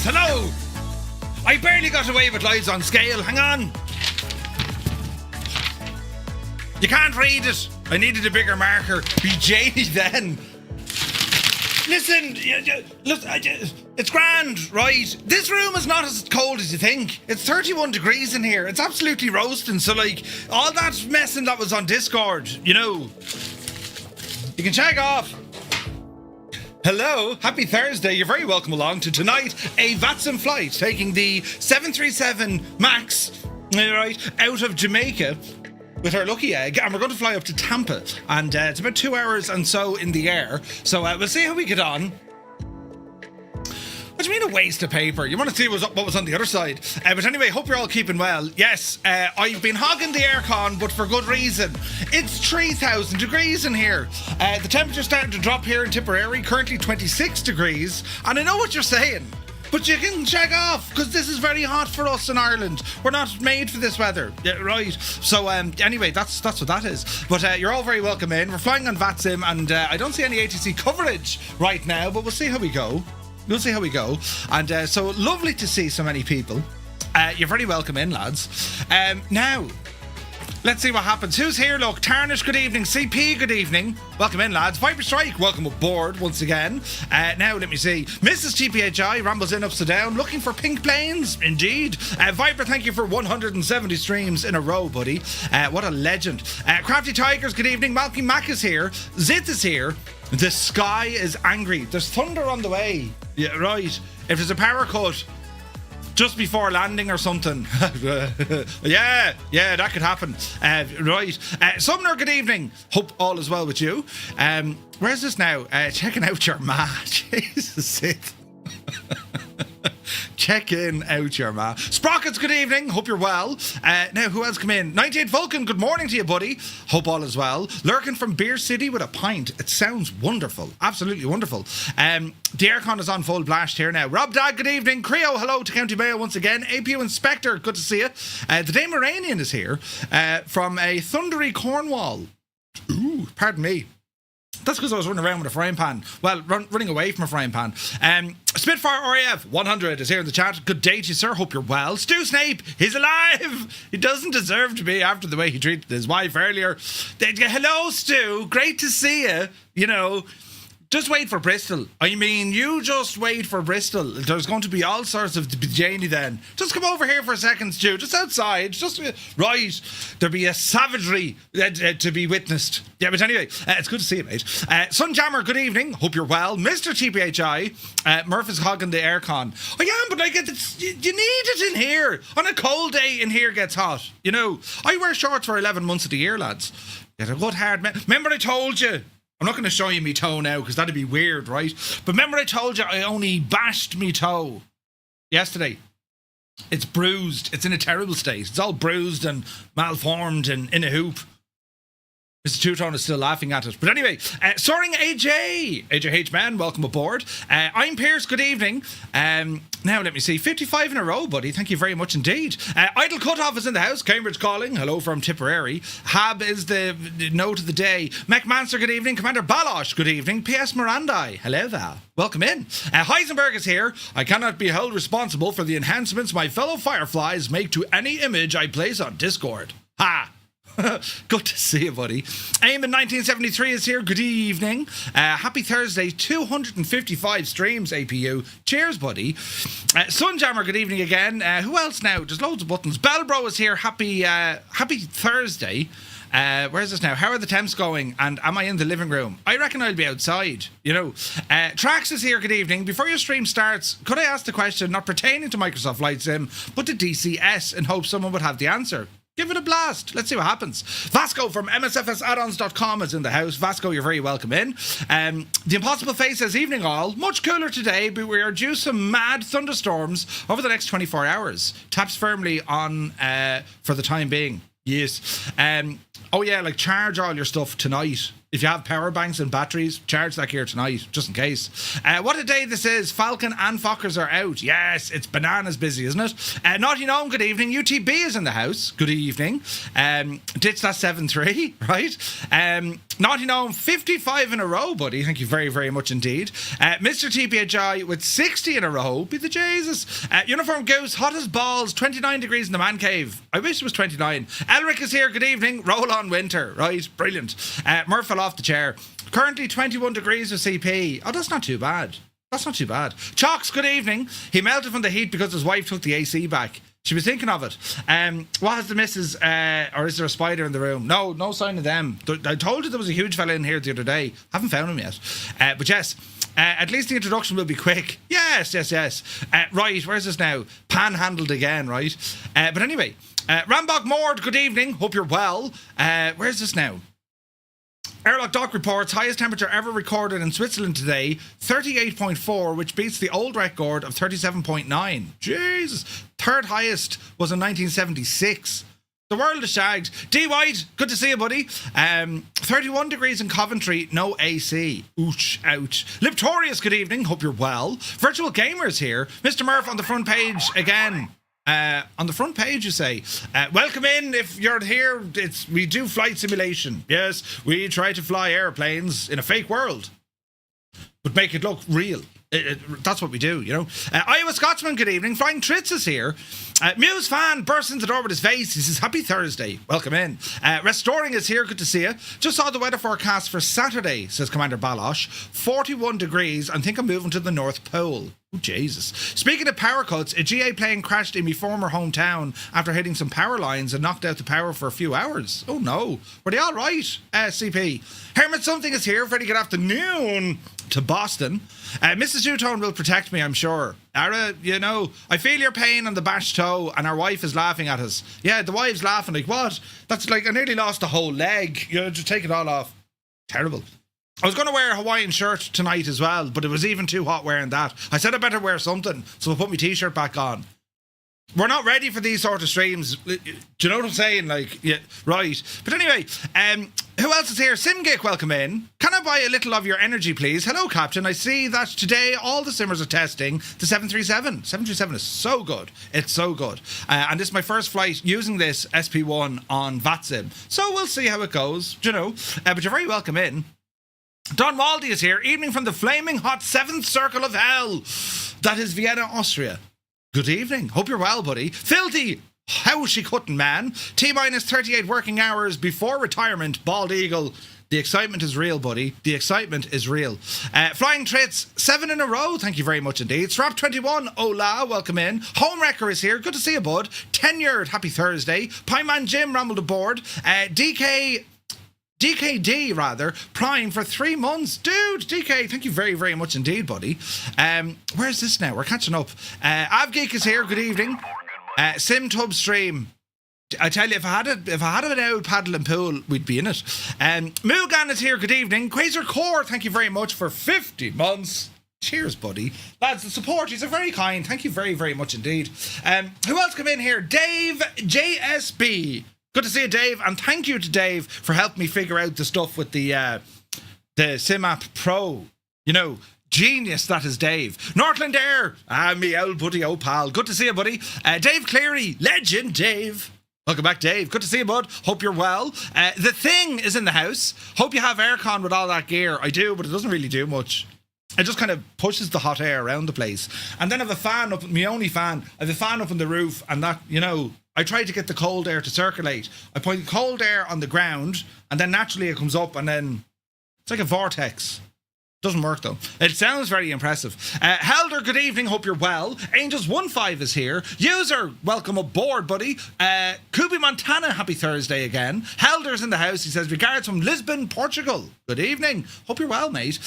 Yes, hello. I barely got away with lives on scale. Hang on. You can't read it. I needed a bigger marker. Be Janie then. Listen, look, it's grand, right? This room is not as cold as you think. It's 31 degrees in here. It's absolutely roasting. So, like, all that messing that was on Discord, you know, you can check off. Hello, happy Thursday. You're very welcome along to tonight, a VATSIM flight taking the 737 MAX, right, out of Jamaica with our lucky egg, and we're going to fly up to Tampa, and it's about 2 hours and so in the air. So we'll see how we get on. What do you mean a waste of paper? You want to see what was on the other side. But anyway, hope you're all keeping well. Yes, I've been hogging the aircon, but for good reason. It's 3,000 degrees in here. The temperature's starting to drop here in Tipperary, currently 26 degrees. And I know what you're saying, but you can check off, because this is very hot for us in Ireland. We're not made for this weather. Yeah, right. So anyway, that's what that is. But you're all very welcome in. We're flying on VATSIM, and I don't see any ATC coverage right now, but we'll see how we go. We'll see how we go. And so lovely to see so many people. You're very welcome in, lads. Now, let's see what happens. Who's here? Look, Tarnish, good evening. CP, good evening. Welcome in, lads. Viper Strike, welcome aboard once again. Now, let me see. Mrs. TPHI rambles in, ups and down, looking for pink planes. Indeed. Viper, thank you for 170 streams in a row, buddy. What a legend. Crafty Tigers, good evening. Malky Mac is here. Zith is here. The sky is angry. There's thunder on the way. Yeah, right. If there's a power cut just before landing or something. yeah, that could happen. Right. Sumner, good evening. Hope all is well with you. Where's this now? Checking out your ma. Jesus, it. Checking out your ma. Sprockets, good evening. Hope you're well. Now, who else come in? 98 Vulcan, good morning to you, buddy. Hope all is well. Lurking from Beer City with a pint. It sounds wonderful. Absolutely wonderful. The aircon is on full blast here now. Rob Dad, good evening. Creo, hello to County Mayo once again. APU Inspector, good to see you. The Dame Iranian is here from a thundery Cornwall. Ooh, pardon me. That's because I was running around with a frying pan. Well, running away from a frying pan. Spitfire RAF 100 is here in the chat. Good day to you, sir. Hope you're well. Stu Snape, he's alive. He doesn't deserve to be after the way he treated his wife earlier. Hello, Stu. Great to see you. You know, just wait for Bristol. I mean, you just wait for Bristol. There's going to be all sorts of Janie then. Just come over here for a second, Stu. Just outside. Just right. There'll be a savagery to be witnessed. Yeah, but anyway, it's good to see you, mate. Sunjammer, good evening. Hope you're well. Mr. TPHI, Murph is hogging the aircon. I am, but like, you need it in here. On a cold day, in here gets hot. You know, I wear shorts for 11 months of the year, lads. Get a good hard man. Remember I told you. I'm not going to show you me toe now because that'd be weird, right? But remember I told you I only bashed me toe yesterday. It's bruised. It's in a terrible state. It's all bruised and malformed and in a hoop. Mr. Two-Tone is still laughing at it. But anyway, Soaring AJ H. Man, welcome aboard. I'm Pierce, good evening. Now, let me see. 55 in a row, buddy. Thank you very much indeed. Idle Cutoff is in the house. Cambridge calling. Hello from Tipperary. Hab is the note of the day. McManster, good evening. Commander Balosh, good evening. P.S. Mirandai, hello there. Welcome in. Heisenberg is here. I cannot be held responsible for the enhancements my fellow Fireflies make to any image I place on Discord. Ha! Good to see you, buddy. Aim in 1973 is here. Good evening. Happy Thursday. 255 streams, APU. Cheers, buddy. Sunjammer, good evening again. Who else now? There's loads of buttons. Bellbro is here. Happy Thursday. Where's this now? How are the temps going? And am I in the living room? I reckon I'll be outside, you know. Trax is here, good evening. Before your stream starts, could I ask the question not pertaining to Microsoft Flight Sim, but to DCS, in hopes someone would have the answer? Give it a blast. Let's see what happens. Vasco from MSFSaddons.com is in the house. Vasco, you're very welcome in. The Impossible Face says, evening all. Much cooler today, but we are due some mad thunderstorms over the next 24 hours. Taps firmly on for the time being. Yes. Oh yeah, like charge all your stuff tonight. if you have power banks and batteries, charge that gear tonight, just in case. What a day this is. Falcon and Fokkers are out. Yes, it's bananas busy, isn't it? Nottingham, good evening. UTB is in the house. Good evening. Ditch that 7-3, right? Nottingham, 55 in a row, buddy. Thank you very, very much indeed. Mr. TPHI with 60 in a row. Be the Jesus. Uniform Goose, hot as balls, 29 degrees in the man cave. I wish it was 29. Elric is here. Good evening. Roll on winter. Right, brilliant. Murph fell off the chair. Currently 21 degrees with CP. Oh, that's not too bad. That's not too bad. Chalks, good evening. He melted from the heat because his wife took the AC back. She was thinking of it. What has the missus, or is there a spider in the room? No sign of them. I told you there was a huge fella in here the other day. Haven't found him yet. But yes, at least the introduction will be quick. Yes. Right, where's this now? Panhandled again, right? But anyway, Rambach Mord, good evening. Hope you're well. Where's this now? RADOK reports highest temperature ever recorded in Switzerland today, 38.4, which beats the old record of 37.9. Jesus. Third highest was in 1976. The world is shagged. D White, good to see you, buddy. 31 degrees in Coventry, no AC. Ouch. Liptorius, good evening. Hope you're well. Virtual Gamers here. Mr. Murph on the front page again. On the front page, you say, welcome in. If you're here, we do flight simulation. Yes, we try to fly airplanes in a fake world, but make it look real. That's what we do, you know. Iowa Scotsman, good evening. Flying Tritz is here. Muse fan bursts into the door with his face. He says, happy Thursday. Welcome in. Restoring is here. Good to see you. Just saw the weather forecast for Saturday, says Commander Balosh. 41 degrees. I think I'm moving to the North Pole. Oh, Jesus. Speaking of power cuts, a GA plane crashed in my former hometown after hitting some power lines and knocked out the power for a few hours. Oh, no. Were they all right, CP? Hermit Something is here. Very good afternoon to Boston. Mrs. Newton will protect me, I'm sure. Ara, you know, I feel your pain on the bashed toe and our wife is laughing at us. Yeah, the wife's laughing like, what? That's like, I nearly lost a whole leg. You know, just take it all off. Terrible. I was going to wear a Hawaiian shirt tonight as well, but it was even too hot wearing that. I said I better wear something, so I put my t-shirt back on. We're not ready for these sort of streams. Do you know what I'm saying? Like, yeah, right. But anyway, who else is here? Simgeek, welcome in. Can I buy a little of your energy, please? Hello, Captain. I see that today all the simmers are testing the 737. 737 is so good. It's so good. And this is my first flight using this SP1 on VATSIM. So we'll see how it goes, you know. But you're very welcome in. Don Waldy is here. Evening from the flaming hot 7th circle of hell. That is Vienna, Austria. Good evening. Hope you're well, buddy. Filthy. How is she cutting, man? T-minus 38 working hours before retirement. Bald Eagle. The excitement is real, buddy. The excitement is real. Flying Trits, 7 in a row. Thank you very much indeed. Strap 21. Hola, welcome in. Homewrecker is here. Good to see you, bud. Tenured. Happy Thursday. Pieman Jim rambled aboard. DKD, rather, Prime for 3 months. Dude, DK, thank you very, very much indeed, buddy. Where's this now? We're catching up. Avgeek is here. Good evening. SimTub stream. I tell you, if I had an old paddle and pool, we'd be in it. Mugan is here. Good evening. Quasar Core, thank you very much for 50 months. Cheers, buddy. Lads, the support, you're very kind. Thank you very, very much indeed. Who else come in here? Dave JSB. Good to see you, Dave, and thank you to Dave for helping me figure out the stuff with the SimApp Pro. You know, genius, that is Dave. Northland Air, me old buddy, oh pal. Good to see you, buddy. Dave Cleary, legend Dave. Welcome back, Dave. Good to see you, bud. Hope you're well. The Thing is in the house. Hope you have aircon with all that gear. I do, but it doesn't really do much. It just kind of pushes the hot air around the place. And then I have a fan up, my only fan, I have a fan up on the roof, and that, you know, I try to get the cold air to circulate. I point cold air on the ground, and then naturally it comes up, and then it's like a vortex. Doesn't work though. It sounds very impressive. Helder, good evening. Hope you're well. Angels15 is here. User, welcome aboard, buddy. Kubi Montana, happy Thursday again. Helder's in the house. He says, regards from Lisbon, Portugal. Good evening. Hope you're well, mate.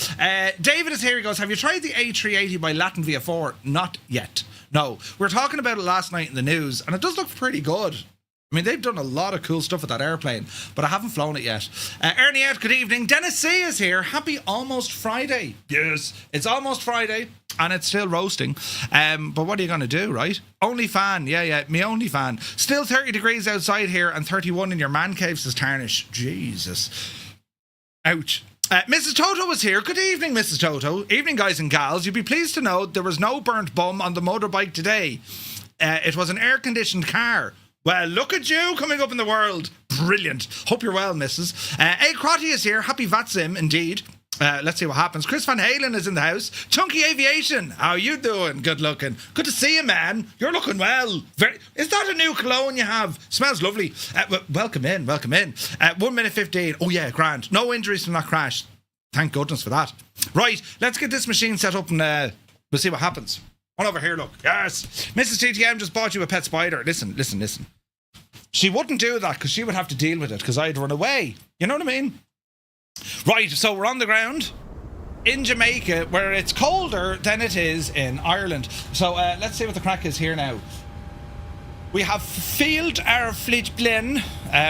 David is here. He goes, have you tried the A380 by Latin VF4? Not yet. No. We were talking about it last night in the news, and it does look pretty good. I mean, they've done a lot of cool stuff with that airplane, but I haven't flown it yet. Ernie out, good evening. Dennis C is here. Happy almost Friday. Yes, it's almost Friday, and it's still roasting. But what are you going to do, right? Only fan. Yeah, me only fan. Still 30 degrees outside here and 31 in your man cave, says Tarnish. Jesus. Ouch. Mrs. Toto was here. Good evening, Mrs. Toto. Evening, guys and gals. You'd be pleased to know there was no burnt bum on the motorbike today. It was an air-conditioned car. Well, look at you coming up in the world. Brilliant. Hope you're well, Mrs. A. Crotty is here. Happy VATSIM, indeed. Let's see what happens. Chris Van Halen is in the house. Chunky Aviation, how you doing? Good looking. Good to see you, man. You're looking well. Is that a new cologne you have? Smells lovely. Welcome in. 1 minute 15. Oh yeah, grand. No injuries from that crash. Thank goodness for that. Right, let's get this machine set up and we'll see what happens. On over here, look. Yes. Mrs. TTM just bought you a pet spider. Listen. She wouldn't do that because she would have to deal with it because I'd run away. You know what I mean? Right, so we're on the ground in Jamaica where it's colder than it is in Ireland. So let's see what the crack is here now. We have filled our fleet plane.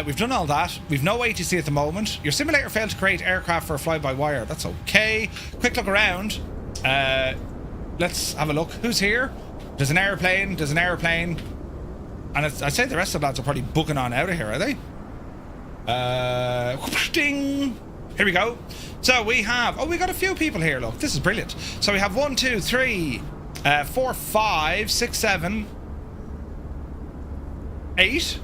We've done all that. We've no ATC at the moment. Your simulator failed to create aircraft for a fly-by-wire. That's okay. Quick look around. Let's have a look. Who's here? There's an airplane. And I'd say the rest of the lads are probably booking on out of here, are they? Ding. Here we go. So we have... we got a few people here, look. This is brilliant. So we have 1, 2, 3, 4, 5, 6, 7, 8,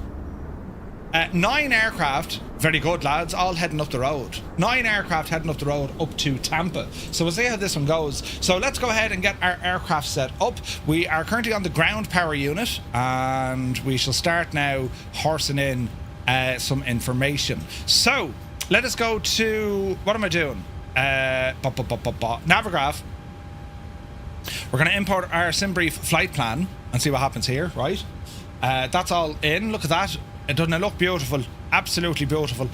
9 aircraft. Very good, lads. All heading up the road. 9 aircraft heading up the road up to Tampa. So we'll see how this one goes. So let's go ahead and get our aircraft set up. We are currently on the ground power unit. And we shall start now horsing in some information. So... let us go to... what am I doing? Navigraph. We're going to import our SimBrief flight plan and see what happens here, right? That's all in. Look at that. Doesn't it look beautiful? Absolutely beautiful.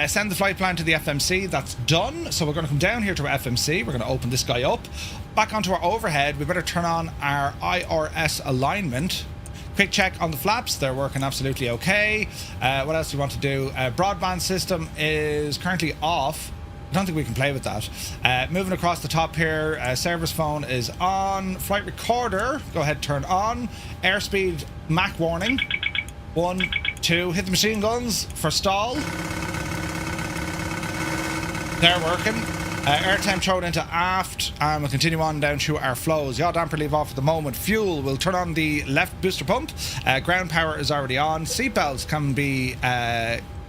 Send the flight plan to the FMC. That's done. So we're going to come down here to our FMC. We're going to open this guy up. Back onto our overhead. We better turn on our IRS alignment. Quick check on the flaps. They're working absolutely okay. What else do we want to do? Broadband system is currently off. I don't think we can play with that. Moving across the top here, service phone is on. Flight recorder, go ahead, turn on. Airspeed Mach warning. 1, 2, hit the machine guns for stall. They're working. Air temp thrown into aft, and we'll continue on down through our flows. Yaw damper leave off at the moment. Fuel, we'll turn on the left booster pump. Ground power is already on. Seatbelts can be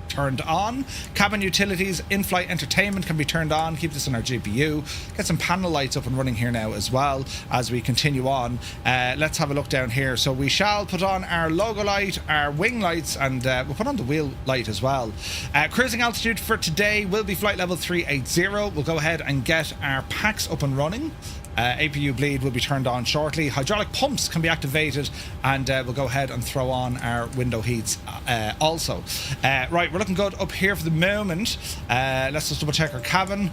turned on. Cabin utilities, in-flight entertainment can be turned on. Keep this on our GPU. Get some panel lights up and running here now as well as we continue on. Let's have a look down here. So we shall put on our logo light, our wing lights, and we'll put on the wheel light as well. Cruising altitude for today will be flight level 380. We'll go ahead and get our packs up and running. APU bleed will be turned on shortly. Hydraulic pumps can be activated, and we'll go ahead and throw on our window heats also. Right, we're looking good up here for the moment. Let's just double check our cabin.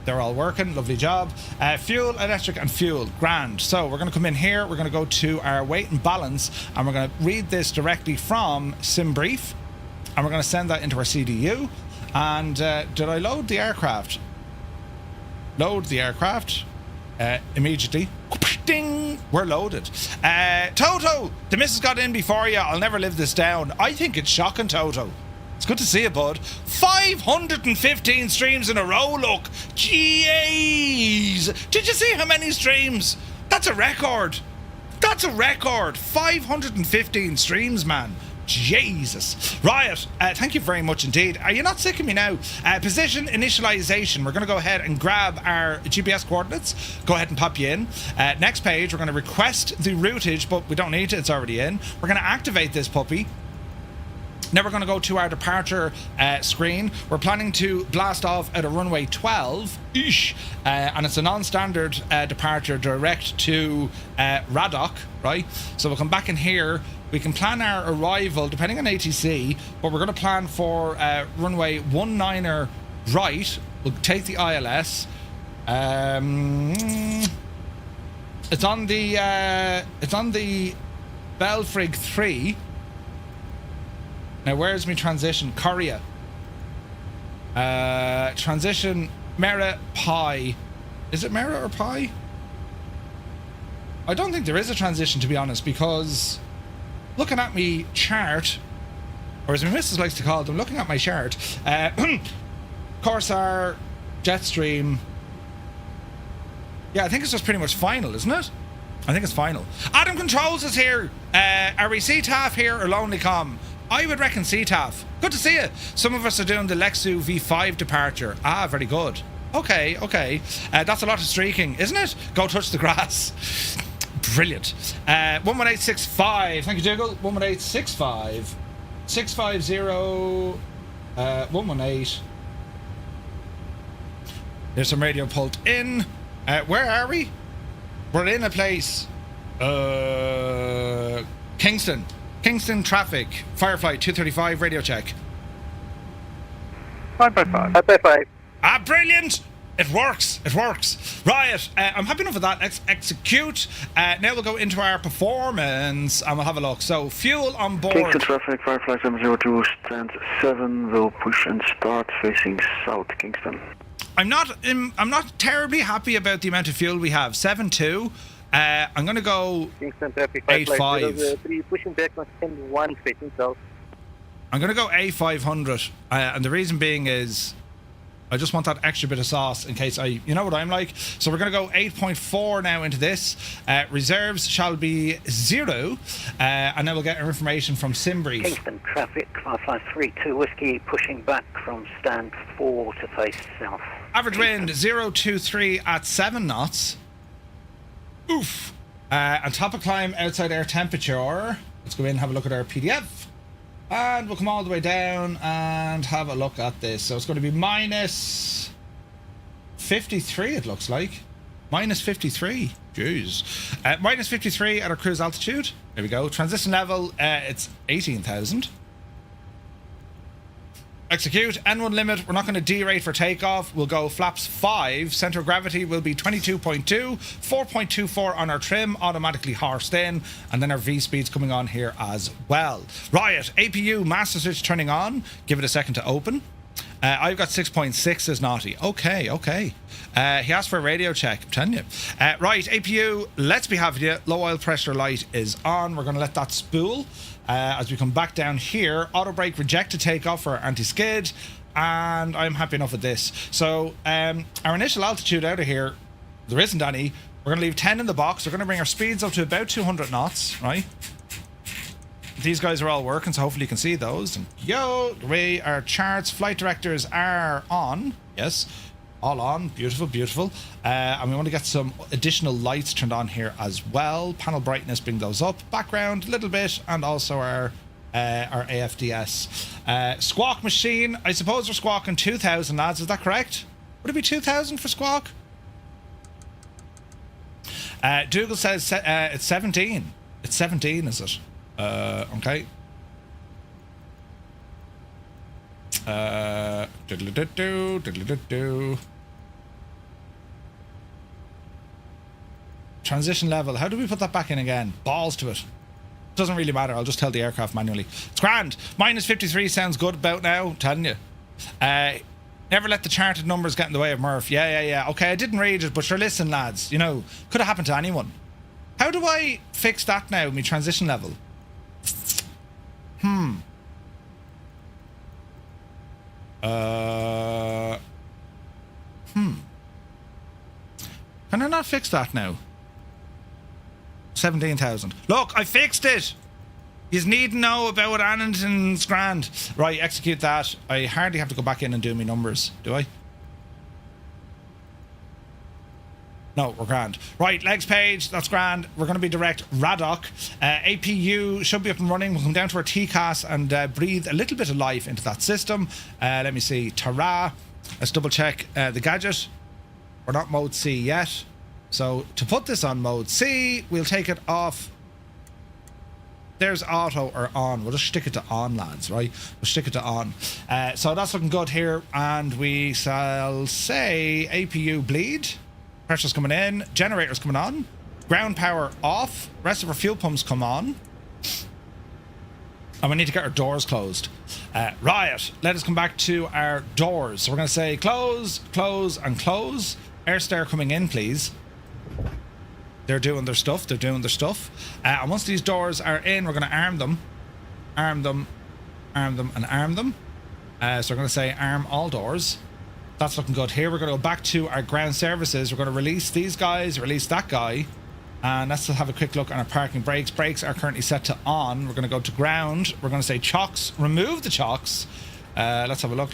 They're all working. Lovely job. Fuel, electric, and fuel. Grand. So we're going to come in here. We're going to go to our weight and balance, and we're going to read this directly from SimBrief, and we're going to send that into our CDU. And did I load the aircraft? Load the aircraft. Immediately. Ding! We're loaded. Toto! The missus got in before you. I'll never live this down. I think it's shocking, Toto. It's good to see you, bud. 515 streams in a row, look. Jeez! Did you see how many streams? That's a record. 515 streams, man. Jesus. Riot, thank you very much indeed. Are you not sick of me now? Position initialization. We're going to go ahead and grab our GPS coordinates. Go ahead and pop you in. Next page, we're going to request the routage, but we don't need it. It's already in. We're going to activate this puppy. Now we're going to go to our departure screen. We're planning to blast off at a runway 12-ish, and it's a non-standard departure direct to RADOK, right? So we'll come back in here. We can plan our arrival depending on ATC, but we're going to plan for runway 19er right. We'll take the ILS. It's on the Belfrig 3. Now, where's my transition? COREA. Transition Mera Pi. Is it Mera or Pi? I don't think there is a transition, to be honest, because looking at me chart, or as my missus likes to call them, looking at my chart, Corsair, Jetstream. Yeah, I think it's just pretty much final, isn't it? I think it's final. Adam Controls is here. Are we CTAF here or LonelyCom? I would reckon CTAF. Good to see you. Some of us are doing the Lexu V5 departure. Ah, very good. Okay, okay. That's a lot of streaking, isn't it? Go touch the grass. Brilliant. 11865. Thank you, Dougal. 11865. 650. 118. There's some radio pulled in. Where are we? We're in a place. Kingston. Kingston traffic. Firefly 235 radio check. 5x5. 5x5. Ah, brilliant! It works. It works. Right. I'm happy enough with that. Let's execute. Now we'll go into our performance and we'll have a look. So, fuel on board. Kingston traffic, Firefly 702, stand 7, will push and start facing south, Kingston. I'm not terribly happy about the amount of fuel we have. 7.2. I'm going to go Kingston traffic, 8.5. 3, pushing back on 10-1, facing south. I'm going to go A500. And the reason being is I just want that extra bit of sauce in case you know what I'm like. So we're going to go 8.4 now into this. Reserves shall be 0. And then we'll get our information from Simbrief. Kingston traffic, Firefly 32 Whiskey, pushing back from stand 4 to face south. Average wind 023 at 7 knots. Oof. And top of climb outside air temperature. Let's go in and have a look at our PDF. And we'll come all the way down and have a look at this. So it's going to be minus 53, it looks like. Minus 53. Jeez. Minus 53 at our cruise altitude. There we go. Transition level, it's 18,000. Execute. N1 limit. We're not going to derate for takeoff. We'll go flaps 5. Center of gravity will be 22.2. 4.24 on our trim. Automatically horsed in. And then our V speed's coming on here as well. Riot. APU master switch turning on. Give it a second to open. I've got 6.6 as naughty. Okay, okay. He asked for a radio check, I'm telling you. Right, APU, let's be having you. Low oil pressure light is on. We're going to let that spool. As we come back down here, auto brake rejected takeoff for anti-skid, and I'm happy enough with this. So our initial altitude out of here, there isn't any. We're going to leave 10 in the box. We're going to bring our speeds up to about 200 knots, right? These guys are all working, so hopefully you can see those. And yo, the way our charts, flight directors are on. Yes, all on. Beautiful, beautiful. And we want to get some additional lights turned on here as well. Panel brightness, bring those up. Background, a little bit, and also our AFDS. Squawk machine. I suppose we're squawking 2,000, lads. Is that correct? Would it be 2,000 for squawk? Dougal says it's 17. It's 17, is it? Okay. Transition level. How do we put that back in again? Balls to it. Doesn't really matter. I'll just tell the aircraft manually. It's grand. Minus 53 sounds good about now. I'm telling you. Never let the charted numbers get in the way of Murph. Yeah. Okay, I didn't read it, but sure, listen, lads. You know, could have happened to anyone. How do I fix that now, my transition level? Can I not fix that now? 17,000. Look, I fixed it. You need to know about what Annington's grand. Right, execute that. I hardly have to go back in and do my numbers, do I? No, we're grand. Right, legs page, that's grand. We're going to be direct RADOK. APU should be up and running. We'll come down to our TCAS and breathe a little bit of life into that system. Let me see. Tara. Let's double check the gadget. We're not mode C yet. So to put this on mode C, we'll take it off. There's auto or on. We'll just stick it to on, lads, right? We'll stick it to on. So that's looking good here. And we shall say APU bleed. Pressure's coming in. Generator's coming on. Ground power off. Rest of our fuel pumps come on. And we need to get our doors closed. Riot. Let us come back to our doors. So we're going to say close, close, and close. Air stair coming in, please. They're doing their stuff. They're doing their stuff. And once these doors are in, we're going to arm them. Arm them. Arm them and arm them. So we're going to say arm all doors. That's looking good. Here we're going to go back to our ground services. We're going to release these guys, release that guy. And let's have a quick look on our parking brakes. Brakes are currently set to on. We're going to go to ground. We're going to say chocks. Remove the chocks. Let's have a look.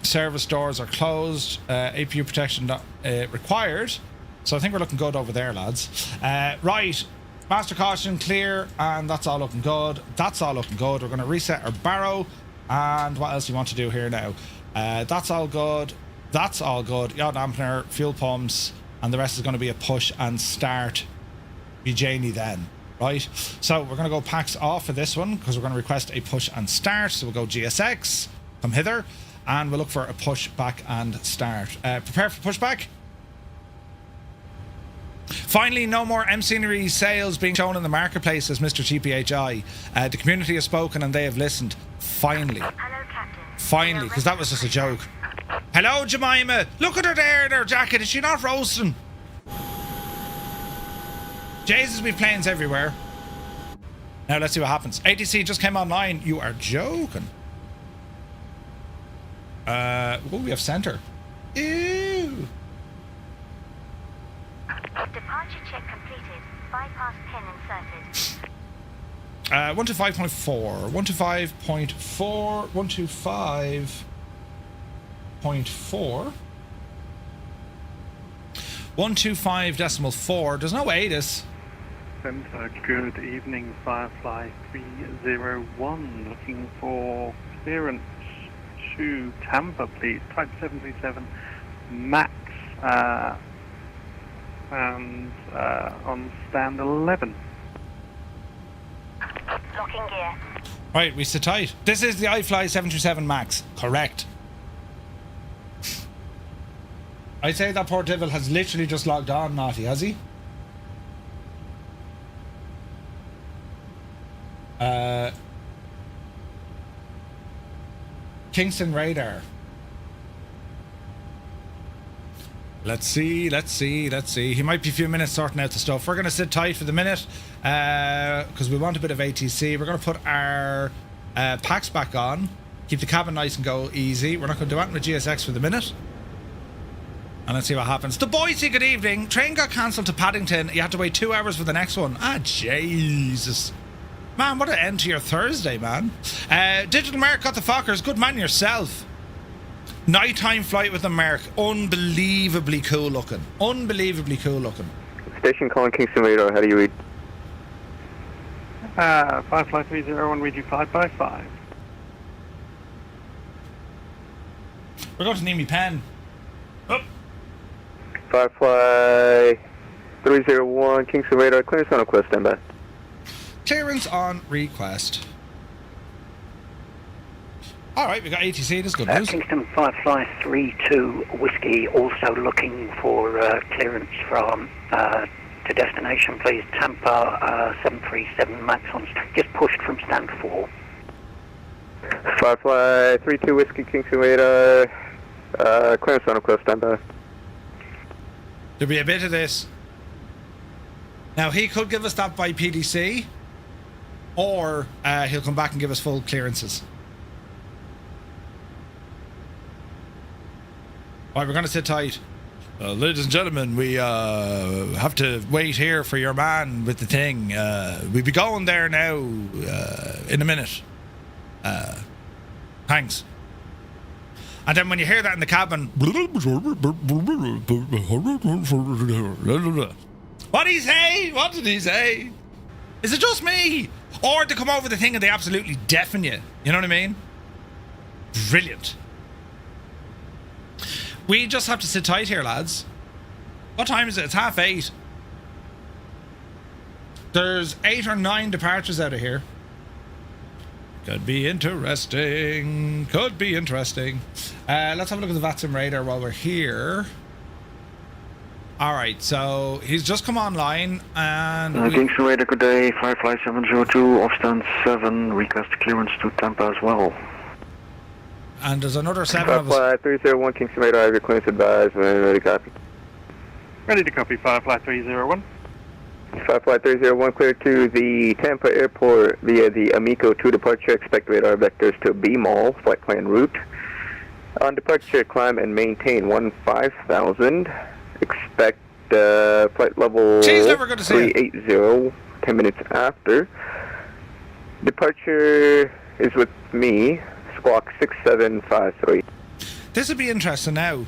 Service doors are closed. APU protection not required. So I think we're looking good over there, lads. Right. Master caution clear. And that's all looking good. We're going to reset our barrow. And what else do you want to do here now? That's all good. Yacht dampener, fuel pumps. And the rest is going to be a push and start. Be Janey then. Right? So we're going to go packs off for this one because we're going to request a push and start. So we'll go GSX. Come hither. And we'll look for a push back and start. Prepare for pushback. Finally, no more M-Scenery sales being shown in the marketplace as Mr. TPHI. The community has spoken and they have listened. Finally. Hello, Captain. Finally, because that was just a joke. Hello, Jemima. Look at her there in her jacket. Is she not roasting? Jesus, we've planes everywhere. Now let's see what happens. ATC just came online. You are joking. We have center. Ew. Departure check completed. Bypass pin inserted. 125.4. 125.4. 125.4. 125.4. There's no ATIS. Good evening, Firefly 301. Looking for clearance to Tampa, please. Type 737 Max. And on stand 11. Locking gear. Right, we sit tight. This is the iFly 737 Max. Correct. I'd say that poor devil has literally just logged on, Naughty, has he? Kingston radar. Let's see. He might be a few minutes sorting out the stuff. We're going to sit tight for the minute because we want a bit of ATC. We're going to put our packs back on, keep the cabin nice and go easy. We're not going to do anything with GSX for the minute. And let's see what happens. The Boise, good evening. Train got cancelled to Paddington. You had to wait 2 hours for the next one. Ah, Jesus. Man, what an end to your Thursday, man. Digital Mark got the Fockers. Good man yourself. Nighttime flight with the Mark. Unbelievably cool looking. Station calling Kingston radar. How do you read? Firefly 301, read you 555. We're going to need me pen. Oh. Firefly 301, Kingston radar. Clearance on request, standby. Clearance on request. Alright, we got ATC, that's good news. Kingston Firefly 32 Whiskey, also looking for clearance from to destination, please. Tampa 737 Max on, just pushed from stand 4. Firefly 32 Whiskey, Kingston radar. Clearance on request, standby. There'll be a bit of this. Now, he could give us that by PDC, or he'll come back and give us full clearances. Alright, we're going to sit tight. Ladies and gentlemen, we have to wait here for your man with the thing. We'll be going there now in a minute. Thanks. And then when you hear that in the cabin... What did he say? What did he say? Is it just me? Or they come over the thing and they absolutely deafen you. You know what I mean? Brilliant. We just have to sit tight here, lads. What time is it? It's 8:30. There's 8 or 9 departures out of here. Could be interesting. Let's have a look at the VATSIM radar while we're here. Alright, so he's just come online and... Kingston radar, good day. Firefly 702, off stand 7. Request clearance to Tampa as well. And there's another 7 of us. Firefly 301, Kingston radar, have your clearance advised. Ready to copy. Ready to copy, Firefly 301. Firefly 301, clear to the Tampa Airport via the Amico 2 departure. Expect radar vectors to BEMOL, flight plan route. On departure, climb and maintain 15,000. Expect flight level She's never going to say it. 380, 10 minutes after. Departure is with me, squawk 6753. This would be interesting now.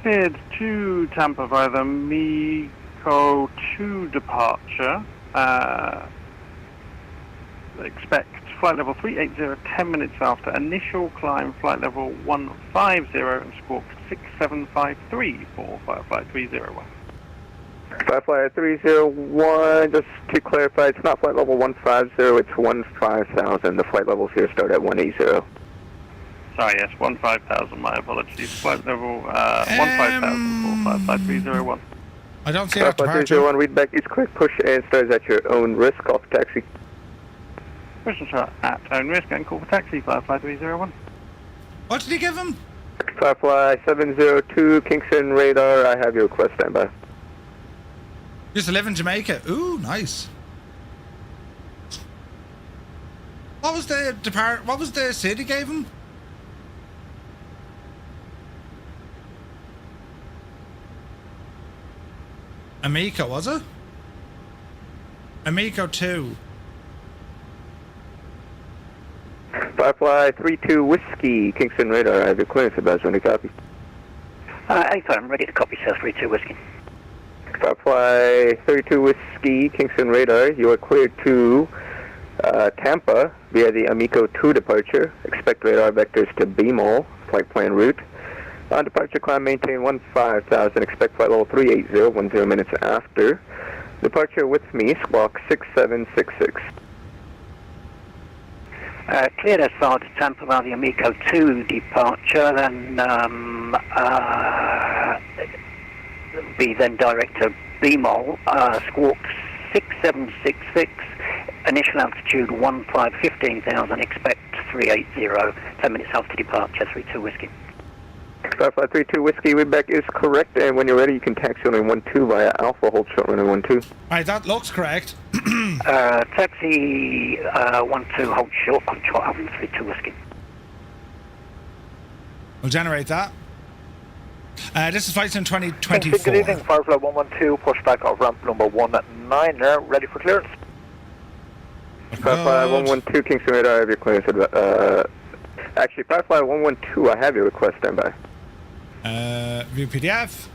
Cleared to Tampa via the MECO 2 departure. Expect flight level 380, 10 minutes after. Initial climb flight level 150 and squawk 6753 for Firefly 301. Firefly 301, just to clarify, it's not flight level 150, it's 15,000. The flight levels here start at 180. Sorry, yes, 15,000, my apologies. Flight level 15,000 for Firefly 301. I don't see that Firefly departure. 301, read back is correct, push and start at your own risk, off taxi. Push and start at own risk and call for taxi, Firefly 301. What did he give him? Firefly 702, Kingston radar, I have your request standby. Used to live in Jamaica. Ooh, nice. What was the What was the city gave him? Amico, was it? Amico 2. Firefly 32 Whiskey, Kingston radar, I have your clearance about 20 copy. I'm ready to copy South 32 Whiskey. Firefly 32 Whiskey, Kingston radar, you are cleared to Tampa via the Amico 2 departure. Expect radar vectors to BEMOL, flight plan route. On departure, climb, maintain 15,000. Expect flight level 380, 10 minutes after. Departure with me, squawk 6766. Cleared as far to Tampa via the Amico 2 departure, then be then direct to BEMOL, squawk 6766, initial altitude 15,000, expect 380, 10 minutes after departure, 32 Whiskey. Firefly 32 Whiskey, readback is correct, and when you're ready, you can taxi runway 12 via Alpha, hold short runway 12. Alright, that looks correct. Taxi 12, hold short, control Alpha 32 Whiskey. We'll generate that. This is flight sim 2024. Good evening, Firefly 112, push back off ramp number 19 there, ready for clearance. Firefly 112, Kingston radar, I have your clearance. Actually, Firefly 112, I have your request standby. View PDF.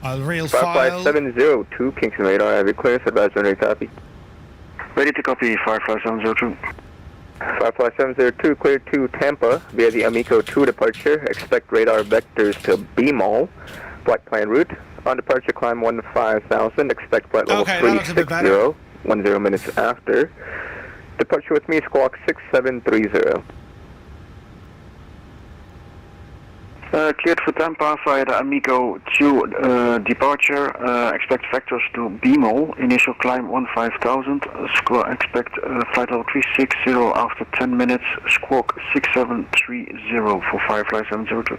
I'll reel Firefly file. 702, Kingston radar, I have your clearance. Advise when ready copy. Ready to copy, Firefly 702. Firefly 702, cleared to Tampa via the Amico 2 departure. Expect radar vectors to BEMOL, flight plan route. On departure, climb 15,000. Expect flight level 360, 10 minutes after. Departure with me, squawk 6730. Cleared for Tampa via the Amico 2 departure. Expect vectors to BEMOL. Initial climb 15,000. Expect flight level 360 after 10 minutes. Squawk 6730 for Firefly 702.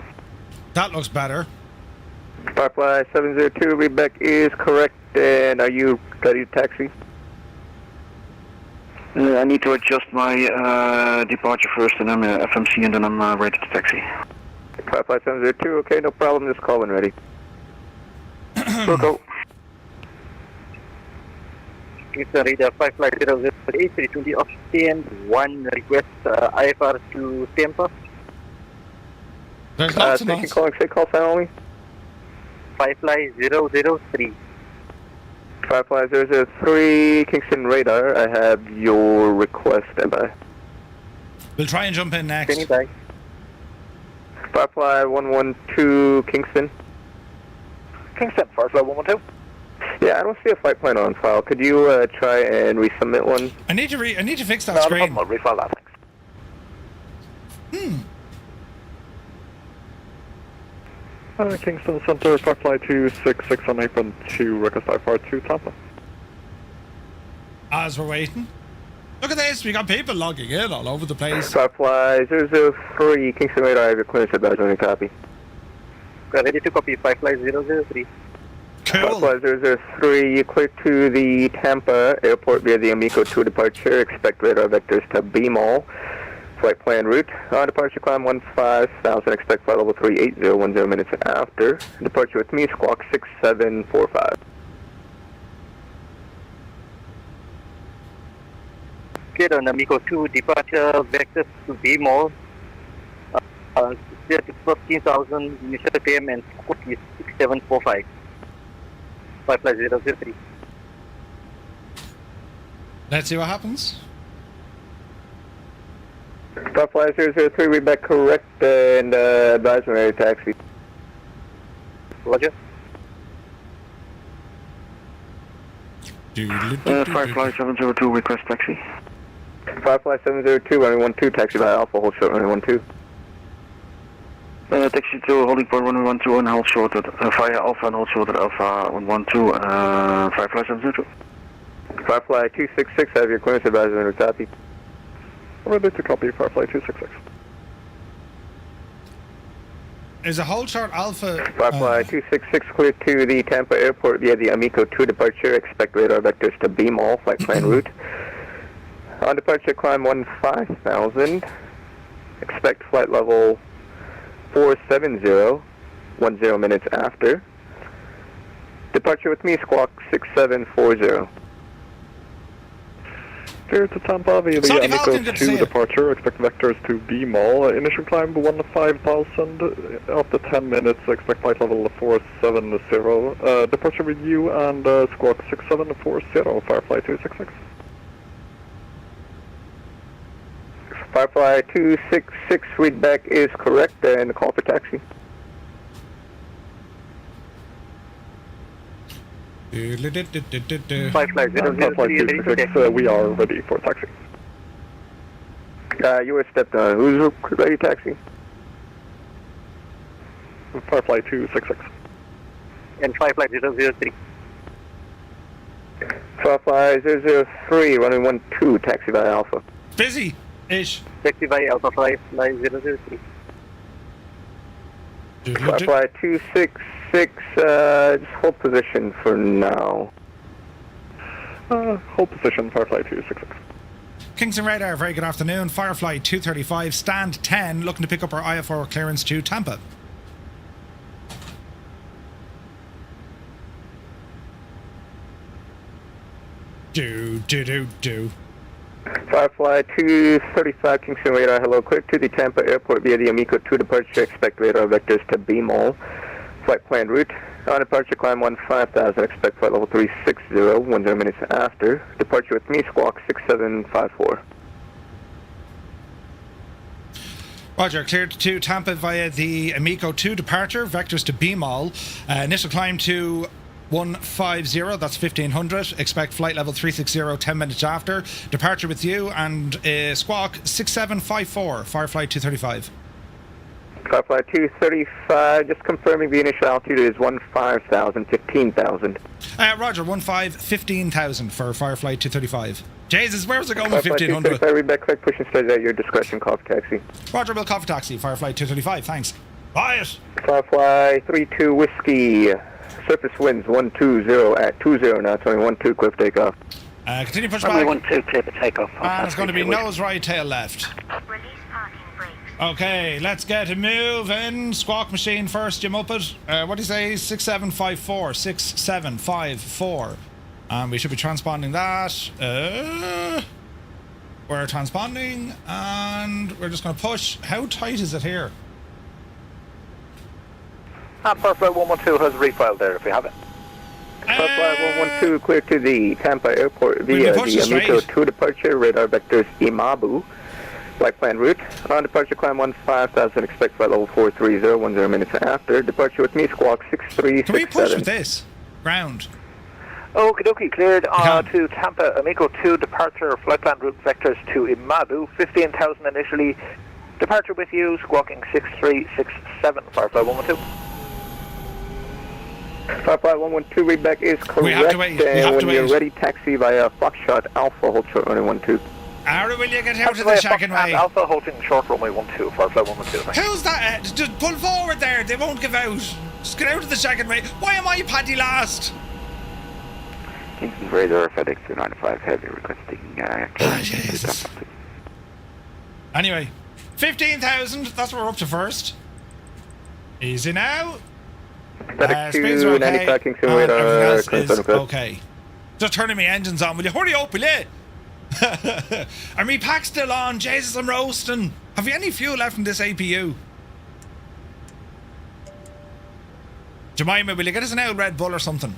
That looks better. Firefly 702, readback is correct. And are you ready to taxi? I need to adjust my departure first, and I'm FMC, and then I'm ready to taxi. Firefly 702, okay, no problem. Just call when ready. Go. Kingston radar, Firefly 003, 320 obtained, one request IFR to Tampa. There's lots of Station notes. calling, say call sign only. Firefly 003. Firefly 003, Kingston radar, I have your request standby. We'll try and jump in next. Standing by. Firefly 112, Kingston. Kingston, Firefly 112. Yeah, I don't see a flight plan on file. Could you try and resubmit one? I need to fix that No, screen. I'll refile that, thanks. Kingston Center, Firefly 266 on apron 2, request IFR to Tampa. As we're waiting. Look at this, we got people logging in all over the place. Firefly 003, Kingston radar, I have your clearance advise when you copy. Ready to copy, Firefly 003. Cool. Firefly 003, you clear to the Tampa Airport via the Amico 2 departure. Expect radar vectors to BEMOL. Flight plan route. On departure, climb 15,000, expect flight level 380, 10 minutes after. Departure with me, squawk 6745. Cleared on Amigo 2, departure vectors to BEMOL. Cleared to 15,000, initial PM and squawk is 6745. 55003. Let's see what happens. Firefly 003, read back correct and advisory taxi. Roger. Firefly 702, request taxi. Firefly 702, runway 12, taxi by Alpha, hold short, runway 12. Taxi to holding point 112 and hold short at via Alpha and hold short at Alpha 112, Firefly 702. Firefly 266, have your clearance advisory copy. Ready to copy, Firefly 266. Is a hold short Alpha... Firefly 266, clear to the Tampa Airport via the Amico 2 departure. Expect radar vectors to BEMOL, flight plan route. On departure, climb 15,000. Expect flight level 470, 10 minutes after. Departure with me, squawk 6740. Clear to Tampa via the Sorry, Amigo Falcon, good to 2 see you. departure. Expect vectors to BEMOL. Initial climb 15,000. After 10 minutes, expect flight level 470. Departure with you and squawk 6740. Firefly 266. Firefly 266, readback is correct and call for taxi. Firefly 266, we are ready for taxi. You were stepped on. Who's ready taxi? Firefly 266. And Firefly 003. Firefly 003, runway 12, taxi by Alpha. Busy-ish. Taxi by Alpha Firefly 003. Firefly 266, just hold position for now. Hold position, Firefly 266. Kingston Radar, very good afternoon. Firefly 235, stand 10, looking to pick up our IFR clearance to Tampa. Do. Firefly 235, Kingston Radar, hello, clear to the Tampa Airport via the Amico 2 departure, expect radar vectors to BEMOL. Flight plan route, on departure climb 15,000, expect flight level 360, 10 minutes after. Departure with me, squawk 6754. Roger, cleared to Tampa via the Amico 2 departure, vectors to BEMOL. Initial climb to 150, that's 1500. Expect flight level 360, 10 minutes after. Departure with you and squawk 6754, Firefly 235. Firefly 235, just confirming the initial altitude is 15,000, 15,000. Roger, 15,000 for Firefly 235. Jesus, where's it going with Firefly 1500? 235, read back, correct, push and start at your discretion, call for taxi. Roger, we'll call for taxi, Firefly 235, thanks. Riot! Firefly 32 Whiskey, surface winds 120 at 20 now, 12, clear for takeoff. Continue push Runway back. 12, clear for takeoff. And it's going to be nose right, tail left. Release parking brakes. Okay, let's get a move in. Squawk machine first, you muppet. What do you say? 6754. 6754. We should be transponding that. We're transponding and we're just going to push. How tight is it here? Firefly 112 has refiled there if you have it. Firefly 112 clear to the Tampa Airport via the Amico 2 departure, radar vectors Imabu. Flight plan route. On departure climb 15,000, expect flight level 430, 10 minutes after. Departure with me, squawk 6367. Can we push with this? Ground. Okie dokie, cleared to Tampa Amico 2 departure, flight plan route vectors to Imadu, 15,000 initially. Departure with you, squawking 6367, Firefly 112. Firefly 112, readback is correct. We have to wait. When you're ready, taxi via Foxtrot Alpha, hold short runway 12. How will you get out of the shagging way? Alpha holding short runway 12, Firefly 112. Who's that? Just pull forward there. They won't give out. Just get out of the shagging way. Why am I Paddy last? Kingston Radar, FedEx 295 Heavy, requesting Jesus. Anyway, 15,000. That's what we're up to first. Easy now. Speeds are okay. Kingston And radar, everything else is okay. Just turning my engines on. Will you hurry up, will you? Are me packs still on? Jesus, I'm roasting. Have you any fuel left in this APU? Jemima, will you get us an old Red Bull or something?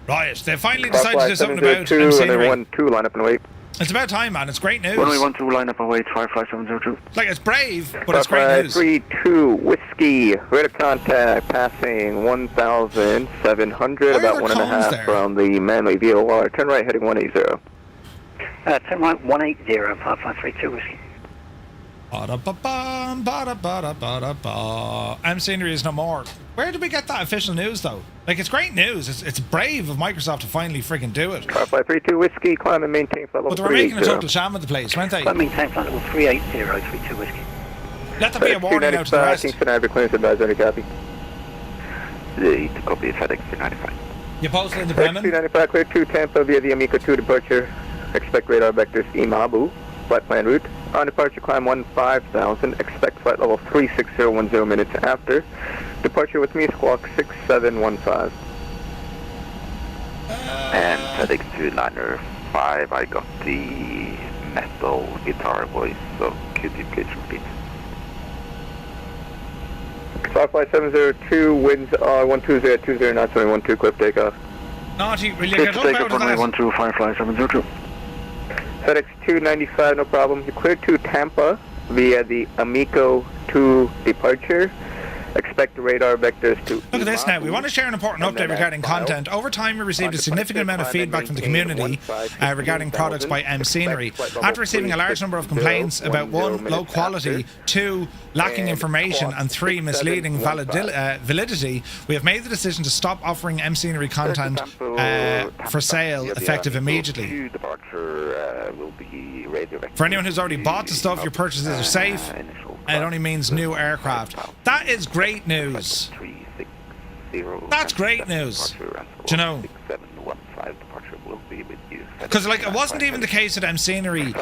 Right, they finally decided to do something about scenery. 1-2, line up and wait. It's about time, man. It's great news. 112, line up and wait, Firefly 702. Like, it's brave, but it's great news. 3-2, whiskey, rate of contact, passing 1,700, about 1.5 from the Manley VOR. Turn right, heading 180. Turn right, 180, 5532 whiskey. Ba-da-ba-bum, ba-da-ba-da-ba-da-ba. Scenery is no more. Where did we get that official news, though? Like, it's great news. It's brave of Microsoft to finally friggin' do it. Firefly 32 whiskey, climb and maintain flight level 380. But they were making a total sham of the place, weren't they? Maintain flight level 38032 whiskey. Let there be a warning out to the rest. Kingston Airport clearance advisory, copy. The copy FedEx 295. You posted in the Bremen? 295 clear to Tampa via the Amico 2 departure. Expect radar vectors Imabu. Flight plan route. On departure, climb 15,000. Expect flight level 36010 minutes after. Departure with me, squawk 6715. And FedEx 295, I got the metal guitar voice, so could you please repeat? Firefly 702, winds are 12020, not 12, clip takeoff. Naughty, will you get up out of that? 12, Firefly 702. FedEx 295, no problem. You cleared to Tampa via the Amico 2 departure. Expect the radar vectors to... Look at this now. We want to share an important update regarding content. Over time, we received a significant amount of feedback from the community regarding products by Scenery. After receiving a large number of complaints about 1, low quality, 2, lacking information, and 3, misleading validity, we have made the decision to stop offering Scenery content for sale effective immediately. For anyone who's already bought the stuff, your purchases are safe. It only means new aircraft. That is great news. That's great news. Do you know? Because, like, it wasn't even the case at Scenery.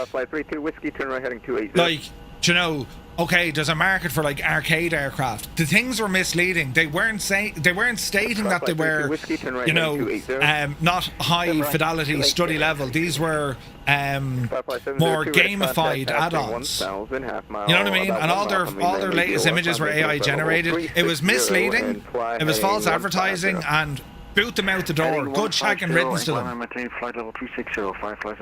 Like, do you know? Okay, there's a market for like arcade aircraft. The things were misleading. They weren't stating that they were, you know, not high fidelity study level. These were more gamified add-ons. You know what I mean? And all their latest images were AI generated. It was misleading. It was false advertising and boot them out the door. Good check and riddance to them.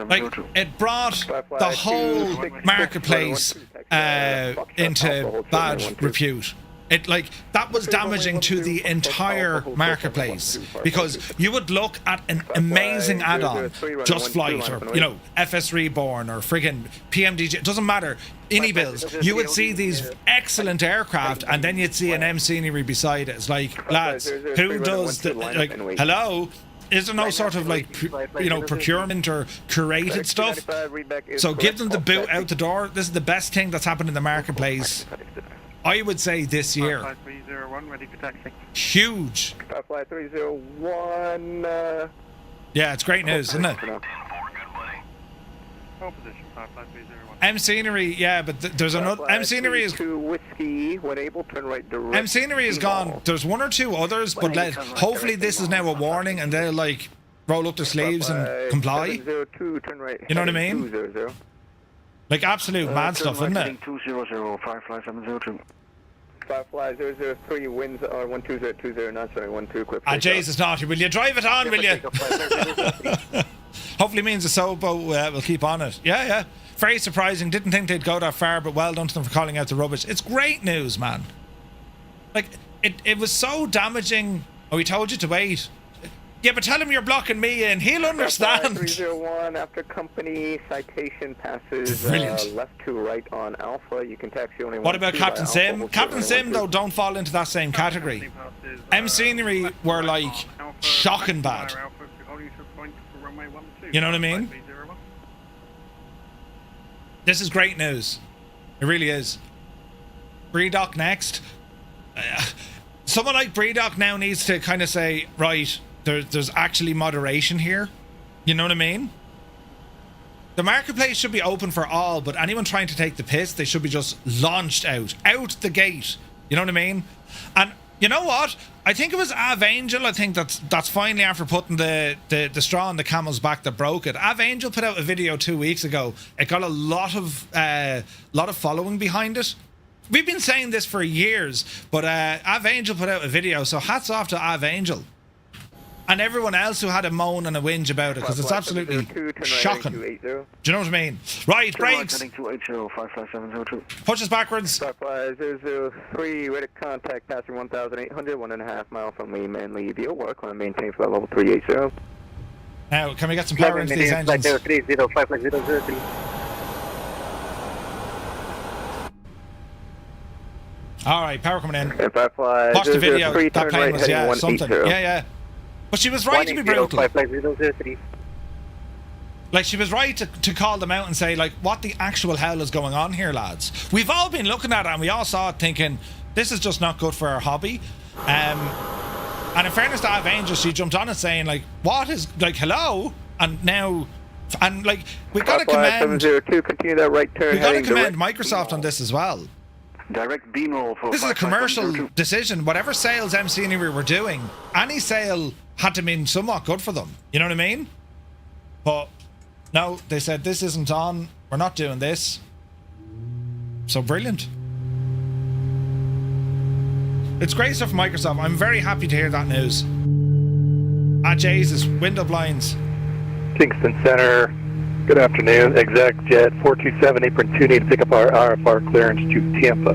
Like, it brought the whole marketplace into bad repute. That was damaging to the entire marketplace, because you would look at an amazing add-on, Just Flight, or, you know, FS Reborn, or friggin' PMDG, it doesn't matter, any bills, you would see these excellent aircraft, and then you'd see an Scenery beside it. It's like, lads, who does the, like, hello? Is there no sort of, like, you know, procurement or curated stuff? So give them the boot out the door. This is the best thing that's happened in the marketplace, I would say, this year. 301, ready for taxi. Huge. Fly 301. Yeah, it's great news, isn't it? Scenery, yeah, but there's another. Scenery is. Whiskey, when able, turn right direct. Scenery is gone. There's 1 or 2 others, but hopefully this is now a warning, and they'll like roll up their sleeves and comply. You know what I mean? Like absolute mad stuff, isn't it? 200, Firefly 702. Firefly 003, winds are 12020, not sorry, 12, clip. Jesus, naughty. Will you drive it on, will you? Hopefully means the Sobo will keep on it. Yeah. Very surprising. Didn't think they'd go that far, but well done to them for calling out the rubbish. It's great news, man. Like, it was so damaging. Oh, he told you to wait. Yeah, but tell him you're blocking me in. He'll understand. 301, after company citation passes left to right on Alpha, you can taxi only. What about Captain Sim? Captain Sim, though, don't fall into that same category. Scenery were, like, shocking bad. You know what I mean? This is great news. It really is. BREDOC next. Someone like BREDOC now needs to kind of say, right, there's actually moderation here. You know what I mean? The marketplace should be open for all, but anyone trying to take the piss, they should be just launched out the gate. You know what I mean? And you know what? I think it was Angel. I think that's finally after putting the straw on the camel's back that broke it. Angel put out a video 2 weeks ago. It got a lot of following behind it. We've been saying this for years, but Angel put out a video, so hats off to Angel. And everyone else who had a moan and a whinge about it, because it's absolutely shocking. Do you know what I mean? Right, brakes. Push us backwards. 003, ready to contact passing 1,800, 1.5 mile from Lee Manley View. Work on maintain flight level 380. Now, can we get some power into these engines? All right, power coming in. Watch the video. That plane was, something. Yeah. But she was right to be brutal. Like, she was right to call them out and say, like, what the actual hell is going on here, lads? We've all been looking at it and we all saw it thinking, this is just not good for our hobby. And in fairness to Angel, she jumped on it saying, like, what is, like, hello? And now, and like, we've got to commend... 702, continue that right turn. We've got to commend Microsoft on this as well. Direct BEMOL for... This is a commercial decision. Whatever sales MC&E were doing, any sale had to mean somewhat good for them. You know what I mean? But no, they said, this isn't on. We're not doing this. So brilliant. It's great stuff from Microsoft. I'm very happy to hear that news. Ah, Jesus, window blinds. Kingston Center. Good afternoon. Exec Jet 427 apron 2 need to pick up our RFR clearance to Tampa.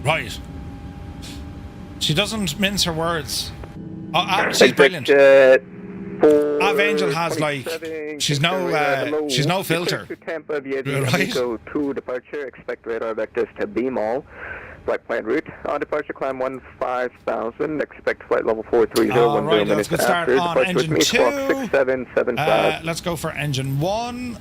Right. She doesn't mince her words. She's brilliant. Angel has like she's no filter. To Tampa via the Right. Amico 2 departure. Expect radar vectors to BEMOL. Flight plan route. On departure, climb 15,000. Expect flight level 430. All right, let's get started on engine 2. 6775. Let's go for engine 1.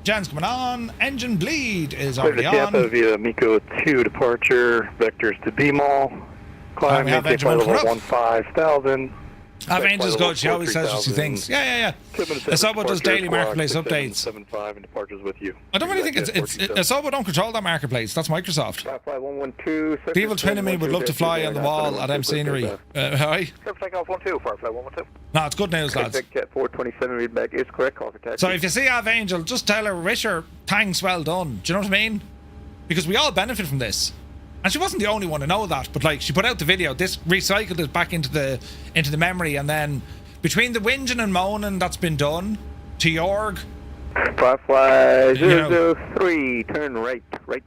Jan's coming on. Engine bleed is Clear to already Tampa on. via Amico 2 departure. Vectors to BEMOL. Climb we have maintain engine flight one level 15,000. Angel's good. She always says what she thinks. Yeah. Asobo does daily marketplace updates. 75 and departures with you. I don't really think it's Asobo don't control that marketplace. That's Microsoft. Flight 112. The evil twin of me would love to fly on the wall at MC&E. Hi. Takeoff 12, flight 112. No, it's good news, lads. Jet 427 readback is correct. Call for taxi. So if you see Angel, just tell her, wish her thanks, well done. Do you know what I mean? Because we all benefit from this. And she wasn't the only one to know that, but like she put out the video, this recycled it back into the memory, and then between the whinging and moaning that's been done to Jorg. Firefly 003, turn right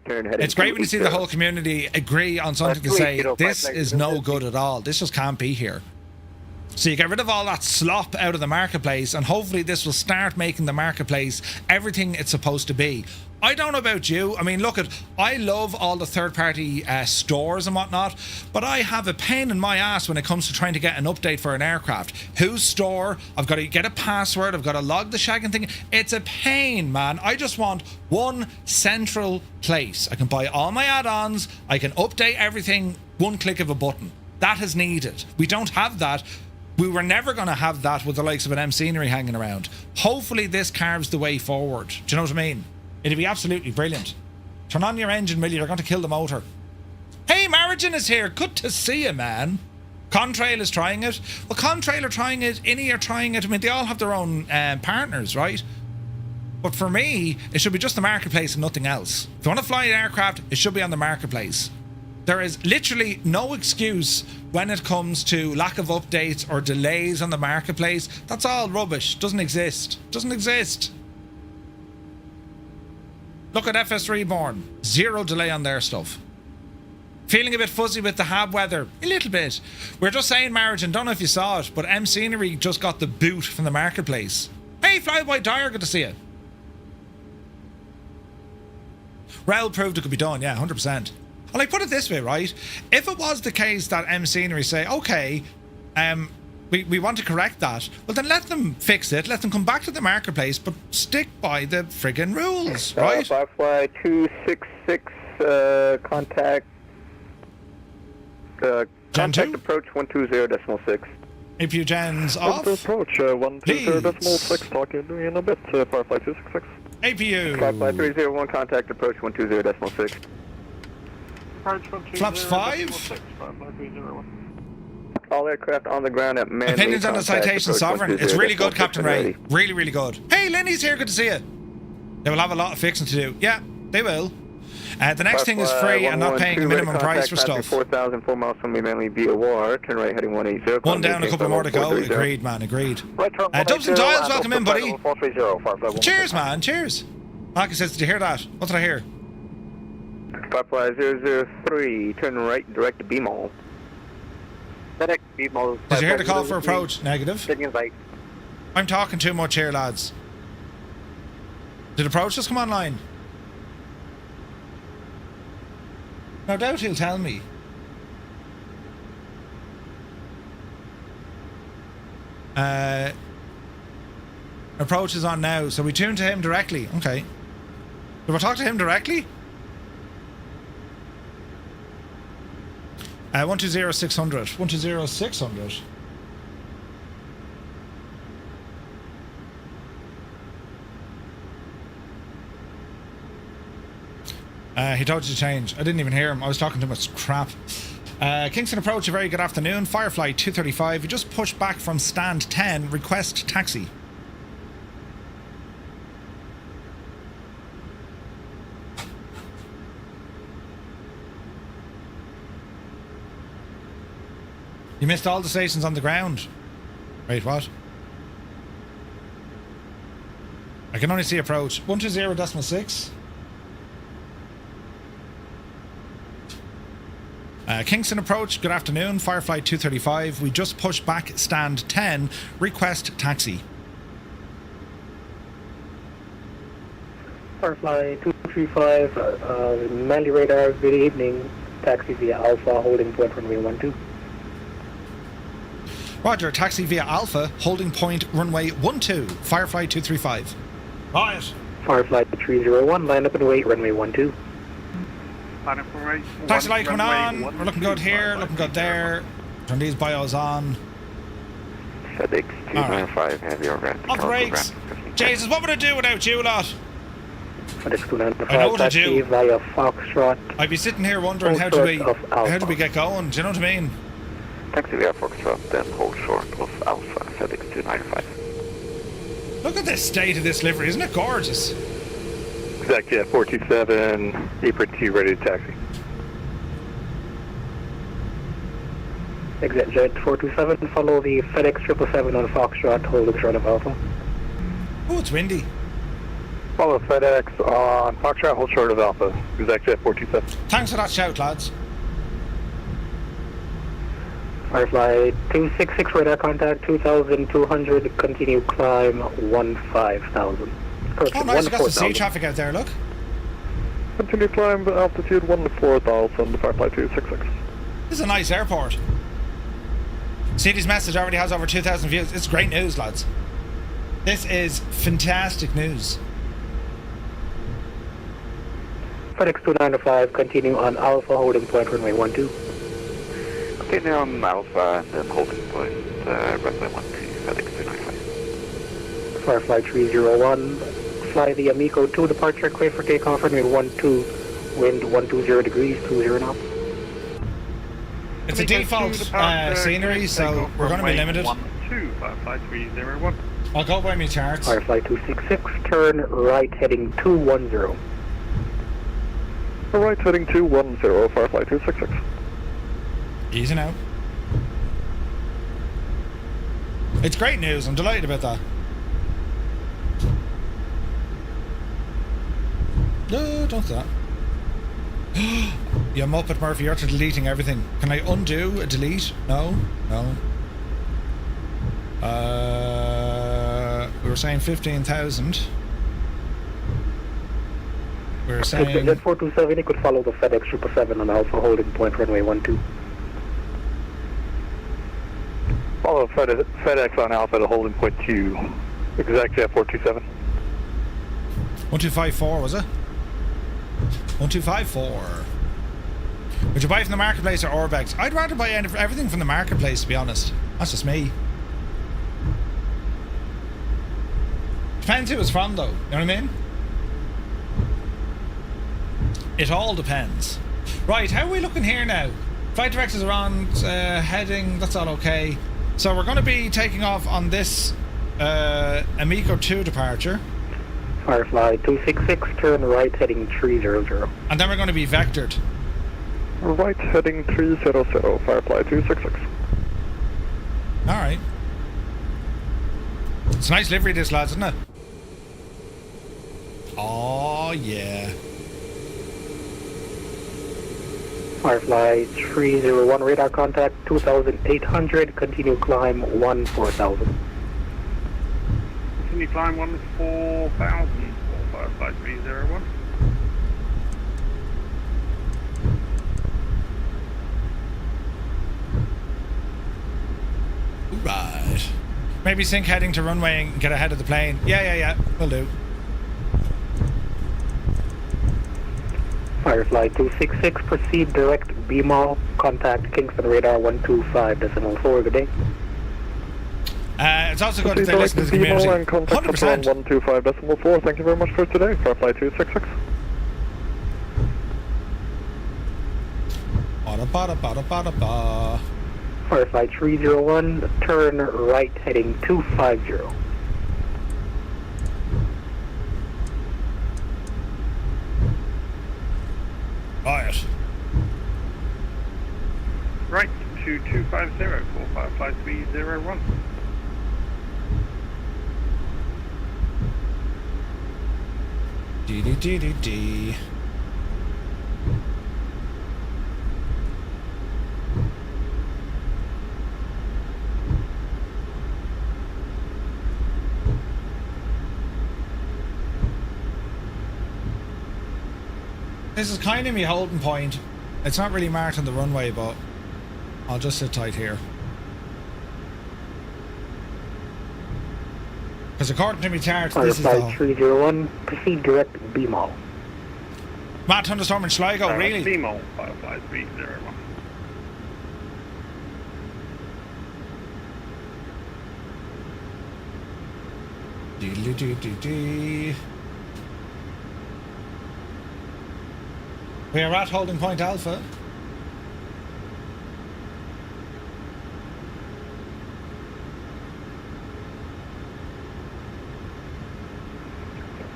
turn heading. It's great when you see the whole community agree on something to say this is no good at all. This just can't be here. So you get rid of all that slop out of the marketplace, and hopefully this will start making the marketplace everything it's supposed to be. I don't know about you. I mean, I love all the third-party stores and whatnot, but I have a pain in my ass when it comes to trying to get an update for an aircraft. Whose store? I've got to get a password. I've got to log the shagging thing. It's a pain, man. I just want one central place. I can buy all my add-ons. I can update everything, one click of a button. That is needed. We don't have that. We were never going to have that with the likes of an MC&E hanging around. Hopefully this carves the way forward. Do you know what I mean? It'd be absolutely brilliant. Turn on your engine, will you? You're going to kill the motor. Hey, Marigin is here. Good to see you, man. Contrail is trying it. Well, Contrail are trying it. INI are trying it. I mean, they all have their own partners, right? But for me, it should be just the marketplace and nothing else. If you want to fly an aircraft, it should be on the marketplace. There is literally no excuse when it comes to lack of updates or delays on the marketplace. That's all rubbish. Doesn't exist. Doesn't exist. Look at FS Reborn. 0 delay on their stuff. Feeling a bit fuzzy with the hab weather. A little bit. We're just saying, Marigin, don't know if you saw it, but MC&E just got the boot from the marketplace. Hey, Flyby Dyer, good to see you. Rail proved it could be done, yeah, 100%. Well, I put it this way, right? If it was the case that MC&E say, okay, we want to correct that, well then let them fix it, let them come back to the marketplace, but stick by the friggin' rules, right? Firefly 266, contact Gen Contact 2. approach 120.6. APU gens off. Approach 120.6. Talking to you in a bit. Firefly 266. APU. Firefly 301, contact approach 120.6. Flaps 5. All aircraft on the ground at Manley. Opinions on the contact citation, approach Sovereign. It's really good, 120.6 Captain when Ray. ready. Really, really good. Hey, Lenny's here. Good to see you. They will have a lot of fixing to do. Yeah, they will. The next thing is free and not paying a minimum price for stuff. 4,000, 4 miles from Manley VOR. Turn right heading 180. One down, a couple more to go. Agreed, man. Agreed. Right turn Dubs and Dials, welcome in, buddy. 430, Firefly 1. Cheers, man. Cheers. Marcus says, did you hear that? What did I hear? Firefly 003, turn right, direct to BEMOL. FedEx BEMOL. Did you hear the call for approach? Negative. Sending invite. I'm talking too much here, lads. Did approach just come online? No doubt he'll tell me. Approach is on now, so we tune to him directly. Okay. Do we talk to him directly? 120-600. 120-600. He told you to change. I didn't even hear him. I was talking too much crap. Kingston approach, a very good afternoon. Firefly 235. You just pushed back from stand 10. Request taxi. You missed all the stations on the ground. Wait, what? I can only see approach. 120.6. Kingston approach, good afternoon. Firefly 235. We just pushed back stand 10. Request taxi. Firefly 235, Manley radar, good evening. Taxi via Alpha, holding point runway 12. Roger, taxi via Alpha, holding point runway 12. Firefly 235. Right. Firefly 301, line up and wait, runway 12. Taxi light coming on. We're looking good here, looking good there. Turn these bios on. FedEx 295, have your rent. Off the brakes. Jesus, what would I do without you lot? FedEx 295, I know what to taxi do. via Foxtrot. I'd be sitting here wondering how do we get going? Do you know what I mean? Taxi via Foxtrot, then hold short of Alpha, FedEx 295. Look at this state of this livery, isn't it gorgeous? Exact jet 427, apron 2 ready to taxi. Exit jet 427, follow the FedEx 777 on Foxtrot, hold short of Alpha. Oh, it's windy. Follow FedEx on Foxtrot, hold short of Alpha. Exact jet 427. Thanks for that shout, lads. Firefly 266, radar contact 2,200, continue climb 15,000. Oh, nice, you got some sea traffic out there, look. Continue climb altitude 14,000, Firefly 266. This is a nice airport. City's message already has over 2,000 views. It's great news, lads. This is fantastic news. FedEx 295, continue on Alpha, holding point runway 12. Continue on Alpha, then holding point runway 12, FedEx 295. Firefly 301, fly the Amico 2 departure, clear for takeoff, runway 12, wind 120 degrees, 20 knots. It's a default scenery, so we're going to be limited. 12, Firefly 301. I'll go by my charts. Firefly 266, turn right heading 210. Right heading 210, Firefly 266. Easy now. It's great news. I'm delighted about that. No, don't do that. You Muppet Murphy, you're deleting everything. Can I undo a delete? No? No. We were saying 15,000. We were saying... Jet 427, you could follow the FedEx 777 on Alpha, holding point runway 12. Follow FedEx on Alpha to holding point 2. Exact jet 427. 1254, was it? 1254. Would you buy from the marketplace or Orbex? I'd rather buy everything from the marketplace, to be honest. That's just me. Depends who it's from, though. You know what I mean? It all depends. Right, how are we looking here now? Flight directors are on, heading, that's all okay. So we're going to be taking off on this Amico 2 departure. Firefly 266, turn right heading 300. And then we're going to be vectored. Right heading 300, Firefly 266. Alright. It's a nice livery this, lads, isn't it? Oh, yeah. Firefly 301, radar contact 2800, continue climb 14,000. Continue climb 14,000 for Firefly 301. Right. Maybe sync heading to runway and get ahead of the plane. Yeah. Will do. Firefly 266, proceed direct BEMOL, contact Kingston radar 125.4, good day. It's also good if they listen to the community. And contact 100%. 125.4. Thank you very much for today, Firefly 266. Ba-da-ba-da-ba-da-ba-da-ba. Firefly 301, turn right heading 250. Right. Right, 2250 for Firefly 301. D. This is kind of me holding point. It's not really marked on the runway, but I'll just sit tight here. Because according to me charts, this is the... Firefly 301, proceed direct BEMOL. Matt, Thunderstorm and Sligo, really? BEMOL, Firefly 301. Dee. We are at holding point Alpha.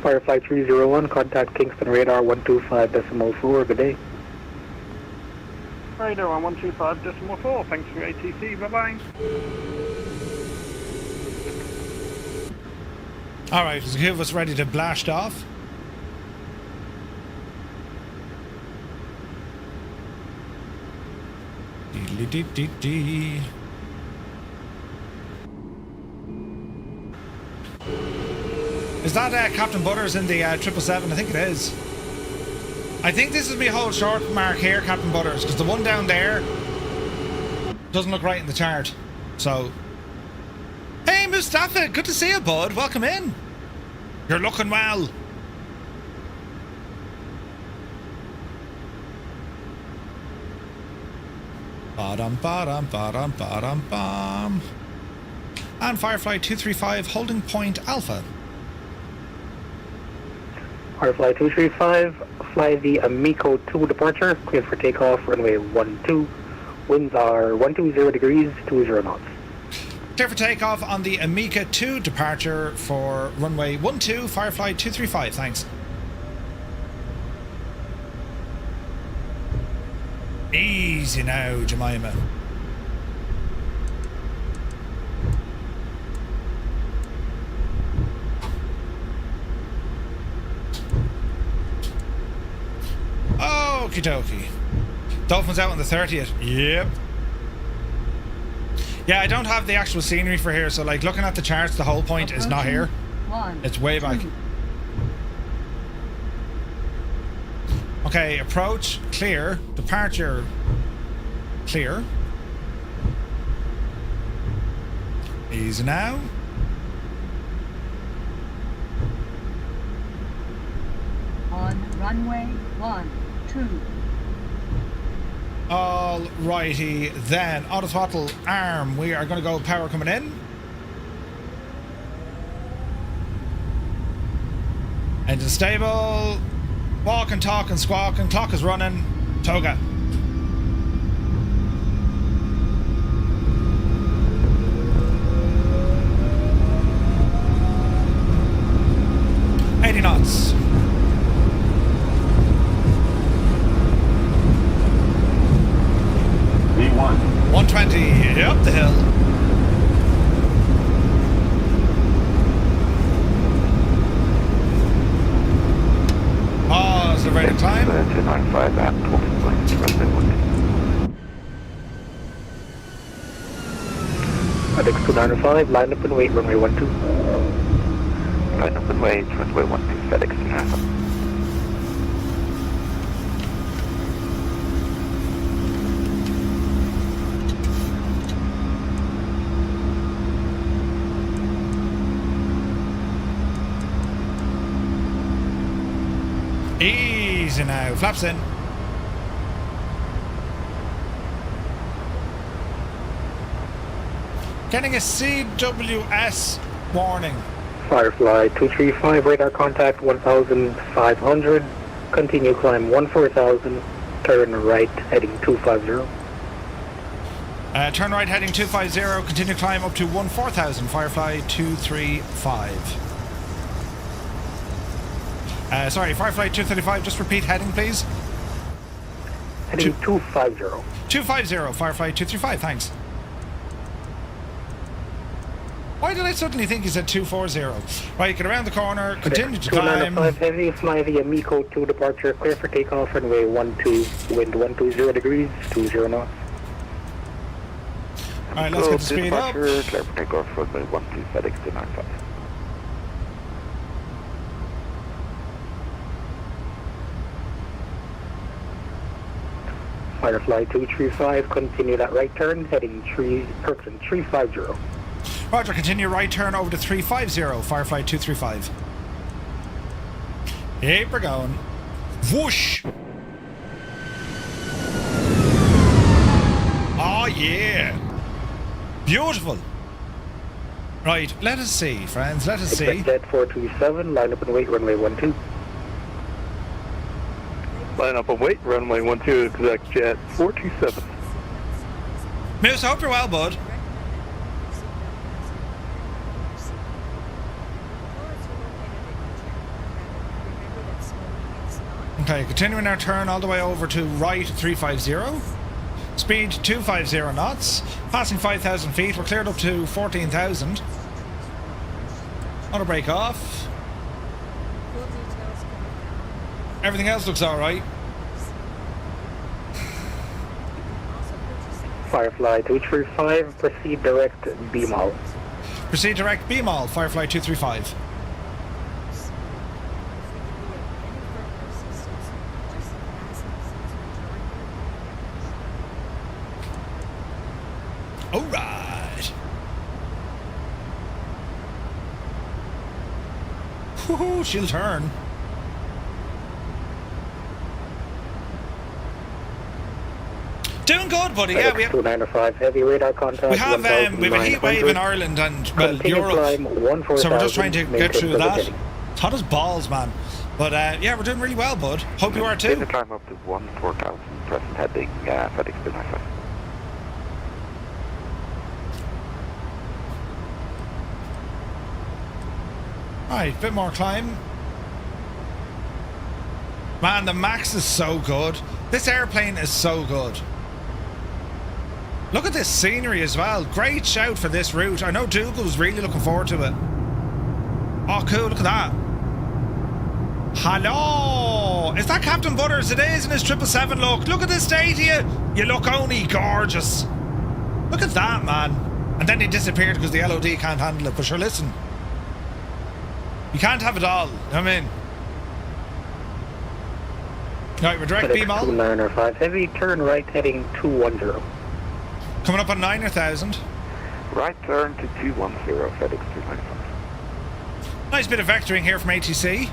Firefly 301, contact Kingston radar 125.4, good day. Radar on 125.4, thanks for ATC, bye-bye. Alright, is the two of us ready to blast off? Dee. Is that Captain Butters in the 777? I think it is. I think this is my whole short mark here, Captain Butters, because the one down there doesn't look right in the chart. So, hey Mustafa, good to see you, bud. Welcome in. You're looking well. Ba-dum. And Firefly 235 holding point Alpha. Firefly 235, fly the Amico 2 departure, cleared for takeoff, runway 12. Winds are 120 degrees, 20 knots. Clear for takeoff on the Amica 2 departure for runway 12, Firefly 235, thanks. Easy now, Jemima. Okie dokie. Dolphins out on the 30th. Yep. Yeah, I don't have the actual scenery for here, so like looking at the charts, the whole point is not here. It's way back. Okay, approach, clear. Departure, clear. Easy now. On runway 12. Alrighty then, auto throttle arm. We are going to go power coming in. Engine stable. Walking, talking, squawking. Clock is running. Toga. Knots. V1. 120 up the hill. Pause the rate of climb. 295 at 12 points, FedEx 295, line up and wait, runway 12. Line up and wait, runway 12, FedEx 295. Easy now, flaps in. Getting a CWS warning. Firefly 235, radar contact 1,500. Continue climb 14,000. Turn right heading 250. Turn right heading 250. Continue climb up to 14,000. Firefly 235. Sorry, Firefly 235. Just repeat heading, please. Heading 250. 250. Firefly 235. Thanks. Why did I suddenly think he said 240? Right, get around the corner, continue to climb. 295 heavy, fly the Amico 2 departure, clear for takeoff, runway 12, wind 120 degrees, 20 knots. Alright, let's get the speed up. Clear for takeoff, runway 12, FedEx 295. Firefly 235, continue that right turn, heading 350. Roger, continue right turn over to 350, Firefly 235. Here we're going. Whoosh! Oh yeah! Beautiful! Right, let us see, friends, let us see. Expect jet 427, line up and wait, runway 12. Line up and wait, runway 12, exact jet 427. Moose, I hope you're well, bud. Okay, continuing our turn all the way over to right 350. Speed 250 knots. Passing 5,000 feet. We're cleared up to 14,000. Auto brake off. Everything else looks alright. Firefly 235, proceed direct BEMOL. Proceed direct BEMOL, Firefly 235. Alright. Woohoo, she'll turn. Doing good, buddy. Yeah, we have 295 heavy radar contact. we have a heat wave in Ireland and well, Europe, so we're just trying to get through that. It's hot as balls, man. But yeah, we're doing really well, bud. Hope you are too. Continue climb up to 14,000, present heading FedEx 295. Alright, bit more climb. Man, the Max is so good. This airplane is so good. Look at this scenery as well. Great shout for this route. I know Dougal was really looking forward to it. Oh, cool. Look at that. Hello. Is that Captain Butters? It is in his 777 look. Look at this day to you. You look only gorgeous. Look at that, man. And then he disappeared because the LOD can't handle it. But sure, listen. You can't have it all. I mean. Right, we're direct BEMOL. 295 heavy, turn right heading 210. Coming up on 9,000. Right turn to 210, FedEx 295. Nice bit of vectoring here from ATC.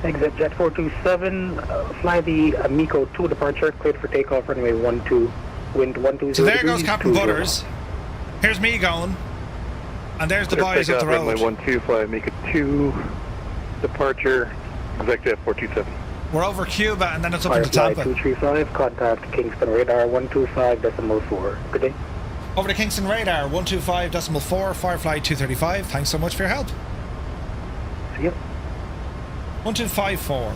Exit Jet 427, fly the Amico 2 departure, cleared for takeoff, runway 12, wind 120 So there degrees, goes Captain 20 Butters. Here's me going. And there's the boys up the runway road. 12, fly Amico 2 departure, exec Jet 427. We're over Cuba and then it's up into Firefly Tampa. 235, contact Kingston radar 125.4. Good day. Over to Kingston radar 125.4, Firefly 235. Thanks so much for your help. See ya. 1254.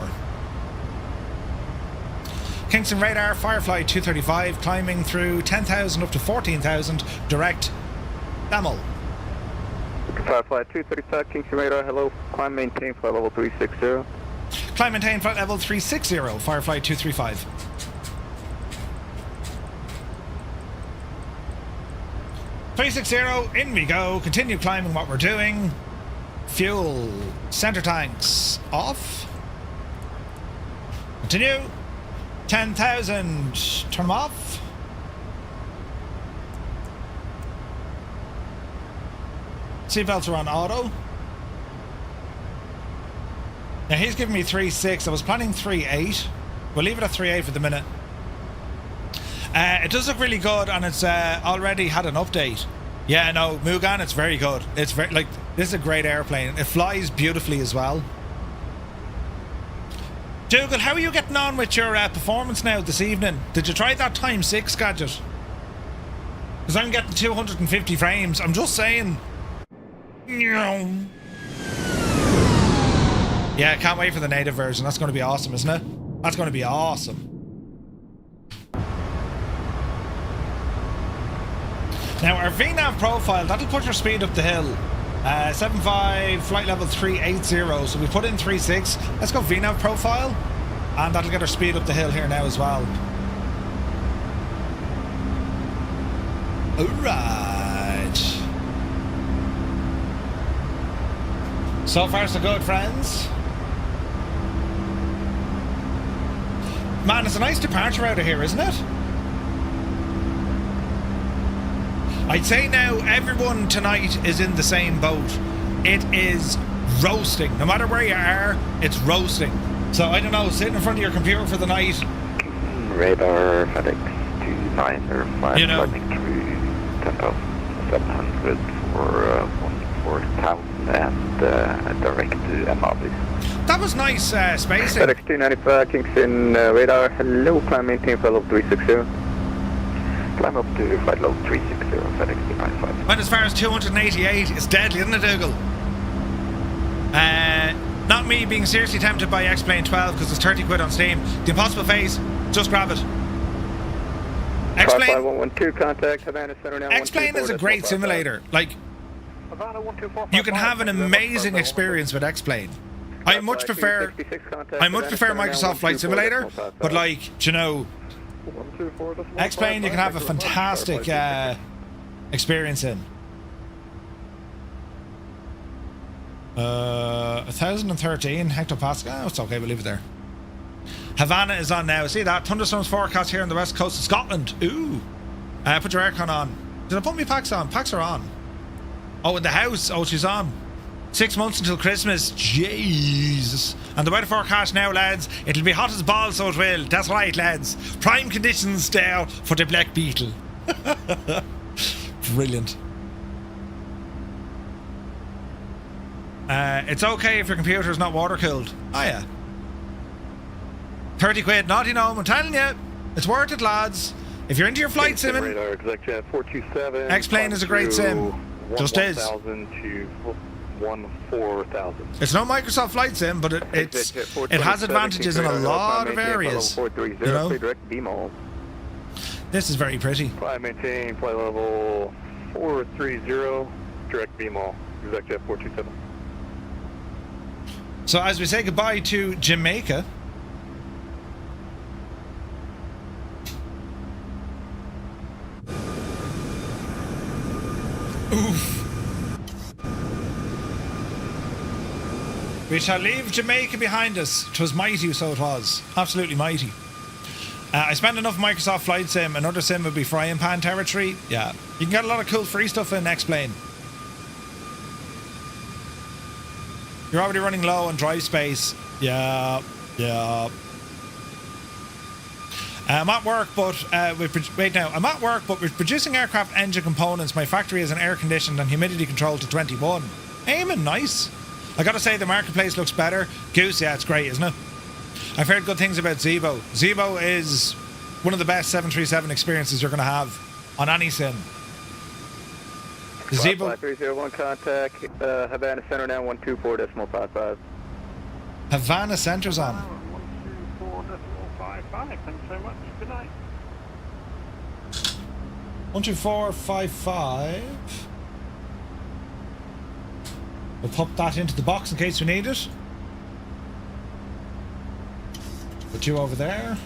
Kingston radar, Firefly 235, climbing through 10,000 up to 14,000, direct BEMOL. Firefly 235, Kingston radar, hello. Climb maintain flight level 360. Climb maintain flight level 360, Firefly 235. In we go. Continue climbing what we're doing. Fuel. Center tanks off. Continue. 10,000. Turn them off. Seatbelts are on auto. Now he's giving me 3.6. I was planning 3.8. We'll leave it at 3.8 for the minute. It does look really good, and it's already had an update. Yeah, no, Mugan, it's very good. It's very, like, this is a great airplane. It flies beautifully as well. Dougal, how are you getting on with your performance now this evening? Did you try that ×6 gadget? Because I'm getting 250 frames. I'm just saying. Yeah, can't wait for the native version. That's going to be awesome, isn't it? That's going to be awesome. Now, our VNAV profile, that'll put your speed up the hill. 75, flight level 380. So we put in 3.6. Let's go VNAV profile. And that'll get our speed up the hill here now as well. Alright. So far so good, friends. Man, it's a nice departure out of here, isn't it? I'd say now everyone tonight is in the same boat. It is roasting. No matter where you are, it's roasting. So I don't know, sitting in front of your computer for the night. Radar FedEx 295, you know, flying through 10,700 for 14,000 and direct to MRB. That was nice spacing. FedEx 295, Kingston radar, hello, climb maintain flight level 360. Climb up to flight level 360, FedEx 295. Went as far as 288. It's deadly, isn't it, Dougal? Not me being seriously tempted by X-Plane 12 because it's 30 quid on Steam. The Impossible Phase, just grab it. X-Plane, 112, contact Havana Center now. X-Plane is a great simulator. Like, you can have an amazing experience with X-Plane. I much prefer Microsoft Flight Simulator, but like, you know, X-Plane you can have a fantastic experience in. 1,013 hectopascal. Oh, it's okay, we'll leave it there. Havana is on now. See that? Thunderstorms forecast here on the west coast of Scotland. Ooh. Put your aircon on. Did I put my packs on? Packs are on. Oh, in the house. Oh, she's on. 6 months until Christmas. Jesus. And the weather forecast now, lads. It'll be hot as balls, so it will. That's right, lads. Prime conditions there for the Black Beetle. Brilliant. It's okay if your computer is not water cooled. Oh yeah. 30 quid, naughty gnome, I'm telling you. It's worth it, lads. If you're into your flight simming, Radar, exec jet 427. X-Plane is a great sim. Just is. 1,000 to 14,000. It's no Microsoft Flight Sim, but it has advantages in a lot of areas. You know? BEMOL. This is very pretty. Flight maintain flight level 430, direct BEMOL, exec jet 427. So as we say goodbye to Jamaica, oof. We shall leave Jamaica behind us. 'Twas mighty, so it was. Absolutely mighty. I spent enough Microsoft Flight Sim. Another sim would be frying pan territory. Yeah. You can get a lot of cool free stuff in X-Plane. You're already running low on drive space. Yeah. I'm at work, but I'm at work, but with producing aircraft engine components, my factory is an air conditioned and humidity controlled to 21. Aiming nice. I gotta say the marketplace looks better. Goose, yeah, it's great, isn't it? I've heard good things about Zebo. Zebo is one of the best 737 experiences you're gonna have on any sim. Zebo 301 contact, Havana Center now 124.55. Havana Center's on. 124.55. Thanks very much. Good night. 124.55. We'll pop that into the box in case we need it. Put you over there.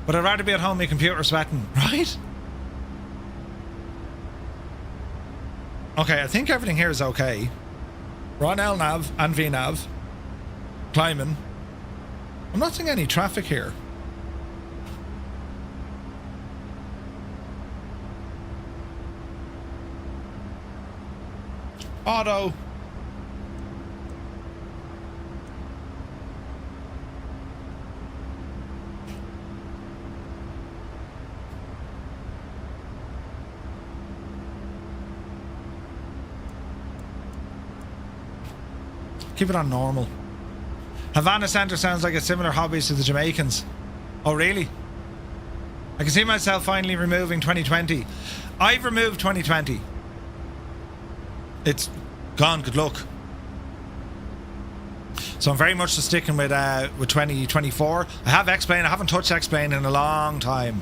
But I'd rather be at home on my computer sweating, right? Okay, I think everything here is okay. We're on LNAV and VNAV. Climbing. I'm not seeing any traffic here. Auto. Keep it on normal. Havana Center sounds like a similar hobbies to the Jamaicans. Oh, really? I can see myself finally removing 2020. I've removed 2020. It's gone, good luck. So I'm very much just sticking with 2024. I have X-Plane. I haven't touched X-Plane in a long time.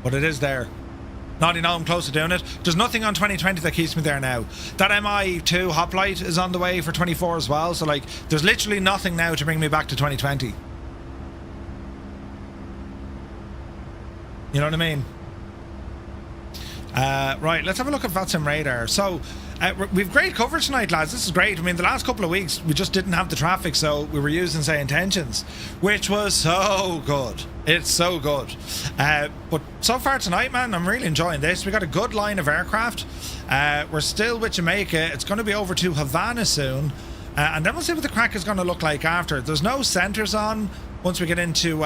But it is there. Now you know I'm close to doing it. There's nothing on 2020 that keeps me there now. That MI2 hoplite is on the way for 24 as well. So like, there's literally nothing now to bring me back to 2020. You know what I mean? Right, let's have a look at VATSIM radar. So we've great coverage tonight, lads. This is great. I mean, the last couple of weeks we just didn't have the traffic, so we were using say intentions, which was so good. It's so good. But so far tonight, man, I'm really enjoying this. We got a good line of aircraft. We're still with Jamaica. It's going to be over to Havana soon, and then we'll see what the crack is going to look like after. There's no centers on once we get into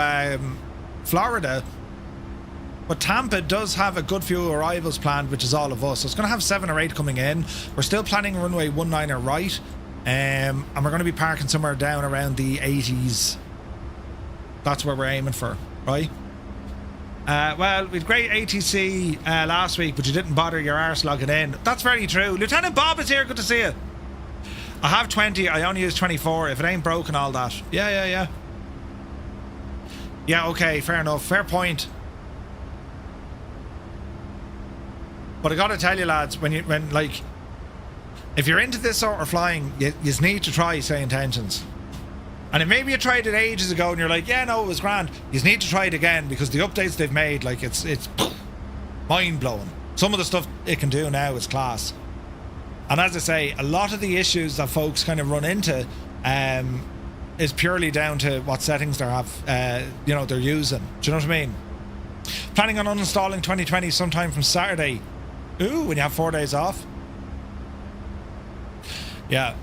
Florida. But Tampa does have a good few arrivals planned, which is all of us. So it's going to have 7 or 8 coming in. We're still planning runway 19er right. And we're going to be parking somewhere down around the 80s. That's where we're aiming for, right? Well, we had great ATC last week, but you didn't bother your arse logging in. That's very true. Lieutenant Bob is here. Good to see you. I have 20. I only use 24. If it ain't broken, all that. Yeah. Yeah, okay. Fair enough. Fair point. But I gotta tell you, lads, when if you're into this sort of flying, you need to try say intentions. And if maybe you tried it ages ago and you're like, yeah, no, it was grand, you need to try it again because the updates they've made, like it's mind blowing. Some of the stuff it can do now is class. And as I say, a lot of the issues that folks kind of run into is purely down to what settings they have, they're using. Do you know what I mean? Planning on uninstalling 2020 sometime from Saturday. Ooh, when you have 4 days off. Yeah.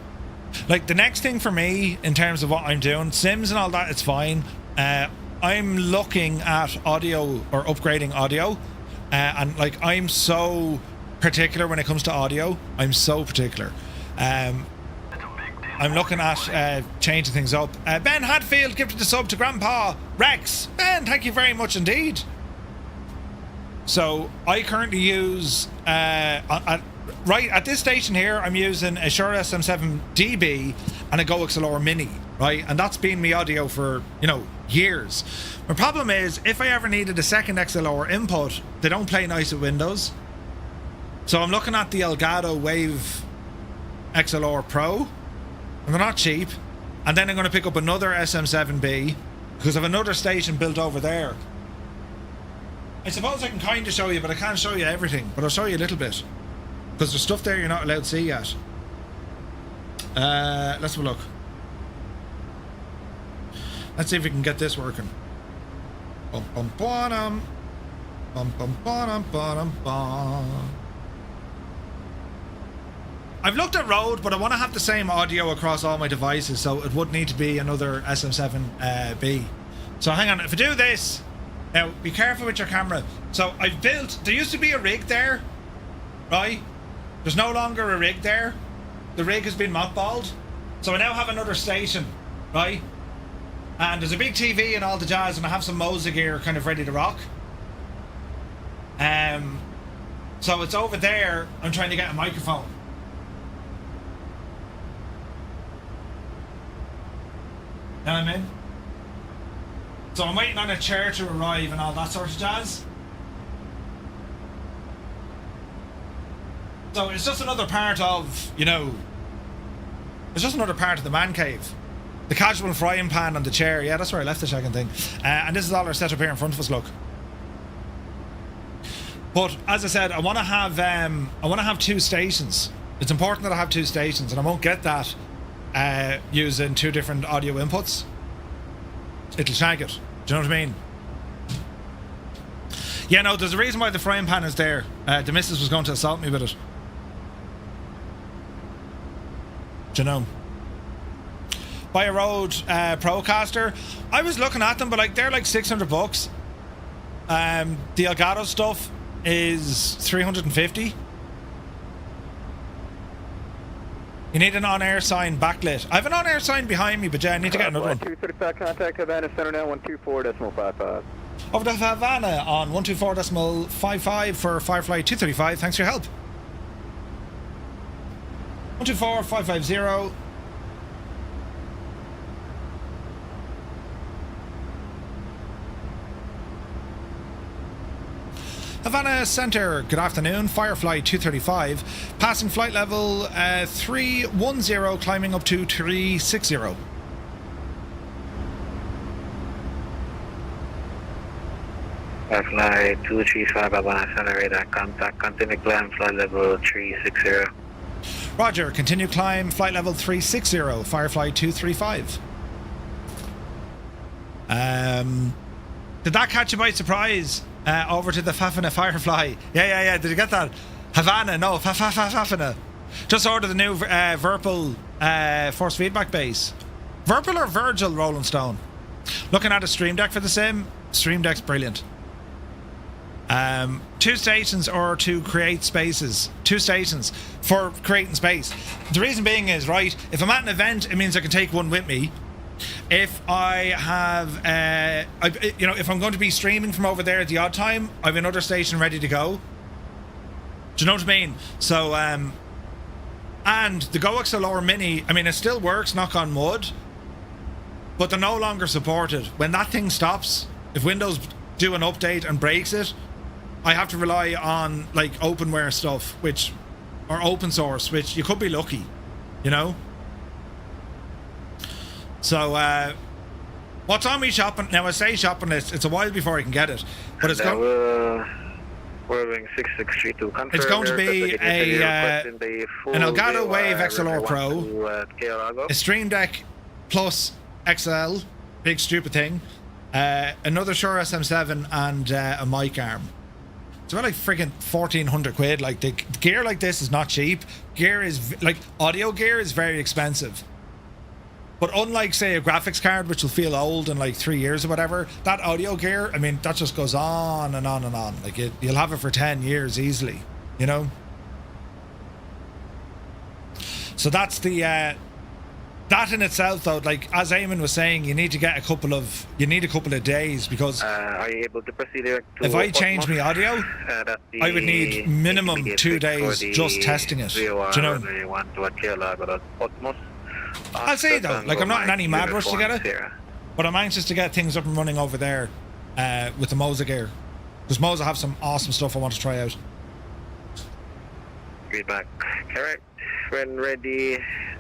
Like the next thing for me in terms of what I'm doing, Sims and all that, it's fine. I'm looking at audio or upgrading audio. And like I'm so particular when it comes to audio. I'm so particular. I'm looking at changing things up. Ben Hatfield gifted the sub to Grandpa Rex. Ben, thank you very much indeed. So I currently use right at this station here I'm using a Shure SM7DB and a Go XLR Mini, right? And that's been my audio for years. My problem is if I ever needed a second XLR input, they don't play nice with Windows. So I'm looking at the Elgato Wave XLR Pro, and they're not cheap. And then I'm going to pick up another SM7B because I have another station built over there. I suppose I can kind of show you, but I can't show you everything. But I'll show you a little bit. Because there's stuff there you're not allowed to see yet. Let's have a look. Let's see if we can get this working. Bum bum bum bum bum bum bum bum. I've looked at Rode, but I want to have the same audio across all my devices, so it would need to be another SM7B. So hang on, if I do this, now be careful with your camera. So I've built, there used to be a rig there, right? There's no longer a rig there. The rig has been mothballed. So I now have another station, right? And there's a big TV and all the jazz, and I have some Moza gear kind of ready to rock. So it's over there. I'm trying to get a microphone. Know what I mean? So I'm waiting on a chair to arrive and all that sort of jazz. So it's just another part of, you know, it's just another part of the man cave. The casual frying pan on the chair. Yeah, that's where I left the second thing. And this is all our setup here in front of us, look. But as I said, I want to have two stations. It's important that I have two stations, and I won't get that using two different audio inputs. It'll shag it. Do you know what I mean? Yeah, no, there's a reason why the frying pan is there. The missus was going to assault me with it. Do you know? Buy a Rode Procaster. I was looking at them, but like they're like $600. The Elgato stuff is $350. You need an on-air sign backlit. I have an on-air sign behind me, but yeah, I need to get another one. 235 contact Havana Center now 124.55. Over to Havana on 124.55 for Firefly 235. Thanks for your help. 124.550. Havana Center, good afternoon. Firefly 235, passing flight level 310, climbing up to 360. Firefly 235, Havana Center, radar contact, continue climb, flight level 360. Roger, continue climb, flight level 360, Firefly 235. Did that catch you by surprise? Over to the Fafana Firefly. Yeah. Did you get that? Havana, no, Fafana. Just ordered the new Virpil force feedback base. Virpil or Virgil, Rolling Stone? Looking at a Stream Deck for the same. Stream Deck's brilliant. Two stations or to create spaces. Two stations for creating space. The reason being is, right, if I'm at an event, it means I can take one with me. If I have, if I'm going to be streaming from over there at the odd time, I have another station ready to go. Do you know what I mean? So, and the GoXLR Mini, I mean, it still works, knock on wood, but they're no longer supported. When that thing stops, if Windows do an update and breaks it, I have to rely on, like, openware stuff, or open source, which you could be lucky, you know? So, what's on me shopping? Now, I say shopping, it's a while before I can get it. But it's going... We're 6632. It's going to be an Elgato Wave XLR Pro, a Stream Deck Plus XL, big stupid thing, another Shure SM7, and a mic arm. It's about like friggin' 1,400 quid. Like, the gear like this is not cheap. Gear is, like, audio gear is very expensive. But unlike, say, a graphics card, which will feel old in like 3 years or whatever, that audio gear, I mean, that just goes on and on and on. Like, you'll have it for 10 years easily, you know? So that's the, that in itself, though, like, as Eamon was saying, you need to get a couple of days, because are you able to proceed if I change my audio, I would need minimum 2 days just testing it. Do you know? I'll say though, like, I'm not in any mad rush to get it, but I'm anxious to get things up and running over there with the Moza gear, because Moza have some awesome stuff I want to try out. Feedback, correct. When ready,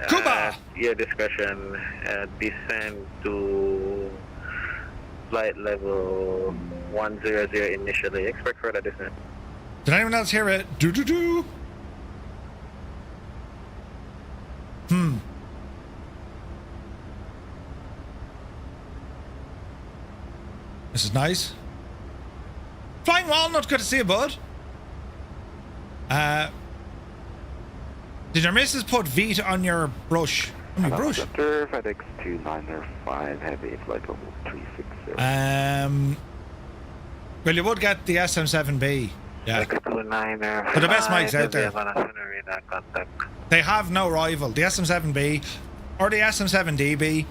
Cuba! Your discretion, descend to flight level 100 initially. Expect further descent. Did anyone else hear it? Do. This is nice. Flying Walnut, good to see you, bud. Did your missus put Vita on your brush? On your brush? Center, FedEx 295 Heavy, flight level 360. Well, you would get the SM7B. Yeah. But the best mics out there. They have no rival. The SM7B or the SM7DB.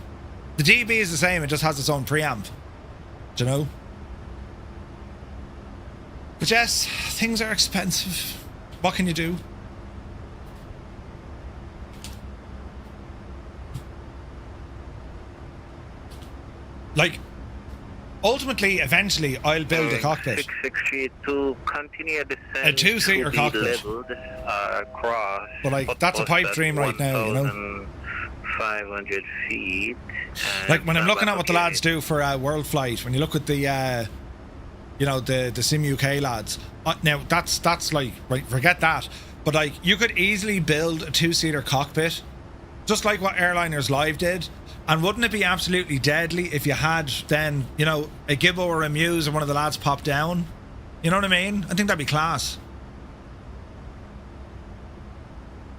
The DB is the same, it just has its own preamp. Do you know? But yes, things are expensive. What can you do? Like, ultimately, eventually, I'll build a cockpit. 662, continue descent. A two-seater cockpit. But like, that's a pipe dream right now, you know? 500 feet. Like, when I'm looking at what the lads do for World Flight, when you look at the, you know, the Sim UK lads, now, that's like, right, forget that. But like, you could easily build a two-seater cockpit, just like what Airliners Live did. And wouldn't it be absolutely deadly if you had then, you know, a Gibbo or a Muse and one of the lads pop down? You know what I mean? I think that'd be class.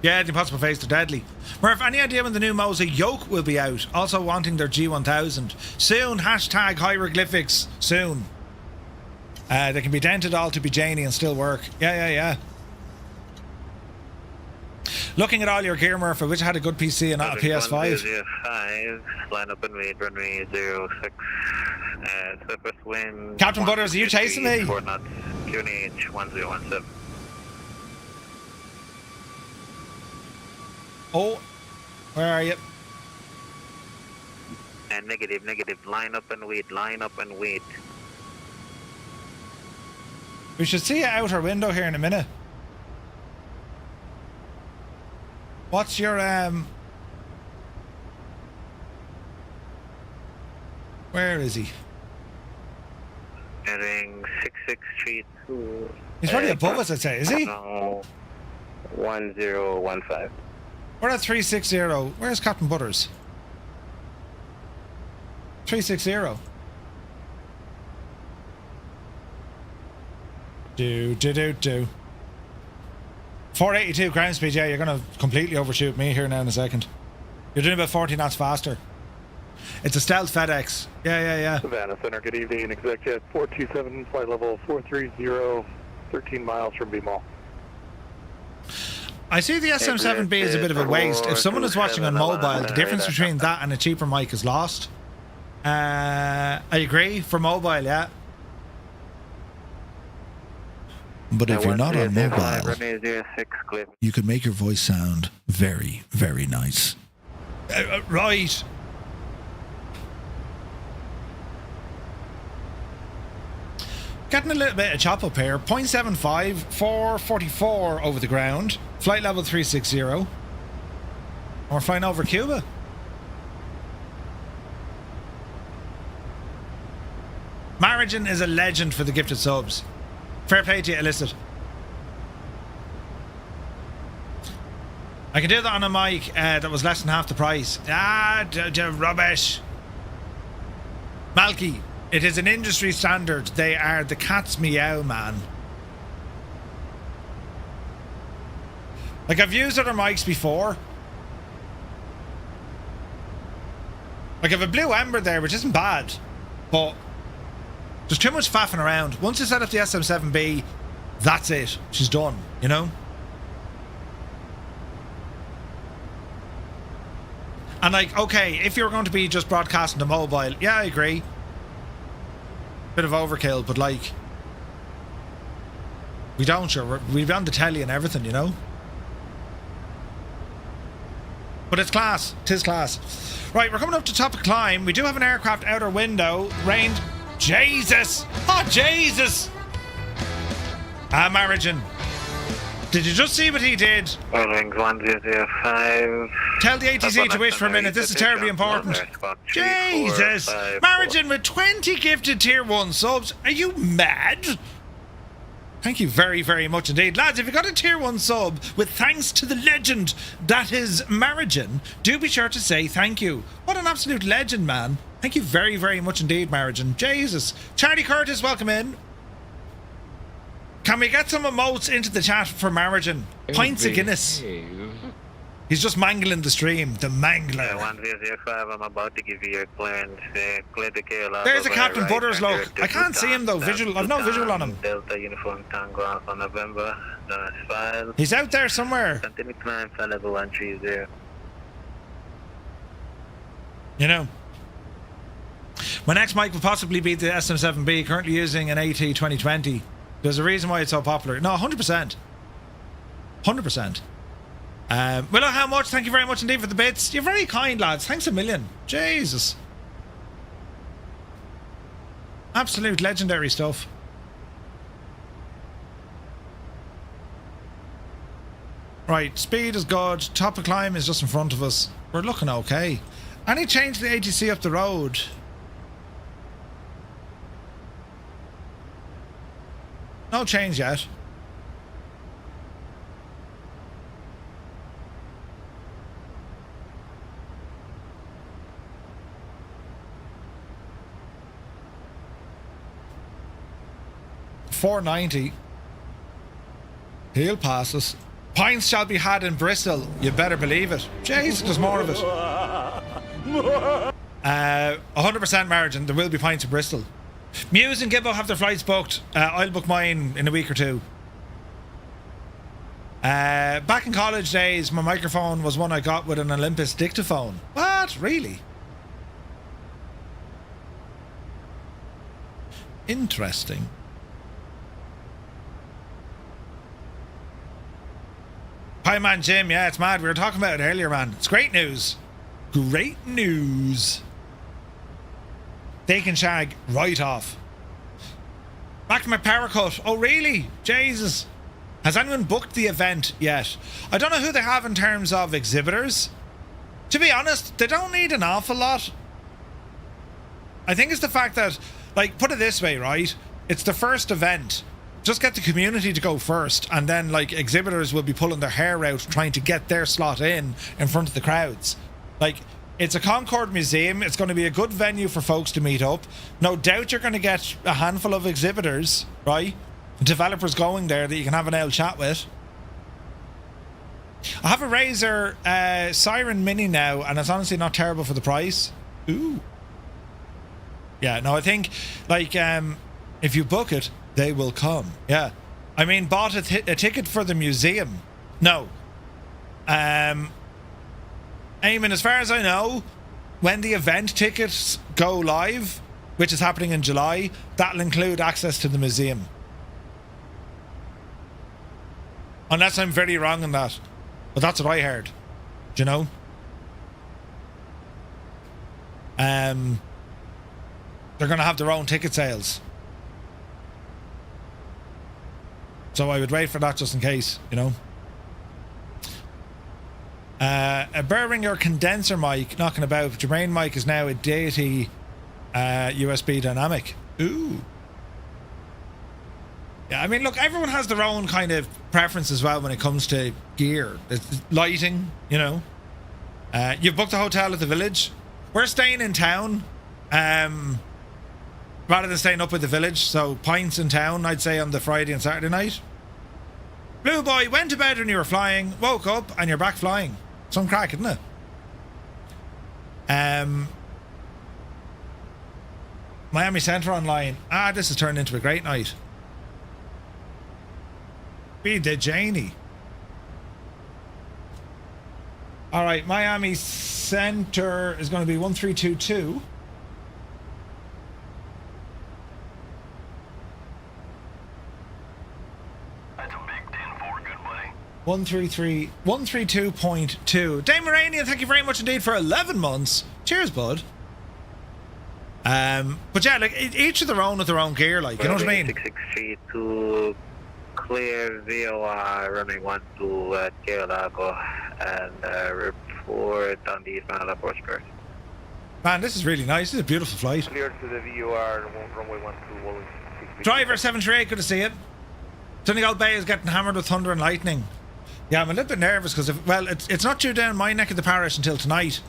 Yeah, the Impossible Face, they're deadly. Murph, any idea when the new Mosa Yoke will be out? Also wanting their G1000. Soon, hashtag hieroglyphics, soon. They can be dented all to be Janie and still work. Yeah. Looking at all your gear, Murph, I wish I had a good PC and not a PS5. 5, line up and wait, runway 06. Surface wind. Captain Butters, are you chasing me? 4 knots, QNH 1017. Oh, where are you? And negative. Line up and wait. We should see you out our window here in a minute. What's your where is he? Heading 6632. He's probably above us, I'd say, is he? 1015. We're at 360. Where's Captain Butters? 360. Do. 482 ground speed, yeah, you're going to completely overshoot me here now in a second. You're doing about 40 knots faster. It's a stealth FedEx. Yeah. Savannah Center, good evening. Exec Jet 427, flight level 430, 13 miles from BEMOL. I see the SM7B is a bit of a waste. If someone is watching on mobile, the difference between that and a cheaper mic is lost. I agree, for mobile, yeah. But if you're not on mobile, you can make your voice sound very, very nice. Right. Getting a little bit of chop up here. 0.75, 444 over the ground. Flight level 360. We're flying over Cuba. Marigin is a legend for the gifted subs. Fair play to you, Illicit. I can do that on a mic that was less than half the price. Rubbish. Malky, it is an industry standard. They are the cat's meow, man. Like, I've used other mics before. Like, I have a Blue Ember there, which isn't bad. But there's too much faffing around. Once you set up the SM7B, that's it. She's done, you know? And like, okay, if you're going to be just broadcasting to mobile, yeah, I agree. Bit of overkill, but like, we don't, sure. We've on the telly and everything, you know? But it's class. 'Tis class. Right, we're coming up to top of climb. We do have an aircraft outer window. Range. Jesus! Oh, Jesus! Marigin. Did you just see what he did? Wings 1005. Tell the ATC to wish for a minute. This is terribly important. Jesus! Marigin with 20 gifted tier 1 subs. Are you mad? Thank you very, very much indeed. Lads, if you got a tier 1 sub with thanks to the legend that is Marigin, do be sure to say thank you. What an absolute legend, man. Thank you very, very much indeed, Marigin. Jesus. Charlie Curtis, welcome in. Can we get some emotes into the chat for Margin? Pints of Guinness. He's just mangling the stream. The mangler. 1005, I'm about to give you your clearance. Clear the KLR. There's a Captain Butters look. I can't see him though. Visual. I've no visual on him. Delta Uniform Tango Alpha November. That's file. He's out there somewhere. Continue climb for level 130. You know. My next mic will possibly be the SM7B, currently using an AT 2020. There's a reason why it's so popular. No, 100%. 100%. Well, how much? Thank you very much indeed for the bits. You're very kind, lads. Thanks a million. Jesus. Absolute legendary stuff. Right, speed is good. Top of climb is just in front of us. We're looking okay. Any change to the ATC up the road? No change yet. $4.90. He'll pass us. Pints shall be had in Bristol. You better believe it. Jeez, there's more of it. 100% margin. There will be pints in Bristol. Muse and Gibbo have their flights booked. I'll book mine in a week or two. Back in college days, my microphone was one I got with an Olympus dictaphone. What? Really? Interesting. Hi man Jim, yeah, it's mad. We were talking about it earlier, man. It's great news. Great news. They can shag right off. Back to my power cut. Oh really? Jesus. Has anyone booked the event yet? I don't know who they have in terms of exhibitors. To be honest, they don't need an awful lot. I think it's the fact that, like, put it this way, right? It's the first event. Just get the community to go first, and then, like, exhibitors will be pulling their hair out trying to get their slot in front of the crowds. Like, it's a Concord museum. It's going to be a good venue for folks to meet up. No doubt you're going to get a handful of exhibitors, right? Developers going there that you can have an L chat with. I have a Razer Siren Mini now, and it's honestly not terrible for the price. Ooh. Yeah, no, I think, like, if you book it, they will come. Yeah. I mean, bought a ticket for the museum. No. Eamon, as far as I know, when the event tickets go live, which is happening in July, that'll include access to the museum. Unless I'm very wrong on that. But that's what I heard. Do you know? They're going to have their own ticket sales. So I would wait for that just in case, you know. A Behringer condenser mic knocking about. Jermaine mic is now a Deity USB dynamic. Ooh. Yeah, I mean, look, everyone has their own kind of preference as well when it comes to gear. It's lighting, you know. You've booked a hotel at the village. We're staying in town. Rather than staying up at the village, so pints in town, I'd say, on the Friday and Saturday night. Blue boy, went to bed when you were flying, woke up, and you're back flying. Some crack, isn't it? Miami Centre online. This has turned into a great night. Be the Janie. Alright, Miami Centre is going to be 1322. 132.2. Dame Moranian, thank you very much indeed for 11 months. Cheers, bud. But yeah, like each of their own with their own gear, like, you know what I mean? 663 to clear VOR running 12 at Carolago and report on the final approach course. Man, this is really nice. This is a beautiful flight. Clear to the VOR runway 12. Driver 738, good to see it. Donegal Bay is getting hammered with thunder and lightning. Yeah, I'm a little bit nervous because, well, it's not due down my neck of the parish until tonight.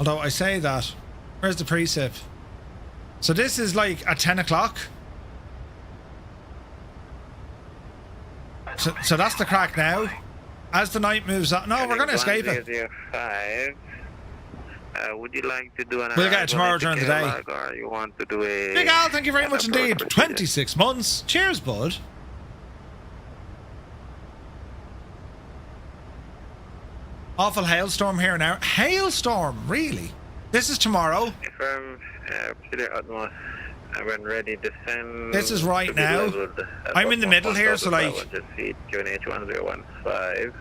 Although I say that. Where's the precip? So this is like at 10 o'clock. So that's the crack now. As the night moves on. No, we're going to escape it. 5. Would you like to do an We'll get it tomorrow during the day. Or you want to do a... Big Al, thank you very much indeed. 26 months. Cheers, bud. Awful hailstorm here now. Hailstorm, really? This is tomorrow. Confirm, procedure utmost. When ready, descend. This is right now. I'm in the middle here, so like... QNH 1015.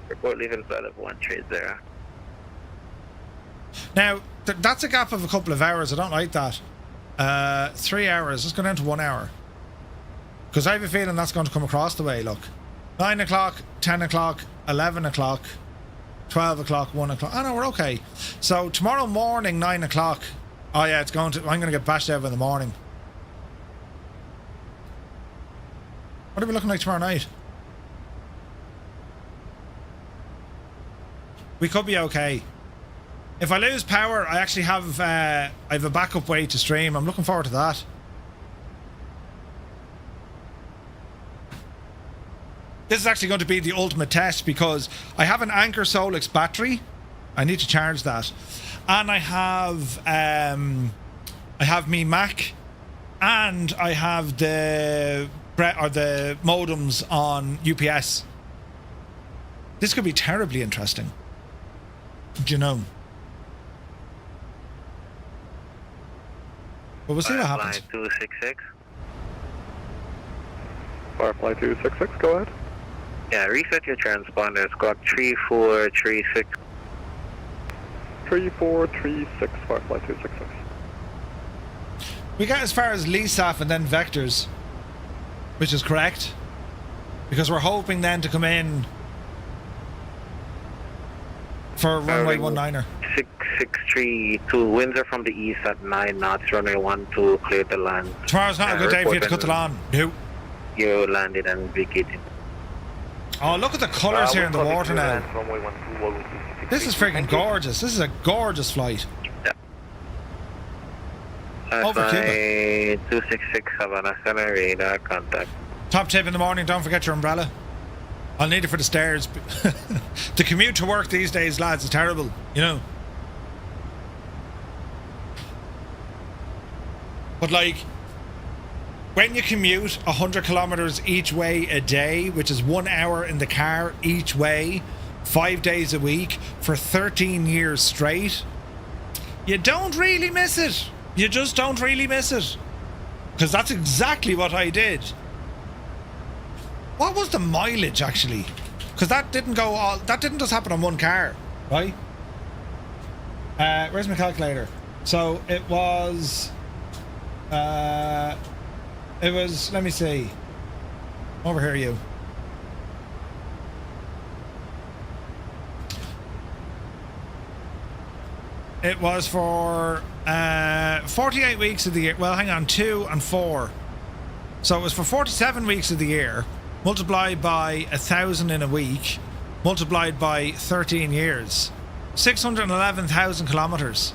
Report leaving flight of 130. Now, that's a gap of a couple of hours. I don't like that. 3 hours. Let's go down to 1 hour. Because I have a feeling that's going to come across the way, look. 9 o'clock, 10 o'clock, 11 o'clock, 12 o'clock, 1 o'clock. Oh, no, we're okay. So, tomorrow morning, 9 o'clock. Oh, yeah, it's going to... I'm going to get bashed out in the morning. What are we looking like tomorrow night? We could be okay. If I lose power, I actually have I have a backup way to stream. I'm looking forward to that. This is actually going to be the ultimate test because I have an Anchor Solix battery. I need to charge that, and I have me Mac, and I have the modems on UPS. This could be terribly interesting. Do you know? But we'll see what happens. Firefly 266. Firefly 266, go ahead. Yeah, reset your transponder. Squawk 3436. 3436, Firefly 266. We got as far as LESAF and then vectors, which is correct, because we're hoping then to come in for runway 19er. 6632, winds are from the east at 9 knots, runway 12, clear to land. Tomorrow's not a good day for you to cut the lawn. No. You landed and vacated. Oh, look at the colours here in the water now. This is freaking gorgeous. This is a gorgeous flight. Yeah. Over Cuba. 266 Havana Center, radar contact. Top tip in the morning, don't forget your umbrella. I'll need it for the stairs. The commute to work these days, lads, is terrible, you know. But like, when you commute 100 kilometers each way a day, which is 1 hour in the car each way, 5 days a week for 13 years straight, you don't really miss it. You just don't really miss it. Because that's exactly what I did. What was the mileage actually? Because that didn't just happen on one car, right? Where's my calculator? So it was, let me see. Over here, you. It was for 48 weeks of the year. Well, hang on, 2 and 4. So it was for 47 weeks of the year, multiplied by 1,000 in a week, multiplied by 13 years. 611,000 kilometers.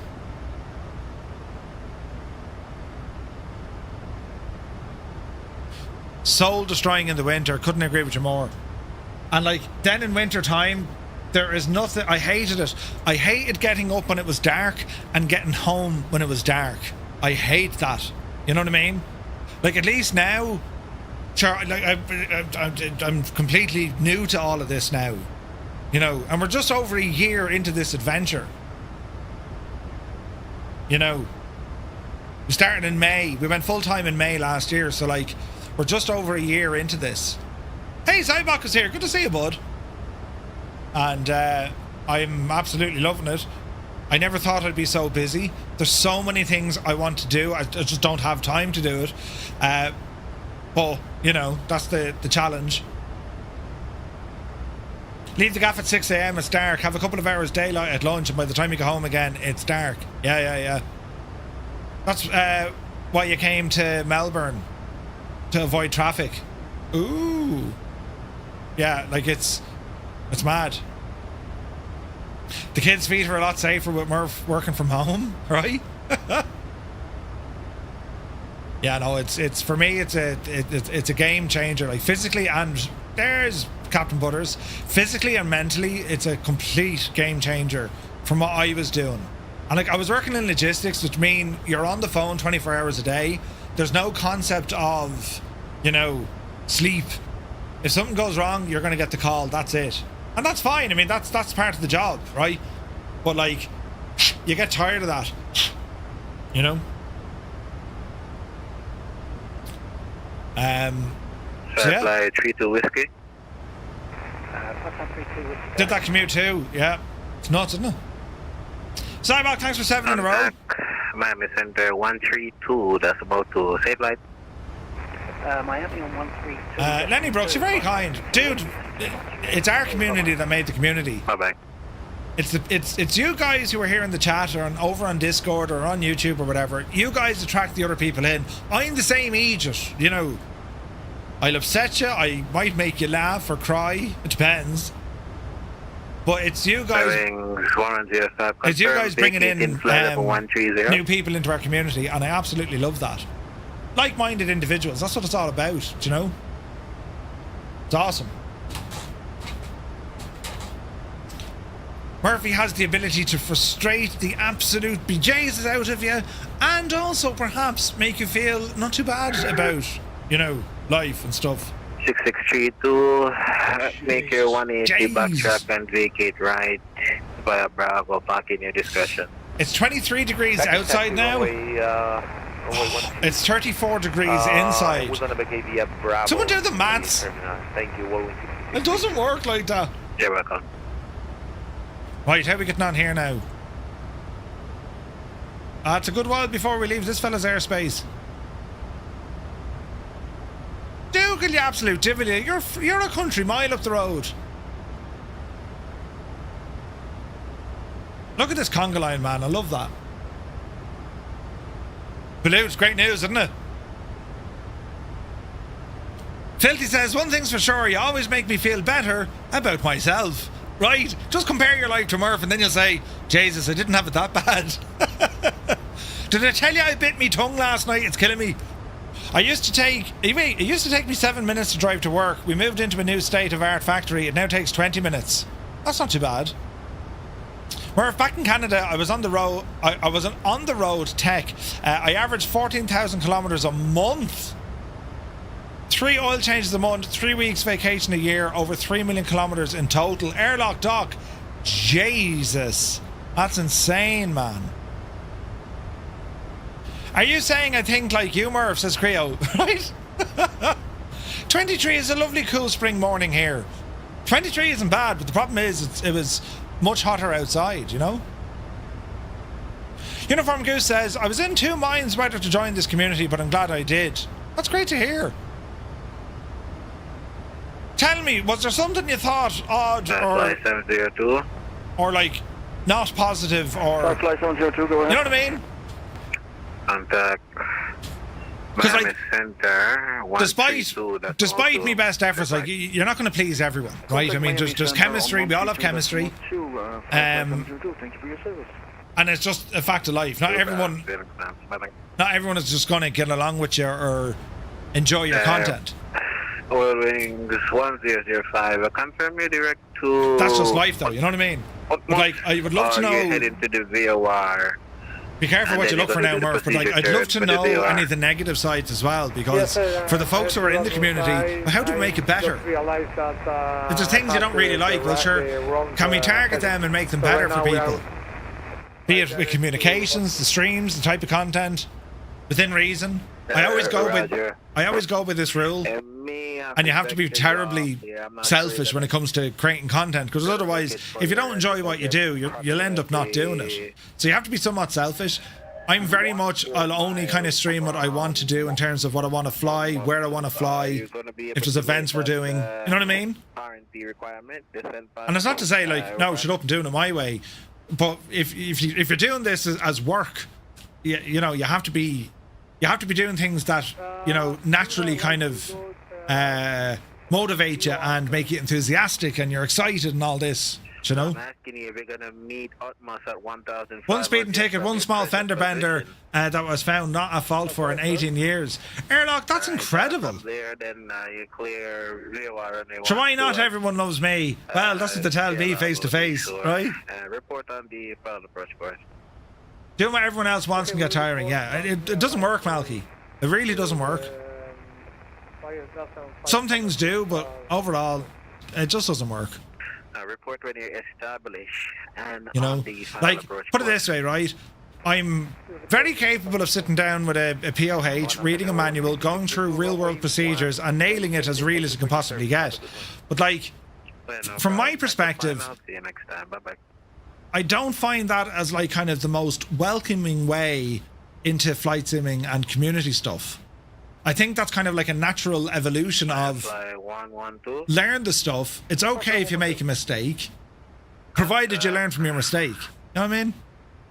Soul destroying in the winter. Couldn't agree with you more. And like, then in winter time, there is nothing. I hated it. I hated getting up when it was dark and getting home when it was dark. I hate that. You know what I mean? Like, at least now, sure, like, I'm completely new to all of this now. You know, and we're just over a year into this adventure. You know, we started in May. We went full time in May last year, so like, we're just over a year into this. Hey, Zybok is here. Good to see you, bud. And I'm absolutely loving it. I never thought I'd be so busy. There's so many things I want to do. I just don't have time to do it. But, you know, that's the challenge. Leave the gaff at 6 a.m. It's dark. Have a couple of hours daylight at lunch, and by the time you go home again, it's dark. Yeah. That's why you came to Melbourne, to avoid traffic. Ooh. Yeah, like it's mad. The kids' feet are a lot safer with Murph working from home, right? Yeah, no, it's for me. It's a game changer, like physically, and there's Captain Butters. Physically and mentally, it's a complete game changer from what I was doing. And like I was working in logistics, which mean you're on the phone 24 hours a day. There's no concept of, sleep. If something goes wrong, you're going to get the call. That's it, and that's fine. I mean, that's part of the job, right? But like, you get tired of that, So yeah. Fly 32 whiskey. Did that commute too? Yeah, it's nuts, isn't it? Cyborg, thanks for 7 in a row. Miami Center 132. That's about to say flight. Miami on 132. Lenny Brooks, you're very kind, dude. It's our community that made the community. Bye bye. It's you guys who are here in the chat or over on Discord or on YouTube or whatever. You guys attract the other people in. I'm the same age, I'll upset you. I might make you laugh or cry. It depends. But it's you guys. It's you guys bringing in new people into our community, and I absolutely love that. Like-minded individuals. That's what it's all about. It's awesome. Murphy has the ability to frustrate the absolute bejesus out of you, and also perhaps make you feel not too bad about, life and stuff. 6632, make your 180 backtrack and vacate right via Bravo, park in your discretion. It's 23 degrees outside now. It's 34 degrees inside. Someone do the maths. It doesn't work like that. You're welcome. Right, how are we getting on here now? It's a good while before we leave this fella's airspace. Dougal, you absolute divil, you're a country mile up the road. Look at this conga line, man. I love that. Balloon's great news, isn't it? Filthy says, one thing's for sure, you always make me feel better about myself. Right? Just compare your life to Murph and then you'll say, Jesus, I didn't have it that bad. Did I tell you I bit me tongue last night? It's killing me. It used to take me 7 minutes to drive to work. We moved into a new state-of-art factory. It now takes 20 minutes. That's not too bad. Murph, back in Canada, I was on the road. I was an on-the-road tech. I averaged 14,000 kilometers a month. 3 oil changes a month, 3 weeks vacation a year, over 3 million kilometers in total. Airlock dock. Jesus. That's insane, man. Are you saying I think like you, Murph, says Creo, right? 23 is a lovely cool spring morning here. 23 isn't bad, but the problem is it was much hotter outside, Uniform Goose says, I was in 2 minds whether to join this community, but I'm glad I did. That's great to hear. Tell me, was there something you thought odd or like not positive or... Flight 702, go ahead. You know what I mean? Contact Miami Center. Despite me best efforts, like you're not going to please everyone, right? I mean, there's chemistry. We all have chemistry. And it's just a fact of life. Not everyone is just going to get along with you or enjoy your content. Oil Wings 1005. Confirm your direct to. That's just life, though. You know what I mean? Like, I would love to know. You're heading to the VOR. Be careful what you look for now, Murph, but like, I'd love to know any of the negative sides as well, because for the folks who are in the community, how do we make it better? If there's things you don't really like, well, sure, can we target them and make them better for people? Be it with communications, the streams, the type of content, within reason. I always go with this rule, and you have to be terribly selfish when it comes to creating content, because otherwise, if you don't enjoy what you do, you'll end up not doing it. So you have to be somewhat selfish. I'm very much, I'll only kind of stream what I want to do in terms of what I want to fly, where I want to fly, if there's events we're doing, you know what I mean? And it's not to say like, no, shut up and doing it my way, but if you're doing this as work, you have to be doing things that, naturally kind of motivate you and make you enthusiastic and you're excited and all this. You know? I'm asking you if you're gonna meet Utmost at 1,000. One speeding ticket, one small fender bender that was found not at fault for in 18 years. Airlock, that's incredible. There, then you clear VOR. So why not everyone loves me? Well, that's what they tell me face to face, right? Report on the pilot approach course. Doing what everyone else wants can get tiring, yeah. It doesn't work, Malky. It really doesn't work. Some things do, but overall, it just doesn't work. Report when you establish and you know, on the like, put it this way, right? I'm very capable of sitting down with a POH, reading a manual, going through real-world procedures, and nailing it as real as you can possibly get. But, like, from my perspective, I don't find that as, like, kind of the most welcoming way into flight simming and community stuff. I think that's kind of like a natural evolution of learn the stuff. It's okay if you make a mistake, provided you learn from your mistake. You know what I mean?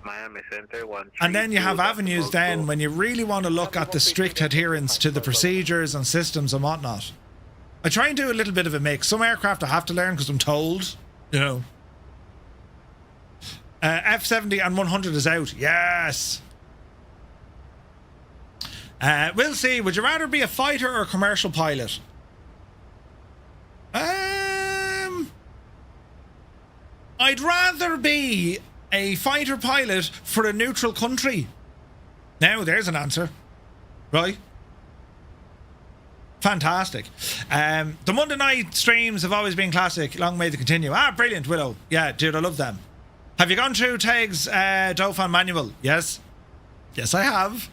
Miami Center, and then you have avenues then when you really want to look at the strict adherence to the procedures and systems and whatnot. I try and do a little bit of a mix. Some aircraft I have to learn because I'm told, you know. F70 and 100 is out. Yes. We'll see. Would you rather be a fighter or a commercial pilot? I'd rather be a fighter pilot for a neutral country. Now, there's an answer. Right? Fantastic. The Monday night streams have always been classic. Long may they continue. Ah, brilliant, Willow. Yeah, dude, I love them. Have you gone through Teg's Dauphin manual? Yes. Yes, I have.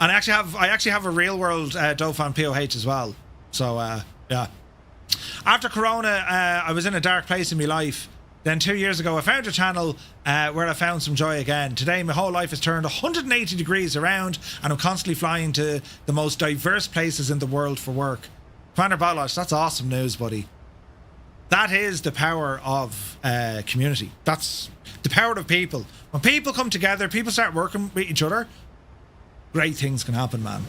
And I actually have a real world Dauphin POH as well. So yeah. After Corona, I was in a dark place in my life. Then 2 years ago, I found a channel where I found some joy again. Today, my whole life has turned 180 degrees around, and I'm constantly flying to the most diverse places in the world for work. Commander Balosh, that's awesome news, buddy. That is the power of community. That's the power of people. When people come together, people start working with each other, great things can happen, man.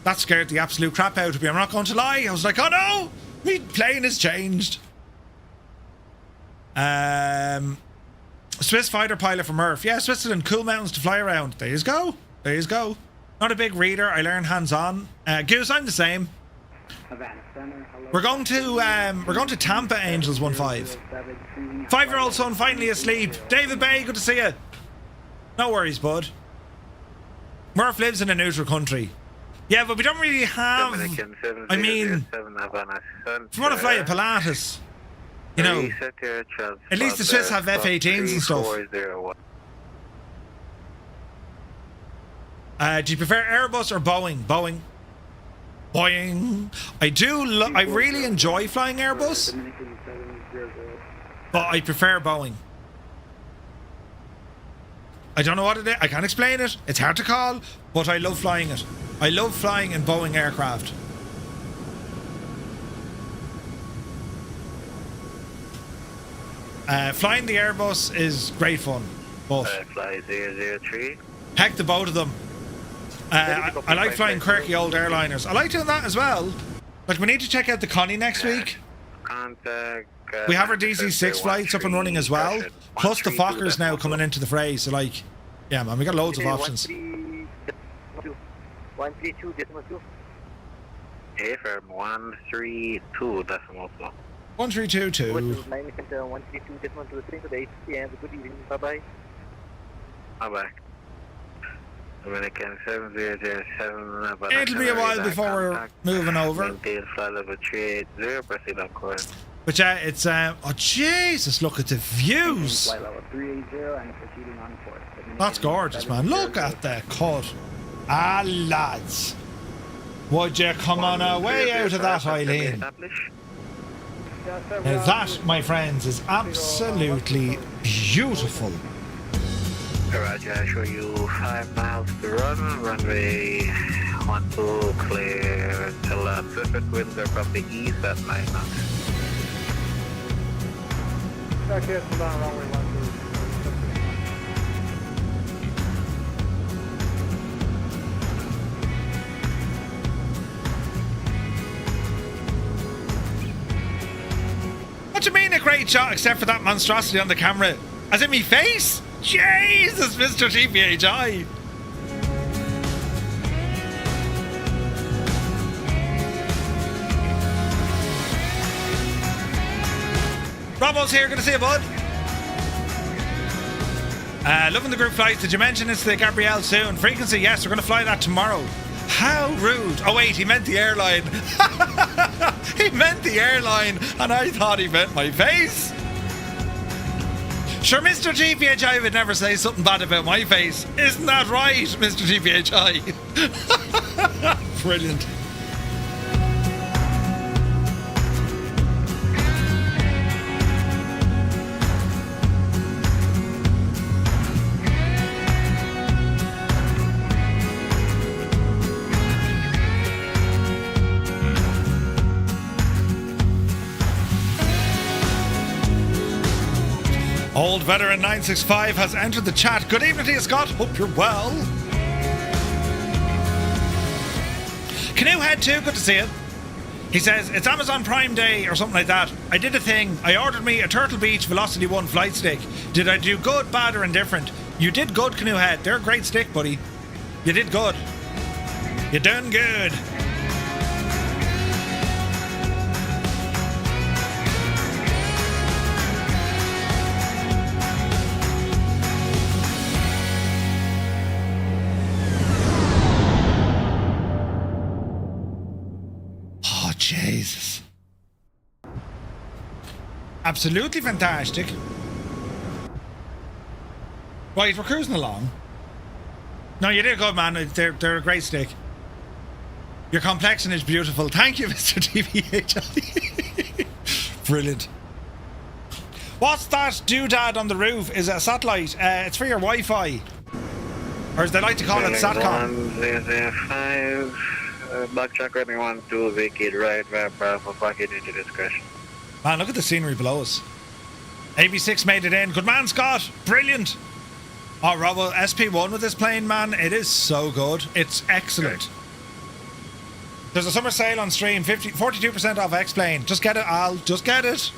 That scared the absolute crap out of me. I'm not going to lie. I was like, oh no, my plane has changed. Swiss fighter pilot from Murph. Yeah, Switzerland, cool mountains to fly around. There you go. There you go. Not a big reader. I learn hands-on. Goose, I'm the same. We're going to Tampa Angels 1-5. 5-year-old son finally asleep. David Bay, good to see you. No worries, bud. Murph lives in a neutral country. Yeah, but we don't really have... I mean, if you want to fly a Pilatus, you know, at least the Swiss have F-18s and stuff. Do you prefer Airbus or Boeing? Boeing. Boeing. I really enjoy flying Airbus, but I prefer Boeing. I don't know what it is. I can't explain it. It's hard to call, but I love flying it. I love flying in Boeing aircraft. Flying the Airbus is great fun, but fly 003. Heck the both of them. I like flying quirky old airliners. I like doing that as well. Like, we need to check out the Connie next week. We have our DC-6 flights up and running as well. Plus the Fokkers now coming into the fray. So, like, yeah, man, we got loads of options. 132.2. A firm 132 decimal 2. 1322. 132.23 today. Yeah, good evening. Bye-bye. Bye-bye. Dominican 7007. It'll be a while before we're moving over. Maintain flight level 380. Proceed on course. But yeah, it's oh Jesus, look at the views. Flight level 380 and proceeding on course. That's gorgeous, man. Look at the cut. Ah, lads. Would you come on our way out of that, Eileen? Now that, my friends, is absolutely beautiful. Roger, I show you 5 miles to run. Runway 12 clear till Pacific winds are from the east at 9 knots. Okay, so down runway 12. What do you mean a great shot except for that monstrosity on the camera? As in me face? Jesus, Mr. TPHI. Robbo's here, good to see you, bud. Loving the group flights. Did you mention it's the Gabrielle soon? Frequency, yes, we're going to fly that tomorrow. How rude. Oh wait, he meant the airline. He meant the airline, and I thought he meant my face. Sure, Mr. TPHI would never say something bad about my face. Isn't that right, Mr. TPHI? Brilliant. Old Veteran 965 has entered the chat. Good evening to you, Scott. Hope you're well. Canoehead 2, good to see you. He says, it's Amazon Prime Day or something like that. I did a thing. I ordered me a Turtle Beach Velocity 1 flight stick. Did I do good, bad, or indifferent? You did good, Canoehead. They're a great stick, buddy. You did good. You done good. Jesus. Absolutely fantastic. Right, we're cruising along. No, you did good, man. They're a great stick. Your complexion is beautiful. Thank you, Mr. TVH. Brilliant. What's that doodad on the roof? Is it a satellite? It's for your Wi-Fi. Or as they like to call it, Satcom. 105. Backtrack running 12, vacate right, for packet into discretion. Man, look at the scenery below us. AB6 made it in. Good man, Scott. Brilliant. Oh, Robo, SP1 with this plane, man. It is so good. It's excellent. Okay. There's a summer sale on stream. 42% off X-Plane. Just get it, Al. Just get it.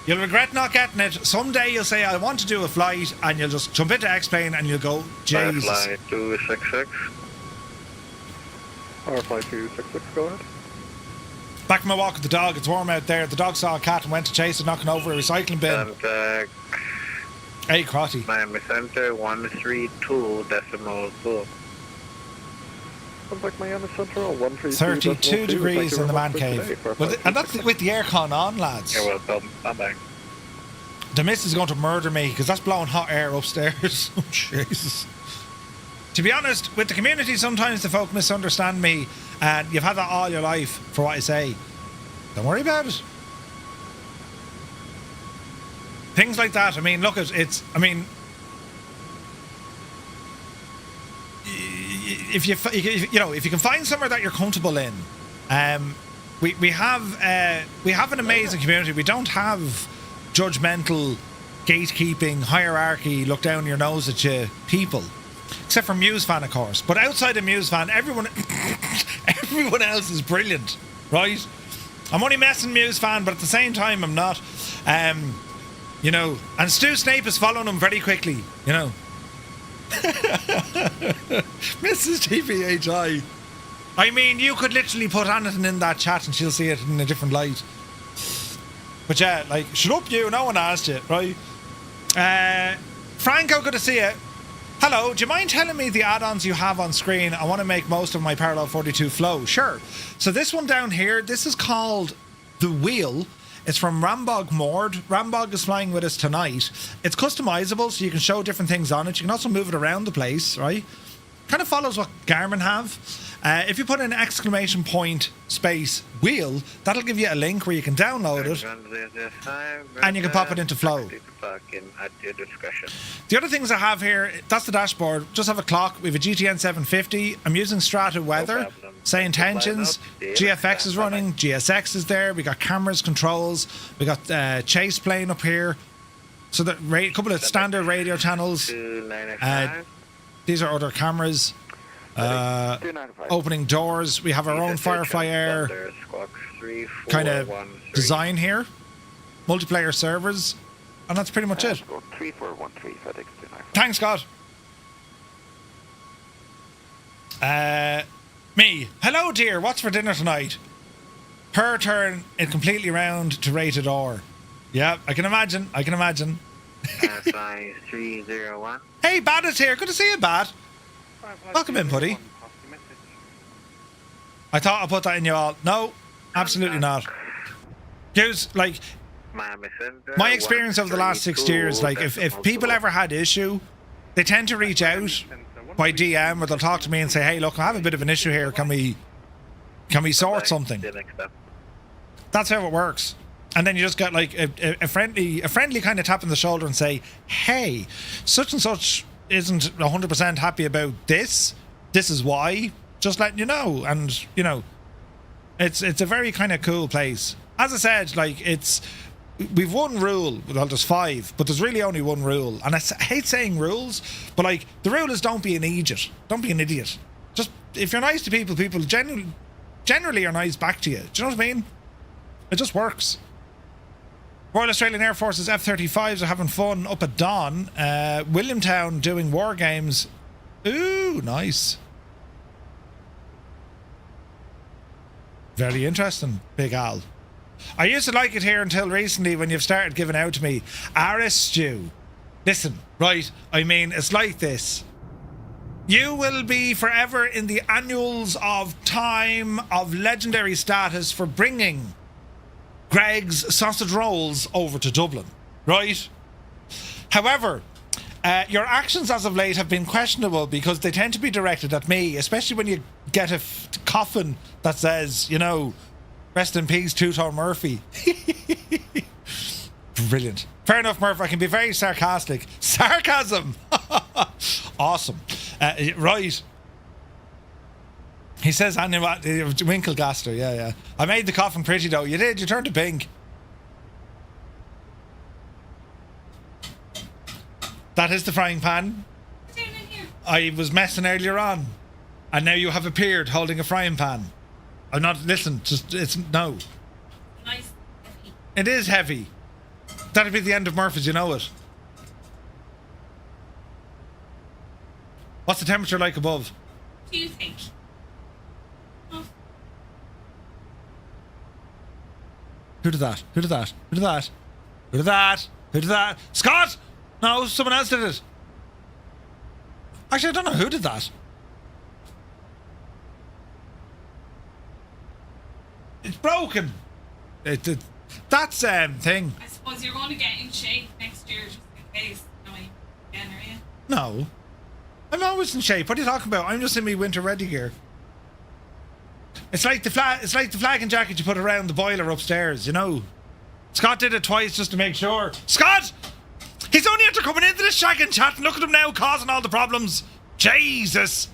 You'll regret not getting it. Someday you'll say, I want to do a flight, and you'll just jump into X-Plane and you'll go, Jesus. Flight 266. Flight 266, go ahead. Back from my walk with the dog. It's warm out there. The dog saw a cat and went to chase it, knocking over a recycling bin. Contact. Hey, Crotty. Miami Center 132.2. Contact Miami Center 132. 32 degrees in the man cave. And that's with the aircon on, lads. You're welcome. Bye-bye. The mist is going to murder me because that's blowing hot air upstairs. Oh, Jesus. To be honest, with the community, sometimes the folk misunderstand me, and you've had that all your life for what I say. Don't worry about it. Things like that. I mean, look at it's. I mean, if you can find somewhere that you're comfortable in, we have an amazing community. We don't have judgmental, gatekeeping, hierarchy, look down your nose at you people. Except for MuseFan, of course. But outside of MuseFan, everyone else is brilliant, right? I'm only messing MuseFan, but at the same time, I'm not. And Stu Snape is following him very quickly, Mrs. TPHI. I mean, you could literally put anything in that chat and she'll see it in a different light. But yeah, like, shut up you, no one asked you, right? Franco, good to see you. Hello, do you mind telling me the add-ons you have on screen? I want to make most of my Parallel 42 flow. Sure. So this one down here, this is called The Wheel. It's from Rambog Mord. Rambog is flying with us tonight. It's customizable, so you can show different things on it. You can also move it around the place, right? Kind of follows what Garmin have. If you put in !space wheel, that'll give you a link where you can download it and you can pop it into flow. The other things I have here, that's the dashboard. Just have a clock. We have a GTN 750. I'm using Strata Weather. Same tensions. GFX is running. GSX is there. We got cameras, controls. We got Chase plane up here. So a couple of standard radio channels. These are other cameras. Opening doors. We have our own Firefly Air kind of design here. Multiplayer servers. And that's pretty much it. 3413 FedEx 295. Thanks, God. Me. Hello, dear. What's for dinner tonight? Per turn it completely round to rated R. Yeah, I can imagine. I can imagine. 5301. Hey, Bad is here. Good to see you, Bad. Welcome in, buddy. I thought I put that in you all. No, absolutely not. Dudes, like, my experience over the last 6 years, like, if people ever had issue, they tend to reach out by DM or they'll talk to me and say, hey, look, I have a bit of an issue here. Can we sort something? That's how it works. And then you just get like a friendly kind of tap on the shoulder and say, hey, such and such isn't 100% happy about this. This is why. Just letting you know. And, you know, it's a very kind of cool place. As I said, like, we've one rule. Well, there's 5, but there's really only one rule. And I hate saying rules, but like, the rule is don't be an idiot. Don't be an idiot. Just, if you're nice to people, people generally are nice back to you. Do you know what I mean? It just works. Royal Australian Air Force's F-35s are having fun up at dawn. Williamtown doing war games. Ooh, nice. Very interesting, Big Al. I used to like it here until recently when you've started giving out to me. Stu. Listen, right, I mean, it's like this. You will be forever in the annals of time of legendary status for bringing Greg's sausage rolls over to Dublin, right? However, your actions as of late have been questionable because they tend to be directed at me, especially when you get a coffin that says, you know, rest in peace, Two-Tone Murphy. Brilliant. Fair enough, Murph. I can be very sarcastic. Sarcasm! Awesome. Right. He says Winklegaster, yeah. I made the coffin pretty though. You did, you turned to pink. That is the frying pan. I was messing earlier on. And now you have appeared holding a frying pan. I'm not, listen, just, it's, no. Nice, heavy. It is heavy. That'd be the end of Murph as you know it. What's the temperature like above? What do you think? Who did that? Who did that? Who did that? Who did that? Who did that? Scott! No, someone else did it. Actually, I don't know who did that. It's broken. That's thing. I suppose you're going to get in shape next year just in case. Again, are you? No. I'm always in shape. What are you talking about? I'm just in my winter ready gear. It's like the flag and jacket you put around the boiler upstairs, you know. Scott did it twice just to make sure. Scott! He's only after coming into this shagging chat and look at him now causing all the problems. Jesus!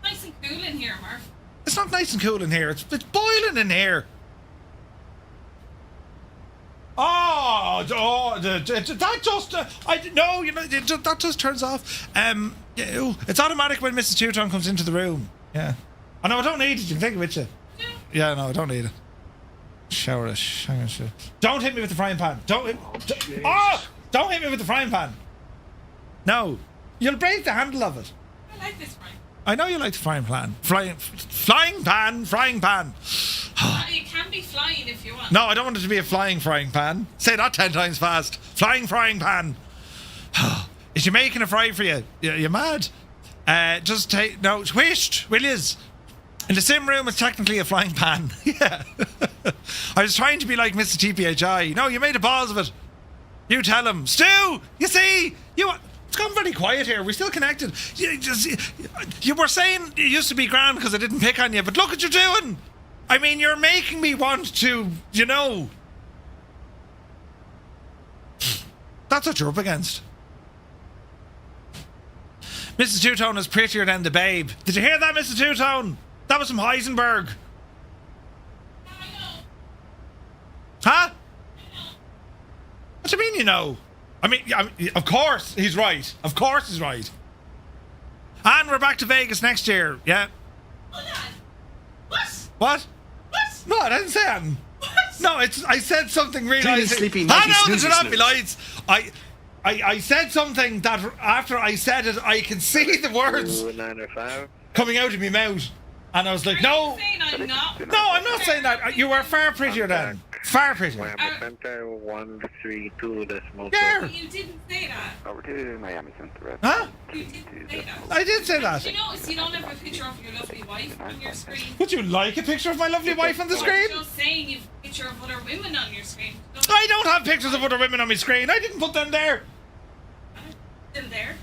Nice and cool in here, Murph. It's not nice and cool in here. It's boiling in here. That just no, you know, that just turns off. It's automatic when Mrs. Two-Tone comes into the room. Yeah. Oh no, I don't need it. You can take it with you. Yeah, no, I don't need it. Shower. Don't hit me with the frying pan. Don't hit me with the frying pan. No, you'll break the handle of it. I like this frying. I know you like the frying pan. Frying pan. You can be flying if you want. No, I don't want it to be a flying frying pan. Say that 10 times fast. Flying frying pan. Is she making a fry for you? You're mad. Just take... No, whisht, will yous? In the sim room, it's technically a flying pan. Yeah. I was trying to be like Mr. TPHI. No, you made a balls of it. You tell him. Stu, you see? It's gone very quiet here. We're still connected. You were saying it used to be grand because I didn't pick on you, but look what you're doing. I mean, you're making me want to, you know. That's what you're up against. Mrs. Two-Tone is prettier than the babe. Did you hear that, Mrs. Two-Tone? That was from Heisenberg. Huh? What do you mean, you know? I mean, of course he's right. Of course he's right. And we're back to Vegas next year. Yeah. Hold on. What? What? What? No, I didn't say that. What? No, I said something really Clean and nice. sleepy, I nighty, know snoozy, there's not be snooze. lights. I said something that after I said it, I could see the words 295. coming out of my mouth. And I was like, no. Saying I'm not. No, I'm not saying that. You were far prettier then. Far prettier. Miami Center 132 decimal. Yeah. You didn't say that. Over to Miami Center. Huh? You didn't say that. I did say Did that. you notice you don't have a picture of your lovely wife on your screen? Would you like a picture of my lovely wife on the screen? I'm just saying you've a picture of other women on your screen. I don't have pictures of other women on my screen. I didn't put them there. Still there.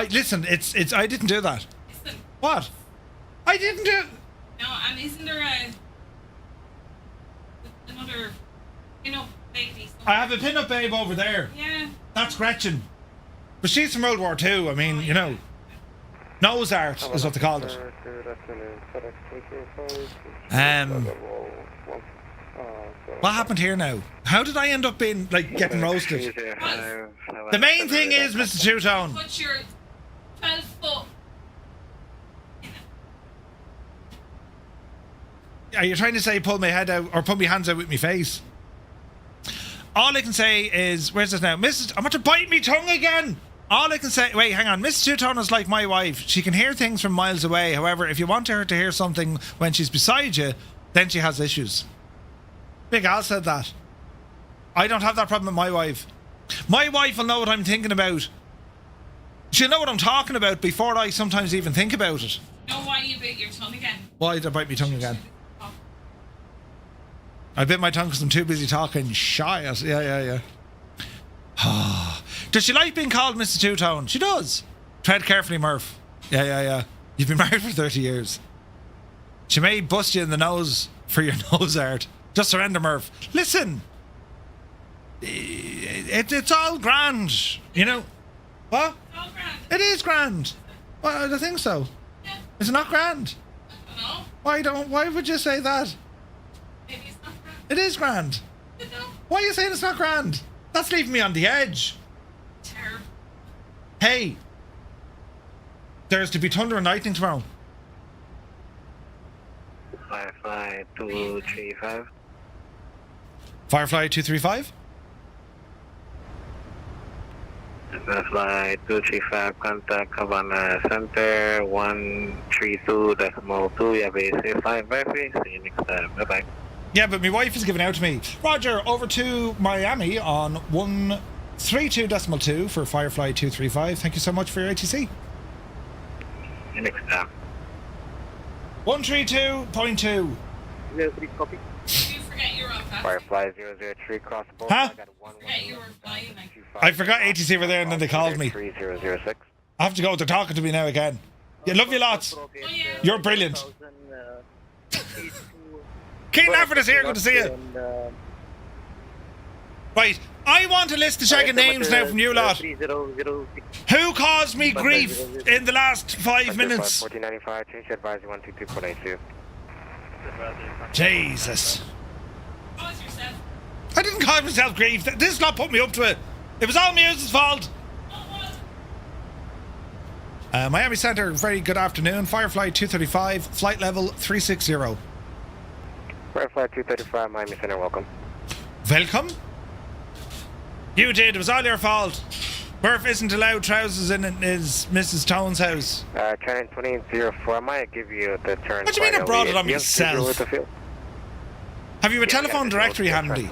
Listen, it's I didn't do that. Listen. What? I didn't do. No, and isn't there another, lady? I have a pin-up babe over there. Yeah. That's Gretchen. But she's from World War II. I mean, you know. Nose art is what they called it. What happened here now? How did I end up being, like, getting roasted? The main thing is, Mr. Two-Tone. Put your 12 foot. Are you trying to say pull my head out or pull my hands out with my face? All I can say is, where's this now? I'm about to bite me tongue again. All I can say, wait, hang on. Mrs. Two-Tone is like my wife. She can hear things from miles away. However, if you want her to hear something when she's beside you, then she has issues. Big Al said that. I don't have that problem with my wife. My wife will know what I'm thinking about. She'll know what I'm talking about before I sometimes even think about it. You know why you bit your tongue again? Why did I bite my tongue again? I bit my tongue because I'm too busy talking shy. Yeah. Does she like being called Mr. Two-Tone? She does. Tread carefully, Murph. Yeah. You've been married for 30 years. She may bust you in the nose for your nose art. Just surrender, Murph. Listen. It's all grand, you know. What? It's all grand. It is grand. Well, I think so. Yeah. It's not grand. No. Why would you say that? Maybe it's not grand. It is grand. No. Why are you saying it's not grand? That's leaving me on the edge. Terrible. Hey, there's to be thunder and lightning tomorrow. Firefly 235. Firefly 235. Firefly 235, contact Havana Center 132.2. You have a safe flight, Murphy. See you next time. Bye-bye. Yeah, but my wife is giving out to me. Roger, over to Miami on 132.2 for Firefly 235. Thank you so much for your ATC. See you next time. 132.2. Copy. Did you forget you were on fast? Firefly 003 cross the board. Huh? Forget you were flying like. I forgot ATC were there and then they called me. 3006. I have to go. They're talking to me now again. Yeah, love you lots. Oh yeah. You're brilliant. Keen Lafford is here. Good to see you. Right. I want a list of checking names now from you lot. Who caused me grief in the last 5 minutes? 1495, change advisory 122.82. Jesus. Pause yourself. I didn't cause myself grief. This is not put me up to it. It was all Muse's fault. Miami Center, very good afternoon. Firefly 235, flight level 360. Firefly 235, Miami Center, welcome. Welcome. You did. It was all your fault. Murph isn't allowed trousers in his Mrs. Tone's house. Turn 2004, I might give you the turn. What do you mean I brought it on myself? Have you a telephone directory handy?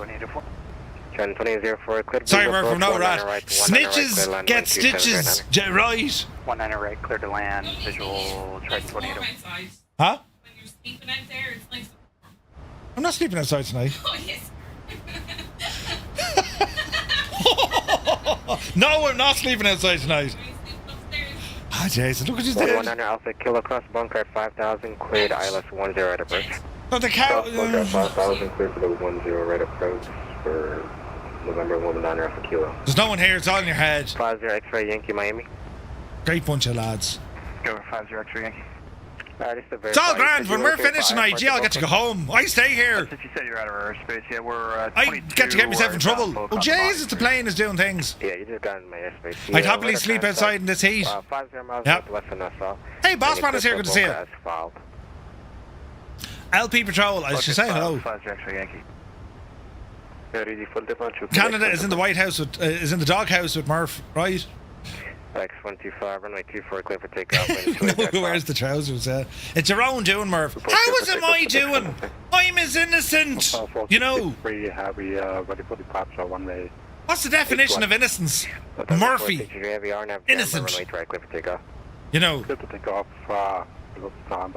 Turn 2004, clear. Sorry, Murph, I'm not rat. Snitches get stitches. Right. 19 right, clear to land. Visual, try 28. Huh? When you're sleeping out there, it's nice. I'm not sleeping outside tonight. Oh yes. No, I'm not sleeping outside tonight. Ah, Jason, look what you did. 1 Alpha, Kilo Cross, bunker 5000, cleared ILS 10 right approach. No, the cow. Bunker 5000, cleared for the 10 right approach for November 19 Alpha Kilo. There's no one here, it's all in your head. 50 X-ray Yankee, Miami. Great bunch of lads. Go 50 X-ray Yankee. It's all grand. When we're finished tonight, gee, I'll get to go home. I stay here. Since you said you're out of our airspace, yeah, we're I get to get myself in trouble. Oh, Jesus, the plane is doing things. Yeah, you just got in my airspace. I'd happily sleep outside in this heat. 50 miles Yep. west of Nassau. Hey, boss man is here. Good to see you. LP Patrol, I should say hello. Canada is in the White House with, is in the doghouse with Murph, right? X125, runway 24, clear for takeoff. No, who wears the trousers? It's your own doing, Murph. How is it my doing? I'm as innocent. You know. What's the definition of innocence? Murphy. Innocent. You know. Except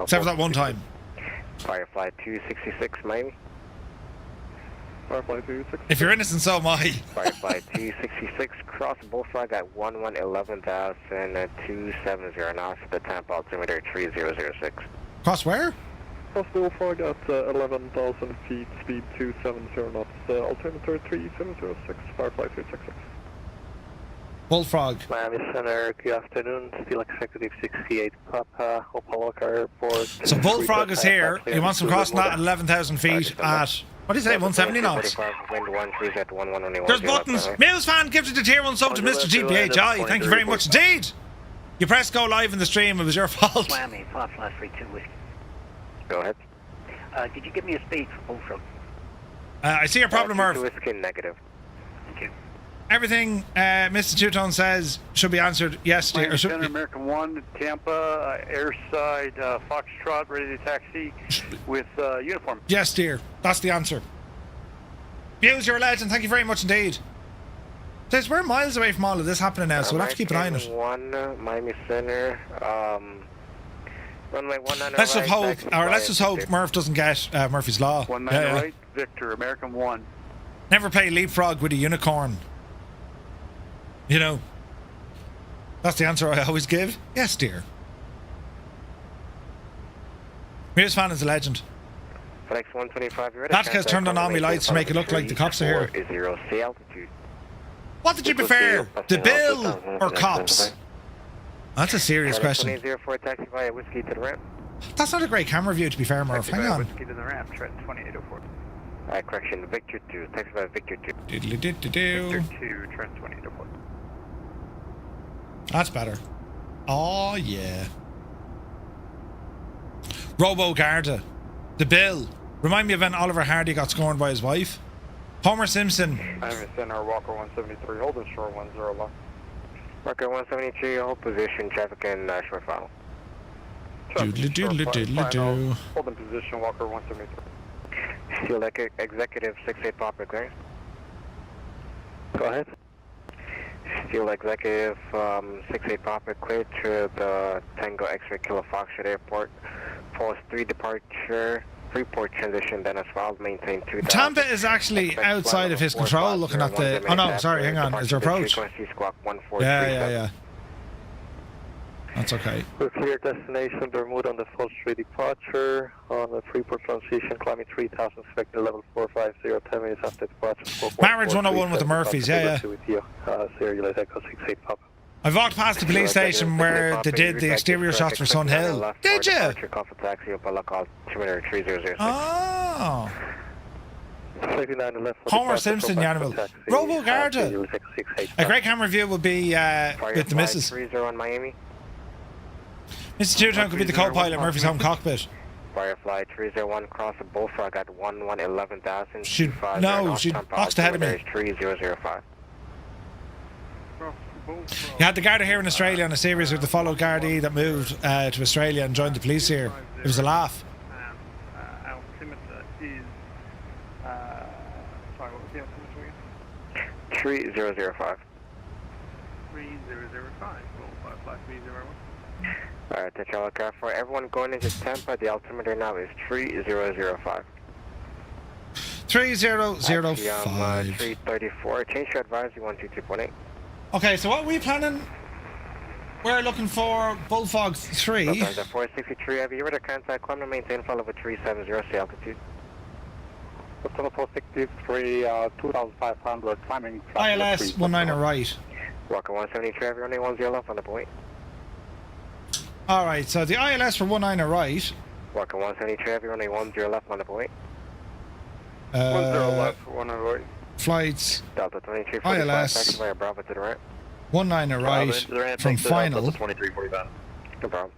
for that one time. Firefly 266, Miami. Firefly 266. If you're innocent, so am I. Firefly 266, cross Bullfrog at 11,270 knots at the Tampa altimeter 3006. Cross where? Cross Bullfrog at 11,000 feet, speed 270 knots, altimeter 3706, Firefly 266. Bullfrog. Miami Center, good afternoon. Steel Executive 68 Papa, Opal Airport. So Bullfrog is here. He wants to cross that at 11,000 feet at, what do you say, 170 knots? There's buttons. Mills fan gifted the tier 1 sub to Mr. GPHI. Thank you very much indeed. You pressed go live in the stream. It was your fault. Miami, Firefly 32 Whiskey. Go ahead. Did you give me a speed for Bullfrog? I see your problem, Murph. Whiskey negative. Thank you. Everything Mr. Two-Tone says should be answered yes, dear. Miami Center, American 1, Tampa, airside, Foxtrot, ready to taxi with uniform. Yes, dear. That's the answer. Views, you're a legend. Thank you very much indeed. Says we're miles away from all of this happening now, so we'll have to keep an eye on it. 1, Miami Center, runway 19 let's just hope, or let's just hope Murph doesn't get Murphy's Law. 19 right, Victor, American 1. Never play leapfrog with a unicorn. You know, that's the answer I always give. Yes, dear. Mears fan is a legend. Flex 125, That's because turned on all my lights to make it look like the cops are here. What did you prefer, the bill or cops? That's a serious question. 2804, taxi via whiskey to the ramp. That's not a great camera view, to be fair, Murph. Hang on. Whiskey to the ramp, tread 2804. Correction, Victor 2, taxi via Victor 2. Victor 2, tread 2804. That's better. Oh, yeah. Robo Garda. The bill. Remind me of when Oliver Hardy got scorned by his wife. Homer Simpson. Miami Center, Walker 173, hold in shore 10 lock. Walker 173, hold position, traffic in short final. Doodly-doodly-doodly-doo. Hold in position, Walker 173. Steel Executive 68 Papa, clear. Go ahead. Steel Executive 68 Papa, clear to the Tango X-Ray Kilo Foxtrot Airport. Pulse 3 departure, Freeport transition, then as well, maintain 2000. Tampa is actually outside of his control, looking at the... Oh no, sorry, hang on. Is there approach? Yeah. That's okay. We're clear destination, Bermuda on the full 3 departure. On the Freeport transition, climbing 3000, expecting level 450, 10 minutes after departure. Marriage 101 with the Murphys, yeah. Serial Echo 68 Papa. I walked past the police station where they did the exterior shots for Sun Hill. Did you? Oh. Homer Simpson, the animal. Robo Garda. A great camera view would be with the missus. Mr. Two-Tone could be the co-pilot, Murphy's home cockpit. Firefly 301, cross the Bullfrog at 11,000. She'd boxed ahead of me. 3005. You had the Garda here in Australia on a series with the follow Gardaí that moved to Australia and joined the police here. It was a laugh. Altimeter is, sorry, what was the altimeter again? 3005. 3005, Firefly 301. Alright, T'Challa car for everyone going into Tampa, the altimeter now is 3005. 3005. 334, change your advisory 122.8. Okay, so what are we planning? We're looking for Bullfrog 3. Okay, the 463, have you read a contact climb to maintain follow with 370 sea altitude? Hotel 463, 2,500, climbing. ILS 19 right. Walker 173, have you running 10 left on the point? All right, so the ILS for 19 right. Walker 172 Heavy, runway 10 left on the point. 10 left, 1 right. Flights. Delta 2345, ILS. taxi via Bravo to the right. 19 right from final. 2345. No problem.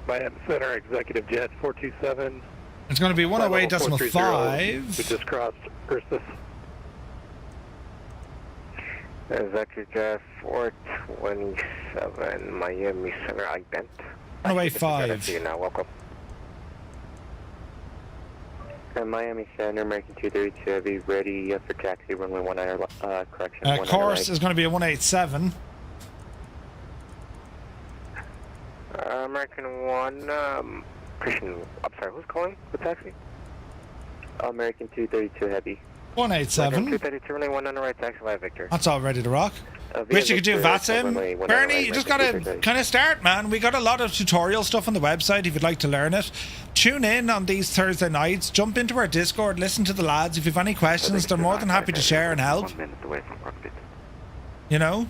Miami Center Executive Jet 427. It's going to be 108.5. We just crossed URSUS. Executive Jet 427, Miami Center, ident. 108.5. See you now, welcome. Miami Center, American 232 Heavy, ready for taxi, runway 19, correction. Course is going to be a 187. American 1, Christian, I'm sorry, who's calling the taxi? American 232 Heavy. 187. 232, runway 19 right, taxi via Victor. That's all ready to rock. Wish you could do VATSIM. Bernie, you just got to kind of start, man. We got a lot of tutorial stuff on the website if you'd like to learn it. Tune in on these Thursday nights. Jump into our Discord. Listen to the lads. If you've any questions, they're more than happy to share and help. You know?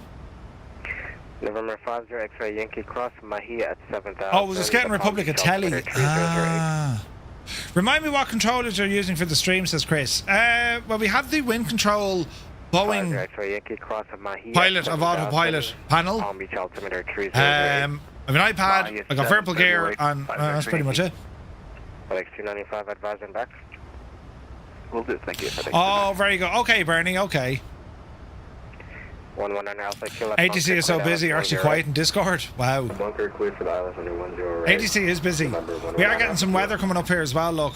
November 50 X-ray Yankee Cross, Mahia at 7,000. Oh, it was a Skating Republic of Telly. Ah. Remind me what controllers you're using for the stream, says Chris. Well, we have the wind control Boeing pilot of autopilot panel. I have an iPad, I got vertical gear, and that's pretty much it. Alex 295 advising back. Will do, thank you. Oh, very good. Okay, Bernie, okay. 119 Alpha Kilo. ATC is so busy, you're actually quiet in Discord. Wow. Bunker clear for the ILS under 10 right. ATC is busy. We are getting some weather coming up here as well, look.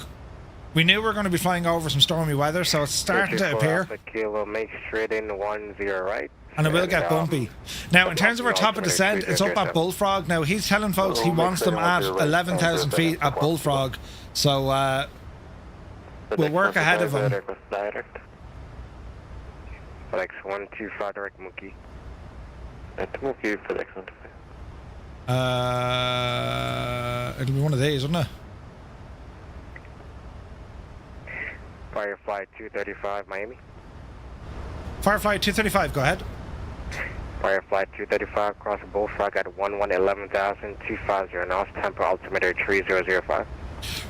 We knew we were going to be flying over some stormy weather, so it's starting to appear. Alpha Kilo, make straight in 10 right. And it will get bumpy. Now, in terms of our top of descent, it's up at Bullfrog. Now, he's telling folks he wants them at 11,000 feet at Bullfrog. So, we'll work ahead of him. FedEx 125 direct Mookie. At Mookie, FedEx 125. It'll be one of these, wouldn't it? Firefly 235 Miami. Firefly 235, go ahead. Firefly 235 cross Bullfrog at 11,000, 250 knots, Tampa altimeter 3005.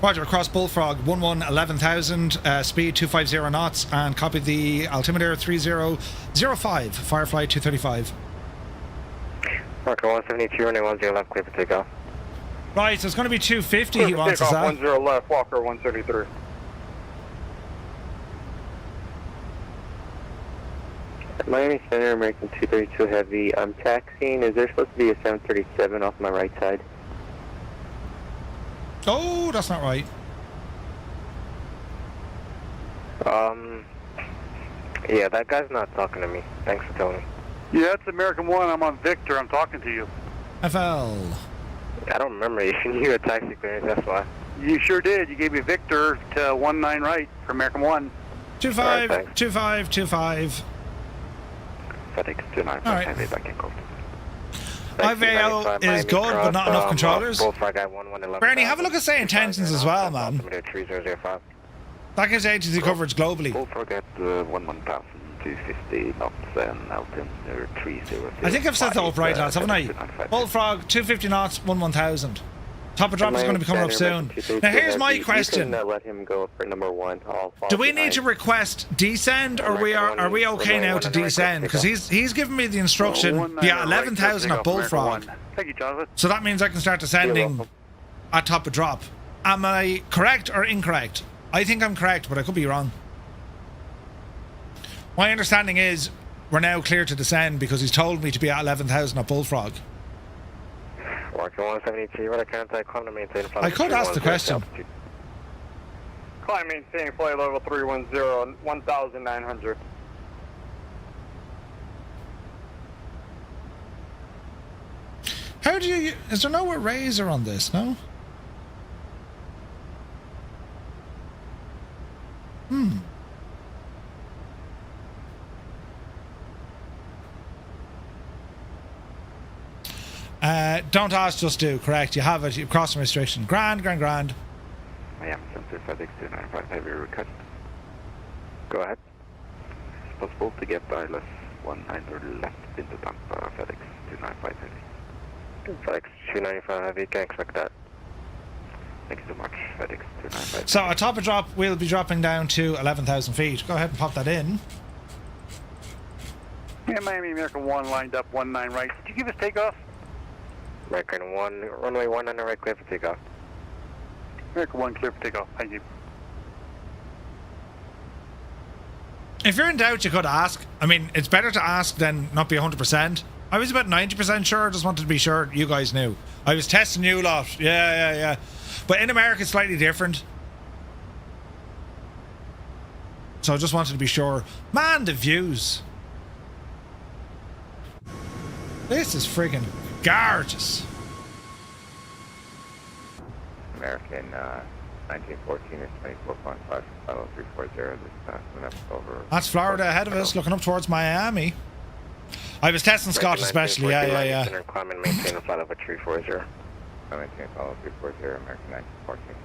Roger, across Bullfrog, 11,000, speed 250 knots, and copy the altimeter 3005, Firefly 235. Marker 172, runway 10 left, clear for takeoff. Right, so it's going to be 250 he wants us at. 10 left, Walker 173. Miami Center, American 232 Heavy. I'm taxiing. Is there supposed to be a 737 off my right side? Oh, that's not right. Yeah, that guy's not talking to me. Thanks for telling me. Yeah, it's American 1. I'm on Victor. I'm talking to you. FL. I don't remember if you had taxi clearance, that's why. You sure did. You gave me Victor to 19 right for American 1. 25, right, 25, 25. FedEx 295, right. Heavy back in coast. IVAO is good, but not enough controllers. Bernie, have a look at say intentions as well, man. That gives agency coverage globally. Bullfrog at 11,250 knots and altimeter 30. I think I've set that up right, lads, haven't I? Bullfrog 250 knots, 11,000. Top of drop is going to be coming up soon. Now here's my question. Let him go for number 1. Do we need to request descend, or are we okay now to descend? Because he's given me the instruction, yeah, 11,000 at Bullfrog. Thank you, Jonathan. So that means I can start descending at top of drop. Am I correct or incorrect? I think I'm correct, but I could be wrong. My understanding is we're now clear to descend because he's told me to be at 11,000 at Bullfrog. Walker 172, what I contact, climb to maintain flight. I could ask the question. Climb maintain flight level 310, 1,900. How do you... Is there no eraser on this, no? Don't ask, just do. Correct. You have it. You've crossed the restriction. Grand. I am Center FedEx 295 Heavy request. Go ahead. It's possible to get ILS 19 left into Tampa FedEx 295 Heavy. FedEx 295 Heavy, can expect that. Thank you so much, FedEx 295. So a top of drop, we'll be dropping down to 11,000 feet. Go ahead and pop that in. Yeah, Miami American 1 lined up 19 right. Did you give us takeoff? American 1, runway 1 on the right, clear for takeoff. American 1 clear for takeoff. Thank you. If you're in doubt, you could ask. I mean, it's better to ask than not be 100%. I was about 90% sure, just wanted to be sure you guys knew. I was testing you lot. Yeah. But in America, it's slightly different. So I just wanted to be sure. Man, the views. This is friggin' gorgeous. American 1914 is 24.5, 340. This over. That's Florida ahead of us, looking up towards Miami. I was testing Scott especially, yeah. Climb and maintain a flight over 340. Maintain follow 340, American 1914.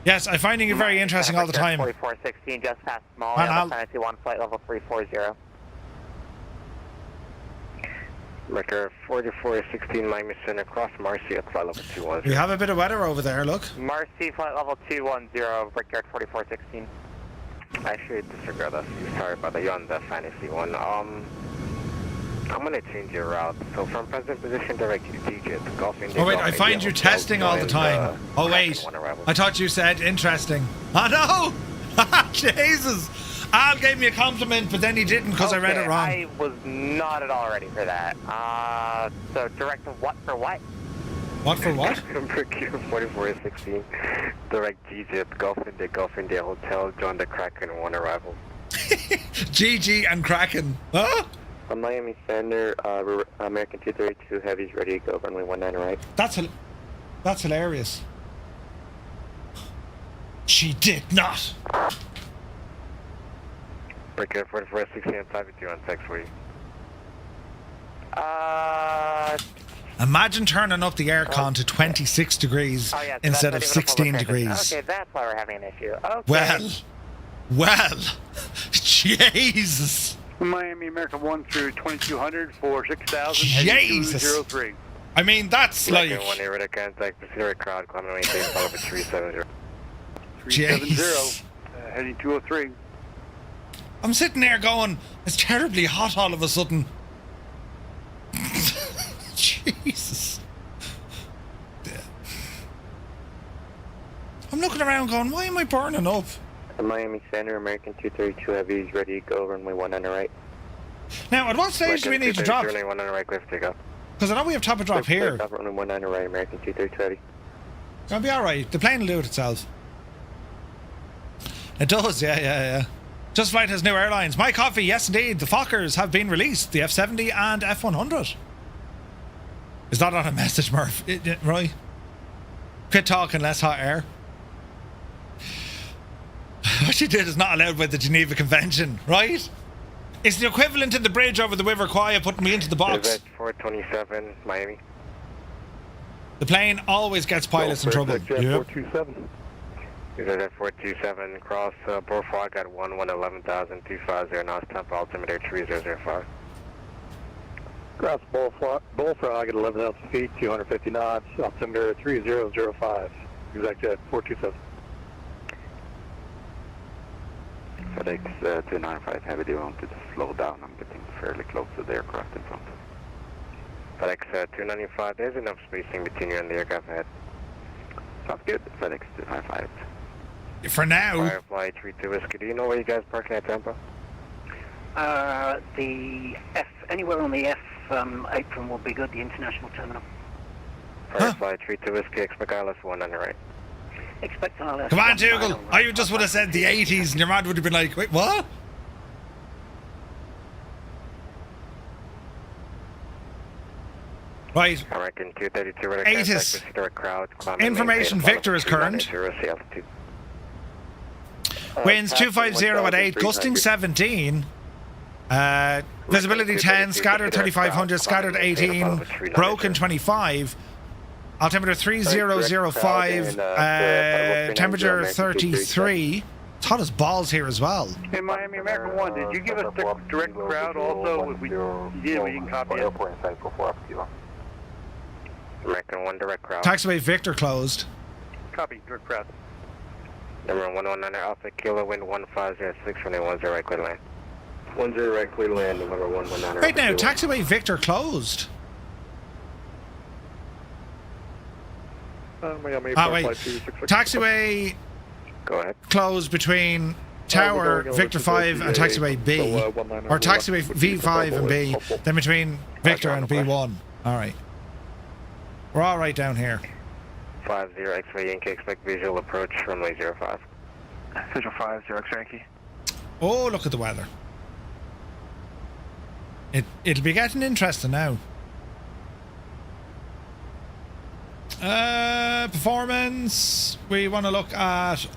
Yes, I'm finding it very interesting all the time. 4416, just past small, Fantasy 1, flight level 340. American 4416, Miami Center, cross Marcy at flight level 210. We have a bit of weather over there, look. Marcy, flight level 210, Brickyard 4416. Actually, disregard that. Sorry about that. You're on the Fantasy 1. I'm going to change your route. So from present position, direct you to DJ. Golf India. Oh wait, I find you testing all the time. Oh wait, I thought you said interesting. Oh no! Jesus! Al gave me a compliment, but then he didn't because I read it wrong. I was not at all ready for that. So direct what for what? What for what? Brickyard 4416, direct DJ at Golf India Hotel, John the Kraken, 1 arrival. GG and Kraken. Huh? Miami Center, American 232 Heavies ready to go, runway 19 right. That's hilarious. She did not. Brickyard 4416 and 5 on text for you. Imagine turning up the aircon to 26 degrees instead of 16 degrees. Okay, that's why we're having an issue. Okay. Well, Jesus. Miami American 1 through 2200 for 6,000. Jesus. 203. I mean, that's like. American 1 here, radar contact, Pacific crowd, climbing maintain, follow for 370. 370, heading 203. I'm sitting there going, it's terribly hot all of a sudden. Jesus. I'm looking around going, why am I burning up? Miami Center, American 232 Heavies ready to go, runway 19 right. Now, at what stage do we need to drop? Runway 19 right, clear for takeoff. Because I know we have top of drop here. Runway 19 right, American 232 Heavy. It'll be alright. The plane will do it itself. It does, yeah. Just Flight has new airlines. My coffee, yes indeed. The Fokkers have been released. The F70 and F100. Is that on a message, Murph? Right? Quit talking, less hot air. What she did is not allowed by the Geneva Convention, right? It's the equivalent in the bridge over the River Kwai putting me into the box. 427, Miami. The plane always gets pilots in trouble. Yep. 427. Is at 427, cross Bullfrog at 11,250 knots, Tampa altimeter 3005. Cross Bullfrog at 11,000 feet, 250 knots, altimeter 3005. Exact jet 427. FedEx 295 Heavy, do you want to slow down? I'm getting fairly close to the aircraft in front. FedEx 295, there's enough spacing between you and the aircraft ahead. Sounds good. FedEx 295. For now. Firefly 32 Whiskey, do you know where you guys parking at Tampa? The F, anywhere on the F apron will be good, the international terminal. Firefly 32 Whiskey, expect ILS 1 on the right. Expect ILS. Come on, Dougal. I just would have said the 80s and your man would have been like, wait, what? Right. American 232 ATIS. crowd. Information Victor is current. Winds 250 at 8, gusting 17. Visibility 10, scattered 3500, scattered 18, broken 25. Altimeter 3005, temperature 33. It's hot as balls here as well. Hey, Miami American 1, did you give us the direct crowd also? We did, we didn't copy it. American 1 direct crowd. Taxiway Victor closed. Copy, direct crowd. Number 119 Alpha Kilo, wind 1506, runway 10 right clear land. 10 right clear land, November 119. Right now, Taxiway Victor closed. Miami, Wait. Taxiway Go ahead. closed between Tower, Victor 5 and Taxiway B. Or Taxiway V5 and B. Then between Victor and B1. Alright. We're all right down here. 50 X-ray Yankee, expect visual approach runway 05. Visual 50 X-ray Yankee. Oh, look at the weather. It'll be getting interesting now. Performance. We want to look at.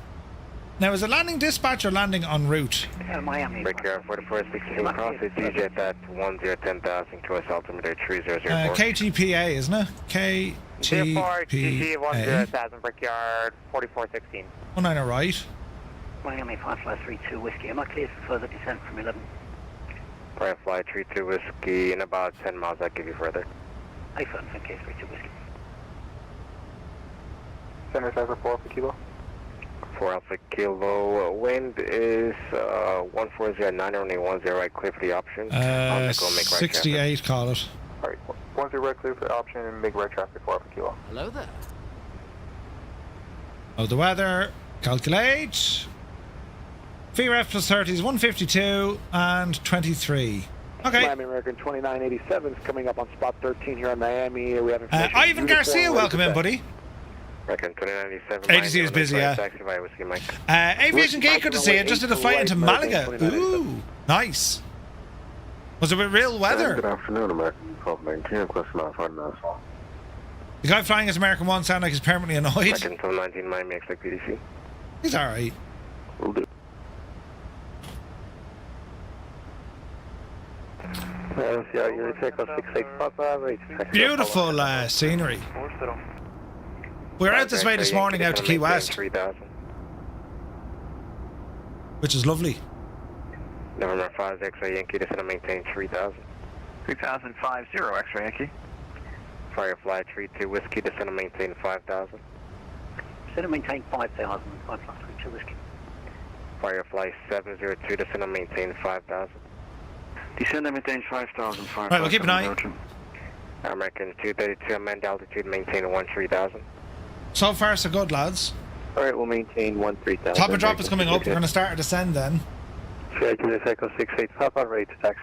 Now, is it landing dispatch or landing en route? Miami. Brickyard 4460 cross, it's EJet at 1010,000, QS altimeter 3004. KTPA, isn't it? KTPA. GG 10,000, Brickyard 4416. 19 right. Miami, Firefly 32 Whiskey. Am I cleared for further descent from 11? Firefly 32 Whiskey, in about 10 miles, I'll give you further. iPhone 32 Whiskey. Center Cypher 4 for Kilo. 4 Alpha Kilo, wind is 1409, runway 10 right clear for the option. I'll go make right 68, traffic. call it. Alright, 10 right clear for the option and make right traffic 4 for Kilo. Hello there. Oh, the weather. Calculate. VREF plus 30 is 152 and 23. Okay. Miami American 2987 is coming up on spot 13 here in Miami. We have information. Ivan Garcia, welcome in, buddy. American 2997. Agency is busy, yeah. Taxi by Whiskey Mike. Aviation Gate, good to see you. Just did a flight into Malaga. Ooh, nice. Was it with real weather? Good afternoon, American 1219, question off on us. The guy flying his American 1 sound like he's permanently annoyed. American 1219 Miami, expect PDC. He's alright. Will do. Beautiful scenery. We're out this way this morning out to Key West, which is lovely. November 5 X-ray Yankee, descend and maintain 3000. 3050 X-ray Yankee. Firefly 32 Whiskey, descend and maintain 5000. Descend and maintain 5000. Firefly 32 Whiskey. Firefly 702, descend and maintain 5000. Descend and maintain 5000. Right, we'll keep an eye. American 232, amend altitude, maintain 3000. So far, so good, lads. Alright, we'll maintain 13,000. Top and drop is coming up. We're going to start a descend then. Schedule Echo 68, Papa, rate to taxi.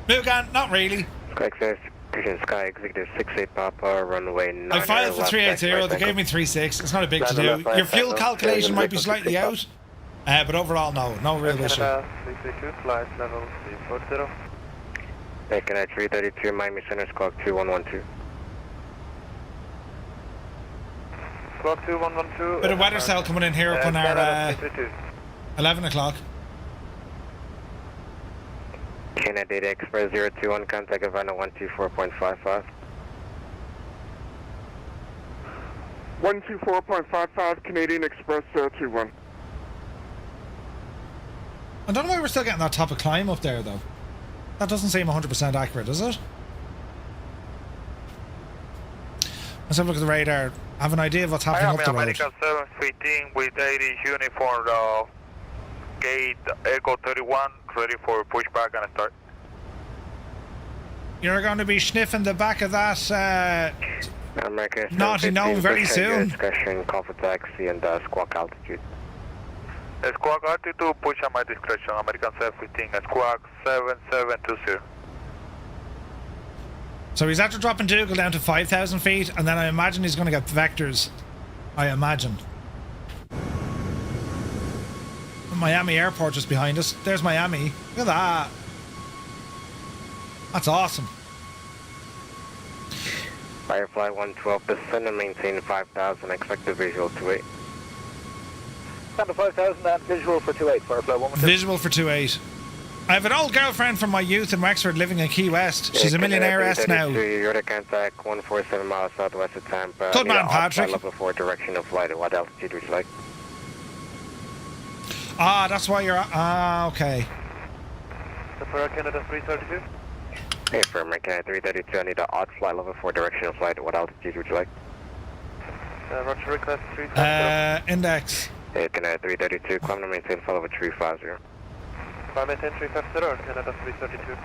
Mugan, not really. Sky Access, Sky Executive 68 Papa, runway 9. I filed for 380. They gave me 36. It's not a big to do. Your fuel calculation might be slightly out, but overall, no real issue. 332, flight level 340. Taking at 332, Miami Center, squawk 2112. Squawk 2112. Bit of weather cell coming in here up on our 11 o'clock. Canada Data Express 021, contact Havana 124.55. 124.55, Canadian Express 021. I don't know why we're still getting that top of climb up there, though. That doesn't seem 100% accurate, does it? Let's have a look at the radar. I have an idea of what's happening up the road. American 715 with 80 uniform gate Echo 31, ready for pushback and start. You're going to be sniffing the back of that naughty gnome very soon. Discretion, call for taxi and squawk altitude. Squawk altitude, push at my discretion. American 715, squawk 7720. So he's after dropping Dougal down to 5,000 feet, and then I imagine he's going to get vectors. I imagine. Miami Airport just behind us. There's Miami. Look at that. That's awesome. Firefly 112, descend and maintain 5,000, expect the visual 28. Stand to 5,000 and visual for 28, Firefly 112. Visual for 28. I have an old girlfriend from my youth in Wexford living in Key West. She's a millionaire-esque now. You're to contact 147 miles southwest of Tampa. Good man, Patrick. Level 4 direction of flight. What altitude would you like? Ah, that's why you're... Ah, okay. Departure Canada 332. Hey, for American 332, I need an odd flight level for directional flight. What altitude would you like? Roger, request 350. Index. Hey, Canada 332, climb to maintain flight level 350. Climb maintain 350 or Canada 332.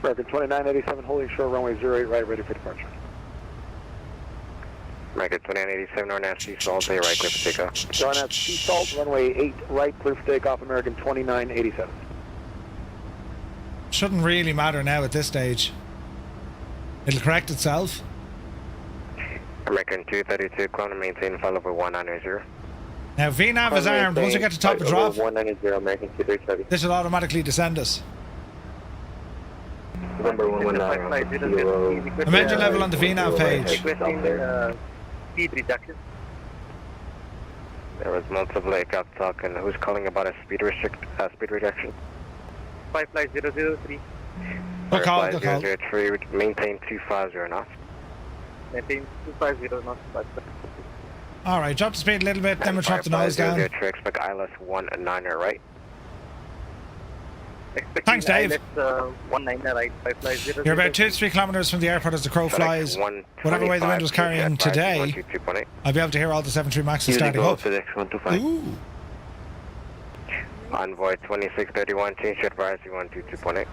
American 2987, holding short runway 08 right, ready for departure. American 2987, North Sea Salt, say right, clear for takeoff. North Sea Salt, runway 8 right, clear for takeoff, American 2987. Shouldn't really matter now at this stage. It'll correct itself. American 232, climb to maintain flight level 190. Now VNAV is armed. Once we get to top of drop, 190, American 232. this will automatically descend us. Number 119. The engine level on the VNAV page. Speed reduction. There was multiple aircraft talking. Who's calling about a speed reduction? 55003. Good call, good call. 003, maintain 250 knots. Maintain 250 knots. Alright, drop the speed a little bit, then we'll drop the noise down. 003, expect ILS 19 right. Thanks, Dave. ILS 19 right, 550. You're about 2 to 3 kilometres from the airport as the crow flies. Whatever way the wind was carrying today, I'll be able to hear all the 73 Maxes starting up. Ooh. Envoy 2631, change to advisory 122.8.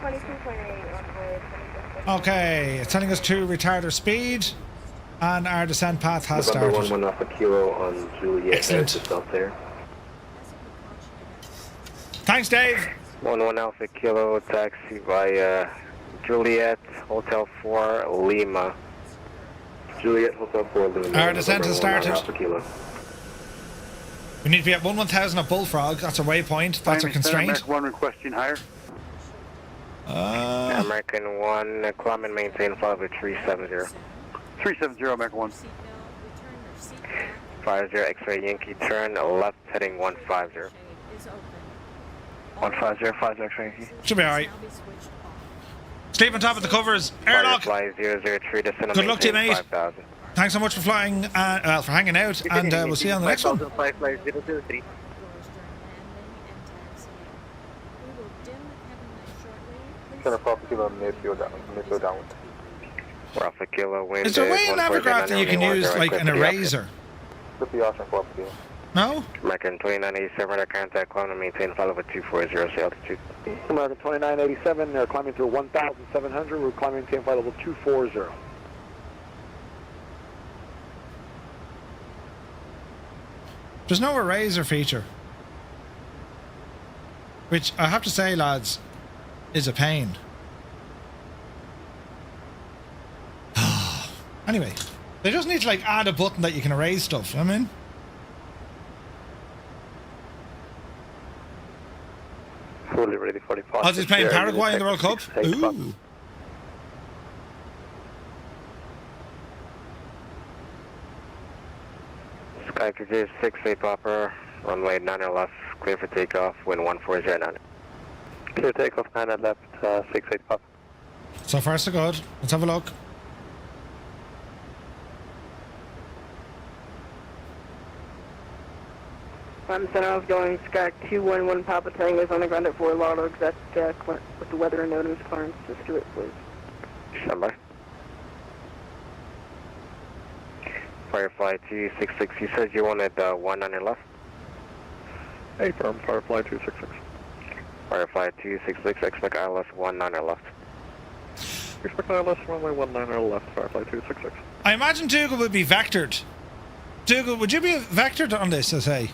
22.8, Okay, it's telling us to retard our speed, and our descent path has November started. 11 Alpha Kilo on Juliet. Excellent. Yourself there. Thanks, Dave. 11 Alpha Kilo, taxi via Juliet, Hotel 4, Lima. Juliet, Hotel 4, Lima. Our descent has started. Alpha Kilo. We need to be at 1000 at Bullfrog. That's our waypoint. That's our constraint. American 1 requesting higher. American 1, climb and maintain flight level 370. 370, American 1. 50 X-ray Yankee, turn left heading 150. 150, 50 X-ray Yankee. Should be alright. Sleep on top of the covers. Airlock. Fly 003, descend Good luck to you, mate. 5,000. Thanks so much for flying, for hanging out, and we'll see you on the next one. 5003. Center Alpha Kilo, Mayfield downwind. Alpha Kilo, wind. Is there a way in Aircraft that you can use like an eraser? With the ocean for Alpha Kilo. No? American 2987, radar contact, climb to maintain flight level 240, altitude. American 2987, they're climbing through 1,700, we're climbing maintain flight level 240. There's no eraser feature. Which, I have to say, lads, is a pain. Anyway, they just need to like add a button that you can erase stuff, I mean. Fully ready for departure. Aussies playing Paraguay in the World Cup? Ooh. Sky Cruise 68 Popper, runway 9 left, clear for takeoff, wind 1409. Clear takeoff, 9 left, 68 Popper. So far so good. Let's have a look. Center, I was going Sky 211 Papa Tango is on the ground at Fort Lauderdale. That's with the weather and notice clearance. Just do it, please. Stand by. Firefly 266, you said you wanted 19 left? Hey, firm, Firefly 266. Firefly 266, expect ILS 19 left. Expect ILS runway 19 left, Firefly 266. I imagine Dougal would be vectored. Dougal, would you be vectored on this, I say?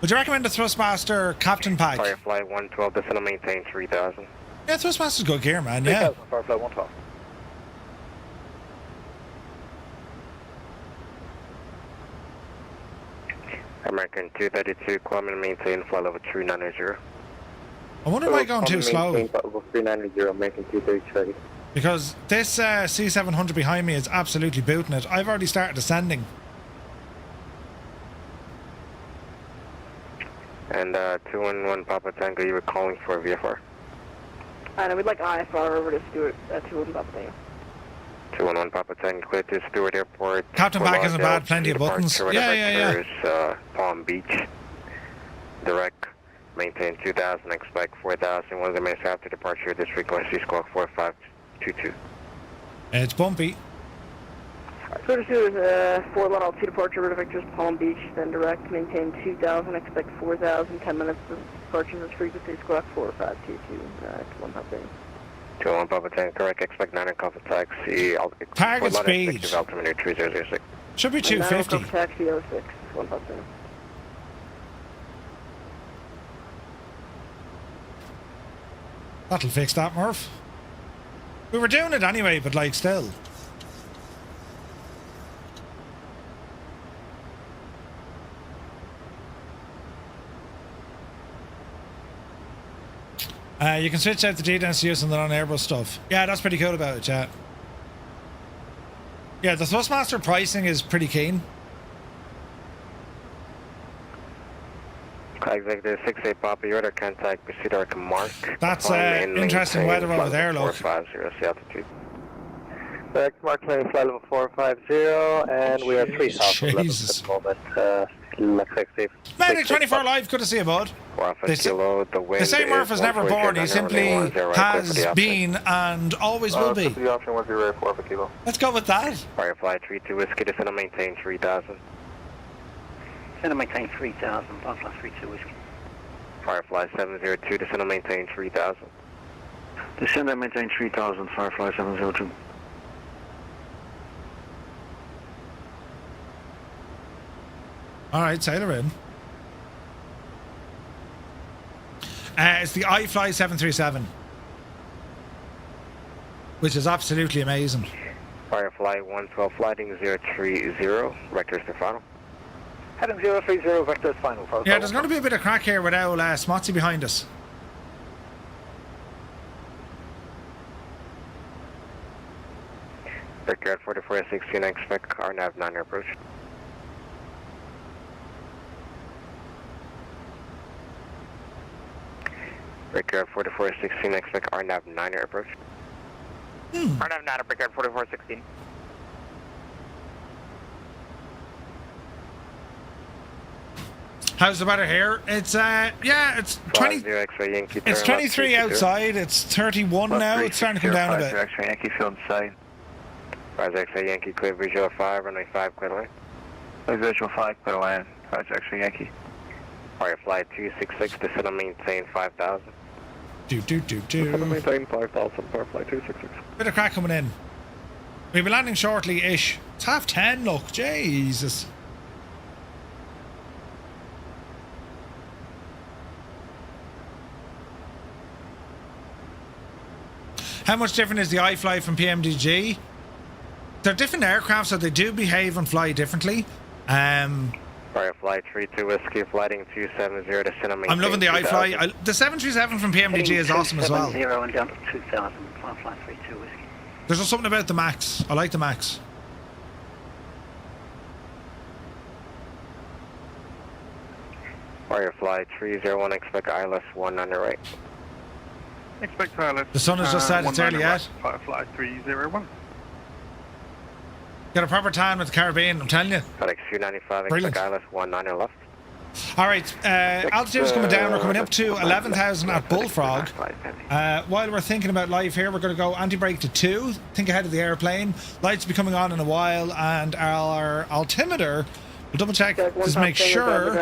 Would you recommend a Thrustmaster Captain Pack? Firefly 112, descend and maintain 3000. Yeah, Thrustmaster's good gear, man, yeah. 3000, Firefly 112. American 232, climb and maintain flight level 390. I wonder why I'm going too slow. Maintain flight level 390, American 233. Because this C700 behind me is absolutely booting it. I've already started ascending. And 211 Papa Tango, you were calling for VFR? We'd like IFR over to Stewart, 211 Papa Tango. 211 Papa Tango, clear to Stewart Airport. Captain Back isn't bad, plenty of buttons. Yeah. Palm Beach. Direct Maintain 2000, expect 4000. 1 of the minutes after departure, this frequency squawk 4522. It's bumpy. First is 4 Lot Altitude departure, route vectors Palm Beach, then direct, maintain 2000, expect 4000, 10 minutes of departure, this frequency squawk 4522, 1 Papa. 21 Papa 10, correct, expect 9 Alpha taxi, Target speed. altimeter 3006. Should be 250. Taxi 06, 1 Papa. That'll fix that, Murph. We were doing it anyway, but like still. You can switch out the DNS use and the non-Airbus stuff. Yeah, that's pretty cool about it, yeah. Yeah, the Thrustmaster pricing is pretty keen. Executive 68 Papa, your order contact, proceed arc mark. That's interesting weather over there, look. 450, see altitude. Correct, mark clearing flight level 450, and we are 3,000 levels at the moment. Looks like safe. Medic 24 Live, good to see you, bud. They say Murph is never born, he simply has been and always will be. The option 104 for kilo. Let's go with that. Firefly 32 Whiskey, descend and maintain 3000. Descend and maintain 3000, Firefly 32 Whiskey. Firefly 702, descend and maintain 3000. Descend and maintain 3000, Firefly 702. Alright, sailor in. It's the iFly 737, which is absolutely amazing. Firefly 112, flighting 030, vectors to final. Heading 030, vectors final. Yeah, there's going to be a bit of crack here without Smotsy behind us. Brickyard 4416, expect RNAV 9 approach. Brickyard 4416, expect RNAV 9 approach. RNAV 9 at Brickyard 4416. How's the weather here? It's yeah, it's 20. It's 23 outside. It's 31 now. It's starting to come down a bit. X-ray Yankee field side. Rise X-ray Yankee, clear visual 5, runway 5, clear line. Clear visual 5, clear line. Rise X-ray Yankee. Firefly 266, descend and maintain 5000. Descend and maintain 5000, Firefly 266. Bit of crack coming in. We'll be landing shortly-ish. It's 10:30, look. Jesus. How much different is the iFly from PMDG? They're different aircraft, so they do behave and fly differently. Firefly 32 Whiskey, flighting 270 to Cinnamon. I'm loving the iFly. The 737 from PMDG is awesome as well. 0 and down to 2000, Firefly 32 Whiskey. There's just something about the Max. I like the Max. Firefly 301, expect ILS 1 on the right. Expect ILS. The sun has just set, it's early yet. Firefly 301. Got a proper time with the Caribbean, I'm telling you. FedEx 295, Brilliant. expect ILS 1 on your left. Alright, altitude's coming down. We're coming up to 11,000 at Bullfrog. While we're thinking about live here, we're going to go anti-brake to 2. Think ahead of the airplane. Lights will be coming on in a while, and our altimeter, we'll double check to make sure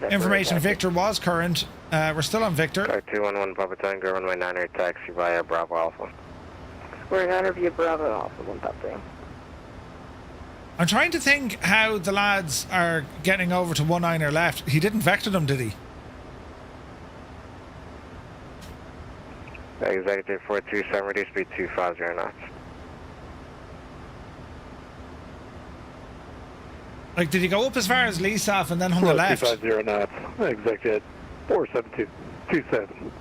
information Victor was current. We're still on Victor. 211 Papa Tango, runway 9 taxi via Bravo Alpha. We're 9 via Bravo Alpha, 1 Papa. I'm trying to think how the lads are getting over to 19er left. He didn't vector them, did he? Executive 427, reduce speed 250 knots. Like, did he go up as far as Leesoff and then hung the left? 250 knots. Executive 472, 27.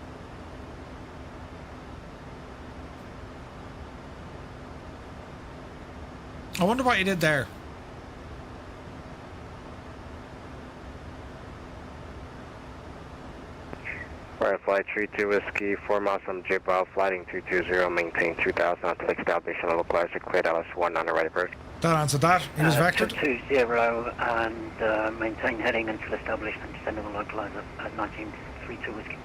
I wonder what he did there. Firefly 32 Whiskey, 4 miles from J-Bow, flighting 220, maintain 2000 until establishing a localizer, cleared LS 1 on the right approach. That answered that. He was vectored. 220 and maintain heading until established and descend of a localizer at 19 32 Whiskey.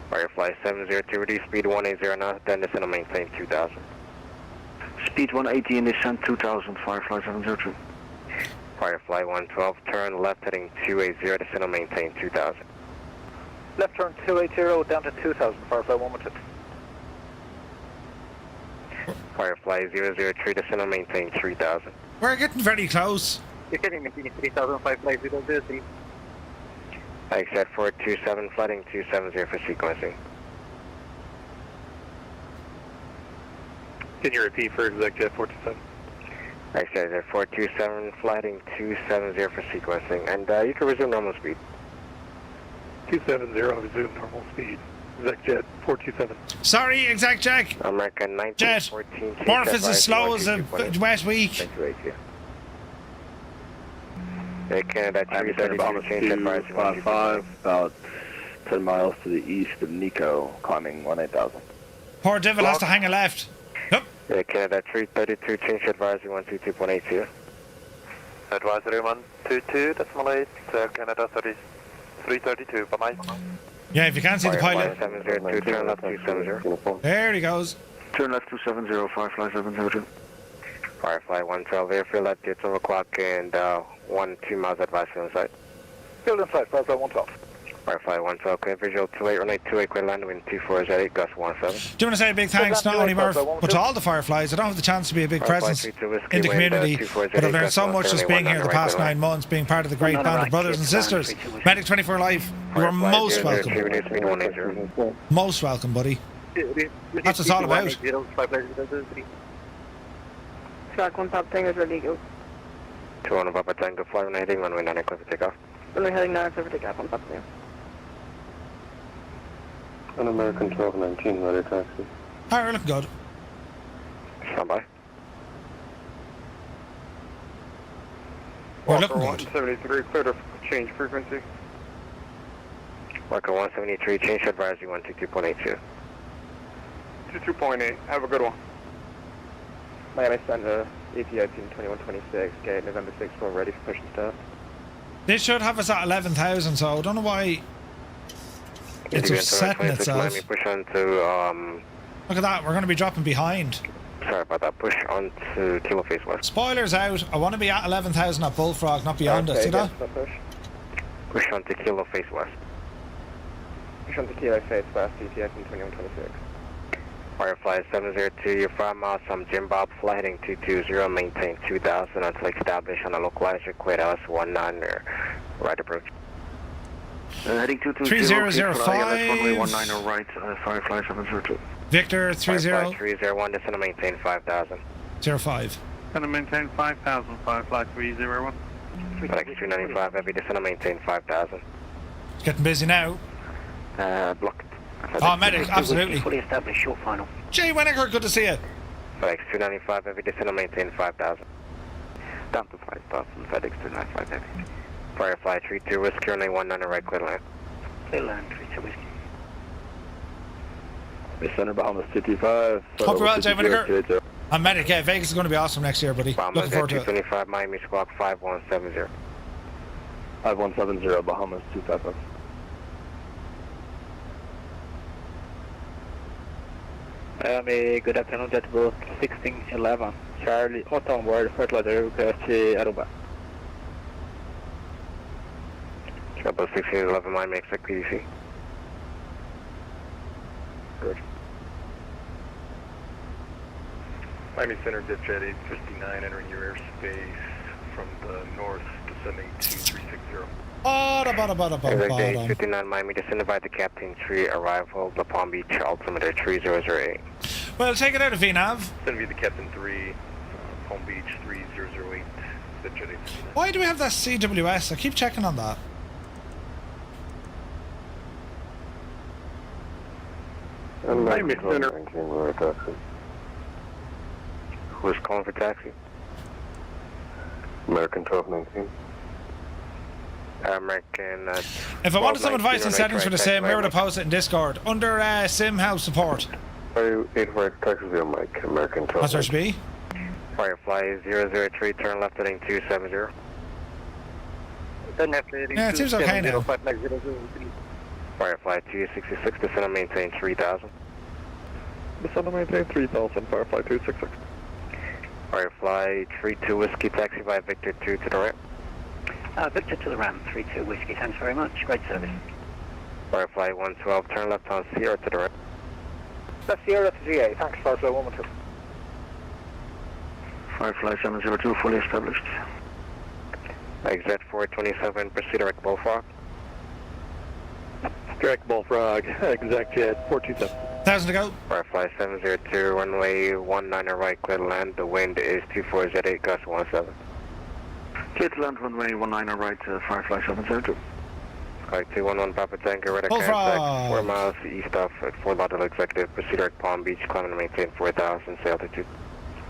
Firefly 702, reduce speed 180 knots, then descend and maintain 2000. Speed 180 in descent 2000, Firefly 702. Firefly 112, turn left heading 280, descend and maintain 2000. Left turn 280 down to 2000, Firefly 112. Firefly 003, descend and maintain 3000. We're getting very close. You're getting maintaining 3000, Firefly 003. Exit 427, flighting 270 for sequencing. Can you repeat for exec jet 427? Exit 427, flighting 270 for sequencing, and you can resume normal speed. 270, resume normal speed. Exec jet 427. Sorry, exact Jack. American 1914. Morph is as slow as a wet week. Thank you, AQ. Canada I'm Center Bombers 255, about 10 miles to the east of Nico, climbing 18,000. Poor Devil has to hang a left. Yep. Canada 332, change advisory 122.82. Advisory 122, decimal 8, Canada 332, bye-bye. Yeah, if you can't see the pilot. 702, turn left 270. There he goes. Turn left 270, Firefly 702. Firefly 112, airfield at 12 o'clock and 2 miles advisory on site. Field in sight, Firefly 112. Firefly 112, clear visual 28, runway 28, clear landing wind 24 at 8, gust 17. Do you want to say a big thanks not only Murph, but to all the Fireflies? I don't have the chance to be a big presence in the community, but I've learned so much just being here the past 9 months, being part of the great band of brothers and sisters. Medic 24 Life, you are most welcome. Most welcome, buddy. That's what it's all about. Track 1 top thing is ready to go. 2 Papa Tango, fly runway heading runway 9 clear for takeoff. Runway heading 9 clear for takeoff on top thing. An American 1219, ready taxi. Alright, we're looking good. Stand by. We're looking good. 173, clear to change frequency. Walker 173, change advisory 122.82. 22.8, have a good one. Miami Center, Ethiopian 2126, gate November 6, we're ready for push and start. This should have us at 11,000, so I don't know why it's upsetting itself. Push on to, Look at that, we're going to be dropping behind. Sorry about that, push on to Kilo Face West. Spoilers out, I want to be at 11,000 at Bullfrog, not beyond it, see that? Push on to Kilo Face West. Push on to Kilo Face West, Ethiopian 2126. Firefly 702, you're 5 miles from Jim Bob, fly heading 220, maintain 2000 until established on a localizer, quit us 19 right approach. Heading 220, 3005. runway 19 right, Firefly 702. Victor 30. Firefly 301, descend and maintain 5000. 05. Going to maintain 5,000, Firefly 301. FedEx 295, heavy, descend and maintain 5000. It's getting busy now. Blocked. Oh, medic, absolutely. Fully established, short final. Jay Winiker, good to see you. FedEx 295, heavy, descend and maintain 5000. Down to 5,000, FedEx 295 heavy. Firefly 32, Whiskey, runway 19 right, clear land. Clear land, 32 Whiskey. Center Bahamas 55. Hope you're well, Jay Winiker. I'm medic, yeah, Vegas is going to be awesome next year, buddy. Bahamas Looking forward to it. 225, Miami Squawk 5170. 5170, Bahamas 255. Miami, good afternoon, JetBlue 1611. Charlie, auto on board, fertilizer request to Aruba. Trouble 1611, Miami, expect PDC. Good. Miami Center, Jet 859, entering your airspace from the north, descending 2360. Exit 59, Miami, descend by the Captain Tree, arrival, La Palm Beach, altimeter 3008. Well, take it out of VNAV. Send me the Captain 3, Palm Beach 3008, Jet 859. Why do we have that CWS? I keep checking on that. Miami Center. Who's calling for taxi? American 1219. American. If I wanted some advice on settings for the sim, where would I post it in Discord? Under sim help support. 85 taxi via Mike, American 1219. That's where it should be. Firefly 003, turn left heading 270. Yeah, it seems okay now. Firefly 266, descend and maintain 3000. Descend and maintain 3000, Firefly 266. Firefly 32 Whiskey, taxi via Victor 2 to the right. Victor to the ramp, 32 Whiskey, thanks very much. Great service. Firefly 112, turn left on Sierra to the right. That's Sierra to GA, thanks, Firefly 112. Firefly 702, fully established. Exit 427, proceed direct Bullfrog. Direct Bullfrog, exec jet 427. 1,000 to go. Firefly 702, runway 19 right, clear to land. The wind is 24Z8, gust 17. Clear to land, runway 19 right, Firefly 702. Flight 211, Papa Tango, radar Bullfrog. contact 4 miles east of Fort Lauderdale Executive. Proceed direct Palm Beach, climbing to maintain 4,000, sail altitude.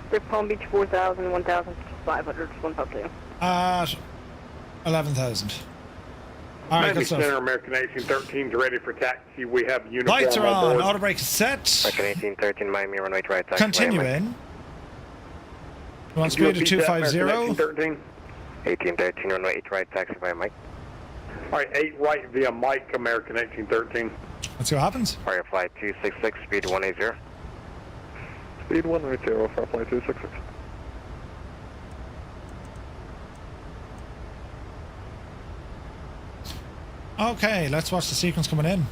Direct Palm Beach 4,000, 1,500, 1 pub tail. At 11,000. All right, good Center, stuff. American 1813 is ready for taxi. We have uniform Lights are on. board. Auto brake is set. American 1813, Miami, runway right, taxi. Continue Miami. in. One Could you speed of repeat that, American 250. 1813? 1813, runway 8 right, taxi via Mike. All right, 8 right via Mike, American 1813. Let's see what happens. Firefly 266, speed 180. Speed 180, Firefly 266. Okay, let's watch the sequence coming in.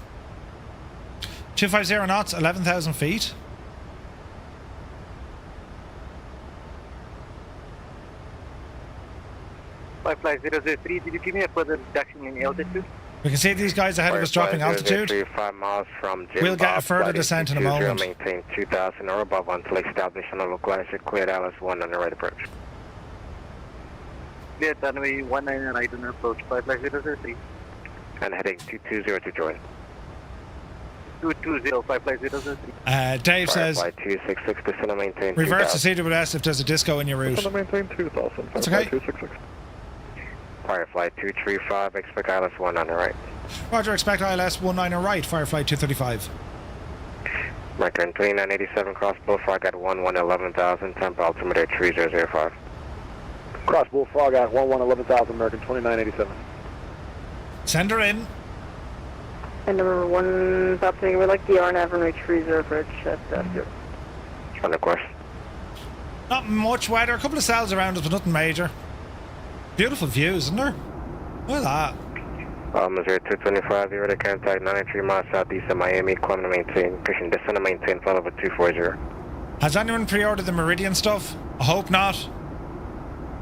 250 knots, 11,000 feet. Firefly 003, did you give me a further reduction in altitude? We can see these guys ahead of us dropping altitude. 5 miles from Jim We'll get a Bob, further flight descent in a 220, moment. Maintain 2,000 or above until established on a localizer. Cleared Alice 1 on the right approach. Clear runway 19 right on approach, Firefly 003. And heading 220 to join. 220, Firefly 003. Dave says, Firefly 266, descend and maintain reverse 2,000. to CWS if there's a disco in your route. Descend and maintain 2000, That's Firefly okay. 266. Firefly 235, expect Alice 1 on the right. Roger, expect ILS 19 right, Firefly 235. American 2987, cross Bullfrog at 11,000, Tampa altimeter 3005. Cross Bullfrog at 11,000, American 2987. Send her in. And number 1 pub tail, we'd like the RNAV and reach freezer approach at 0. On the course. Not much weather, a couple of cells around us, but nothing major. Beautiful views, isn't there? Look at that. Missouri 225, you're to contact 93 miles southeast of Miami, climbing to maintain, pushing descend to maintain, flight over 240. Has anyone pre-ordered the Meridian stuff? I hope not.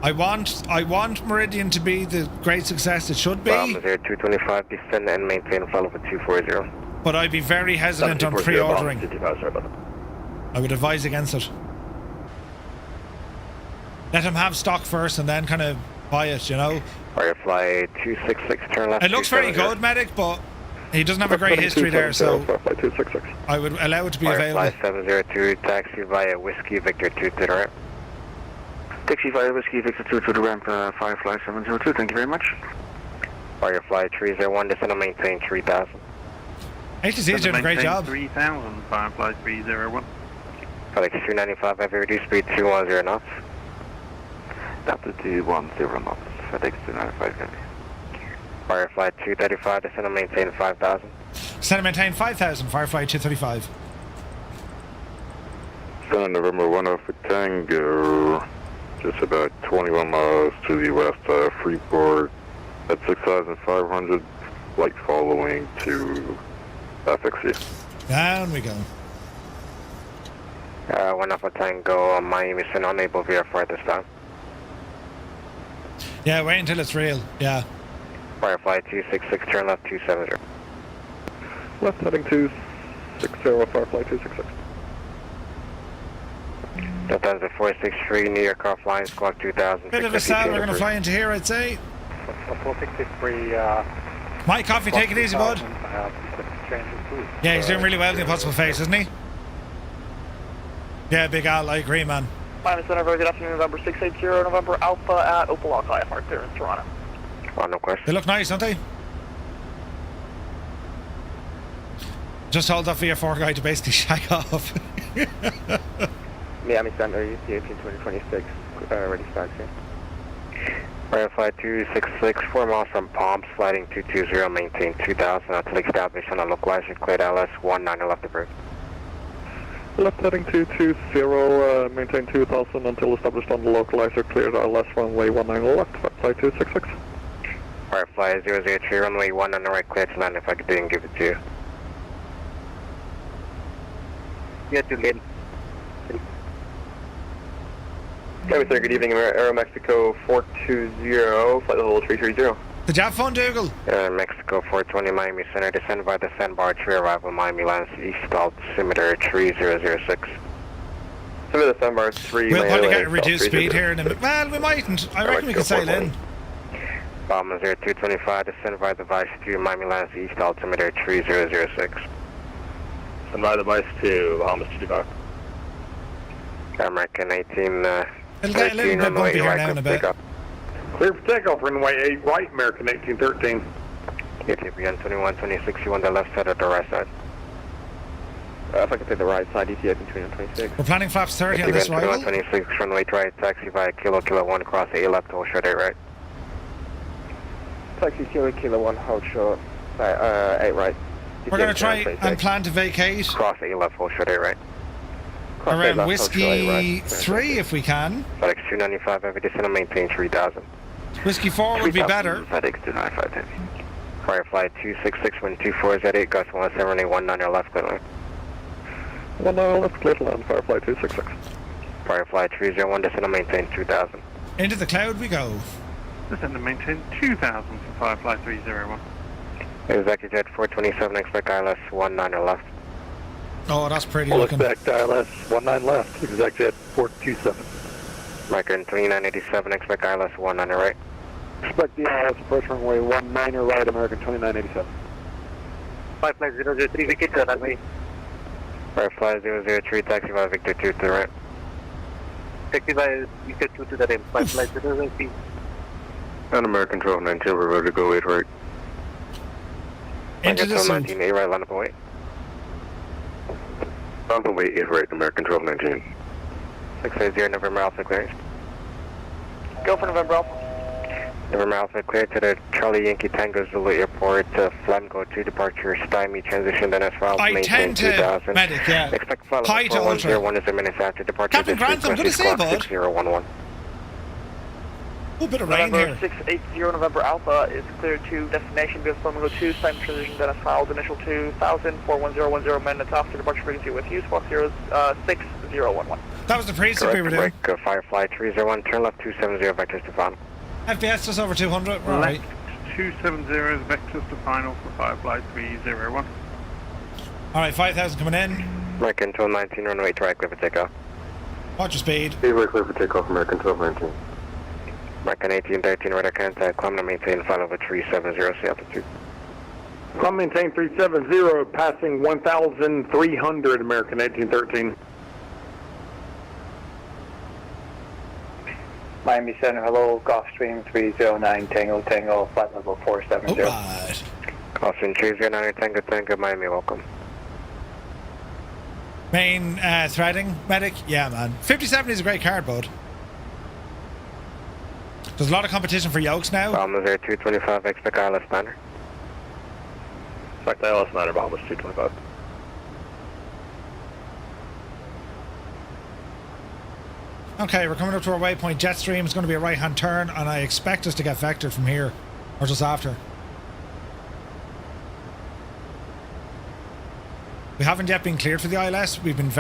I want Meridian to be the great success it should be. Missouri 225, descend and maintain, flight over 240. But I'd be very hesitant on pre-ordering. I would advise against it. Let him have stock first and then kind of buy it, you know. Firefly 266, turn left. It looks very good, Medic, but he doesn't have a great history there, so Firefly 266. I would allow it to be Firefly available. 702, taxi via Whiskey Victor 2 to the right. Taxi via Whiskey Victor 2 to the ramp, Firefly 702, thank you very much. Firefly 301, descend and maintain 3,000. HTC is doing a great job. 3,000, Firefly 301. FedEx 295, heavy reduced speed 210 knots. Delta 210 knots, FedEx 295 heavy. Firefly 235, descend and maintain 5,000. Descend and maintain 5,000, Firefly 235. Sun November 1 Alpha Tango, just about 21 miles to the west of Freeport at 6,500, light following to FXC. Down we go. 1 Alpha Tango, Miami, Sun unable VFR at this time. Yeah, wait until it's real. Yeah. Firefly 266, turn left 270. Left heading 260, Firefly 266. Lufthansa 463, New York offline, squawk 2000. Bit of a sound, we're going to fly into here, I'd say. 463, My coffee, take it easy, bud. Yeah, he's doing really well in the Impossible Face, isn't he? Yeah, Big Al, I agree, man. Miami Center, very good afternoon, November 680, November Alpha at Opalock IFR clear in Toronto. No question. They look nice, don't they? Just hold that VFR guy to basically shag off. Miami Center, UC 18 2026, ready start here. Firefly 266, 4 miles from Palms, sliding 220, maintain 2000 until established on a localizer, cleared LS 19 left approach. Left heading 220, maintain 2000 until established on the localizer, cleared LS runway 19 left, Firefly 266. Firefly 003, runway 1 on the right, cleared to land if I didn't give it to you. Yeah, to land. Cabin sir, good evening, Aero Mexico 420, flight level 330. Did you have fun, Dougal? Mexico 420, Miami Center, descend by the sandbar tree, arrival Miami lands east altimeter 3006. Some of the sandbar 3. We'll probably get a reduced speed here in a minute. Well, we mightn't. I reckon we can sail in. Bomber 0225, descend by the Vice 2, Miami lands east altimeter 3006. Send by the Vice 2, Bahamas 225. American 18, It'll get a little bit bumpy here now in a bit. Clear for takeoff, runway 8 right, American 1813. KTPA 2126, you on the left side or the right side? If I could take the right side, ETA between 26. We're planning flaps 30 on this arrival. 2126, runway right, taxi via Kilo 1, cross 8 left, hold short 8 right. Taxi Kilo 1, hold short, 8 right. We're going to try and plan to vacate. Cross 8 left, hold short 8 right. Around Whiskey 3 if we can. FedEx 295 heavy, descend and maintain 3000. Whiskey 4 would be better. FedEx 295 heavy. Firefly 266, wind 24 Z8, gust 1719 your left, clear line. 19 left, clear to land, Firefly 266. Firefly 301, descend and maintain 2000. Into the cloud we go. Descend and maintain 2000 for Firefly 301. Executive 427, expect ILS 19 left. Oh, that's pretty looking. Expect ILS 19 left, executive 427. American 2987, expect ILS 19 right. Expect the ILS approach runway 19 right, American 2987. Firefly 003, wicket to runway. Firefly 003, taxi via Victor 2 to the right. Taxi via Victor 2 to the right. Firefly 003. And American 1219, we're ready to go 8 right. Into the 1219, 8 right, line up and wait. On the way 8 right, American 1219. 680, November Alpha clearance. Go for November Alpha. November Alpha clear to the Charlie Yankee Tango Zulu Airport, Flamgo 2 departure, stymie transition, then as well. I tend to medic, yeah. Expect flight High to ultra. 101 is a minutes after departure. Captain Grantham, good to see you, bud. 6011. Oh, bit of rain November here. 680 November Alpha is cleared to destination via Flamingo 2, time transition, then as filed, initial 2000, 41010 minutes after departure frequency with use, Fox 6011. That was the pre-soup we were doing. Firefly 301, turn left 270, vectors to final. FPS just over 200, we're alright. Left 270 is vectors to final for Firefly 301. Alright, 5,000 coming in. American 1219, runway to right, clear for takeoff. Watch your speed. Speedway clear for takeoff, American 1219. American 1813, radar contact, climb to maintain flight over 370, sea altitude. Climb maintain 370, passing 1,300, American 1813. Miami Center, hello, Gulfstream 309, Tango, flight level 470. Alright. Gulfstream 309, Tango, Miami, welcome. Main threading, medic? Yeah, man. 57 is a great card, bud. There's a lot of competition for yokes now. Bahamas Air 225, expect ILS banner. Expect ILS banner, Bahamas 225. Okay, we're coming up to our waypoint. Jetstream is going to be a right-hand turn, and I expect us to get vectored from here, or just after. We haven't yet been cleared for the ILS. We've been.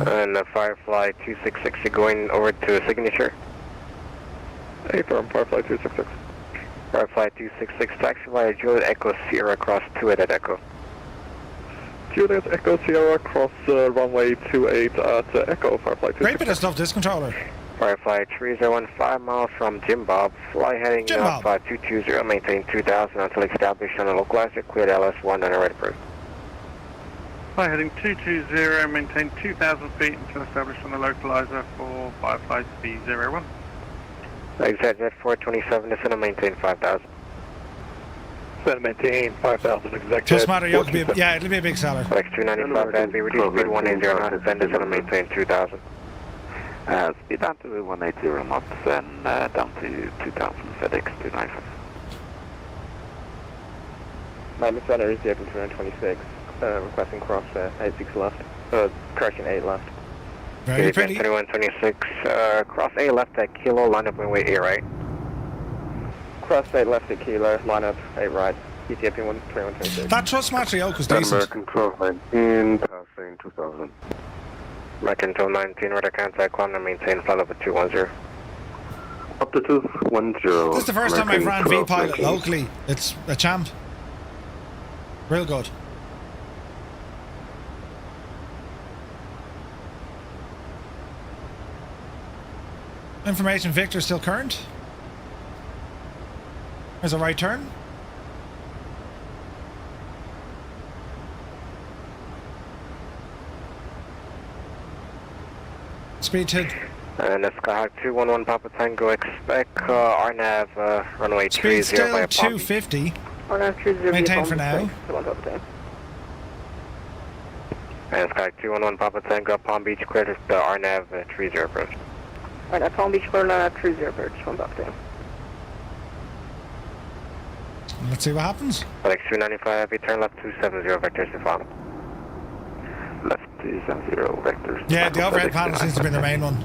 And Firefly 266, you're going over to signature. Hey, firm, Firefly 266. Firefly 266, taxi via Juliet Echo Sierra cross 28 at Echo. Juliet Echo Sierra cross runway 28 at Echo, Firefly 266. Great bit of stuff, this controller. Firefly 301, 5 miles from Jim Bob, fly heading 220, maintain 2000 until established on a localizer, cleared LS 1 and a right approach. Fly heading 220, maintain 2,000 feet until established on the localizer for Firefly 301. Executive 427, descend and maintain 5,000. Descend and maintain 5,000, executive. Just matter, it'll be a big seller. FedEx 295, that'd be reduced speed 180 knots, then descend and maintain 2,000. Speed down to 180 knots and down to 2000 FedEx 295. Miami Center is open 226, requesting cross 86 left, correction 8 left. Very pretty. 2126, cross A left at Kilo, line up runway A right. Cross 8 left at Kilo, line up 8 right, ETFing 2126. That Trust Matrioc was Pan decent. American 1219, passing 2000. American 1219, radar contact, climb and maintain flight level 210. Up to 210. This is the first time I've ran American V-Pilot 1219. locally. It's a champ. Real good. Information Victor still current. There's a right turn. Speed to And Skyhawk 211 Papa Tango, expect RNAV runway 30 speed still by Palm 250. RNAV 30 Maintain for now. And Skyhawk 211 Papa Tango, Palm Beach cleared the RNAV 30 approach. RNAV Palm Beach clear, RNAV 30 approach, 1 back down. Let's see what happens. FedEx 295 Heavy, turn left 270 vectors to follow. Left 270 vectors. Yeah, the overhead panel seems to be the main one.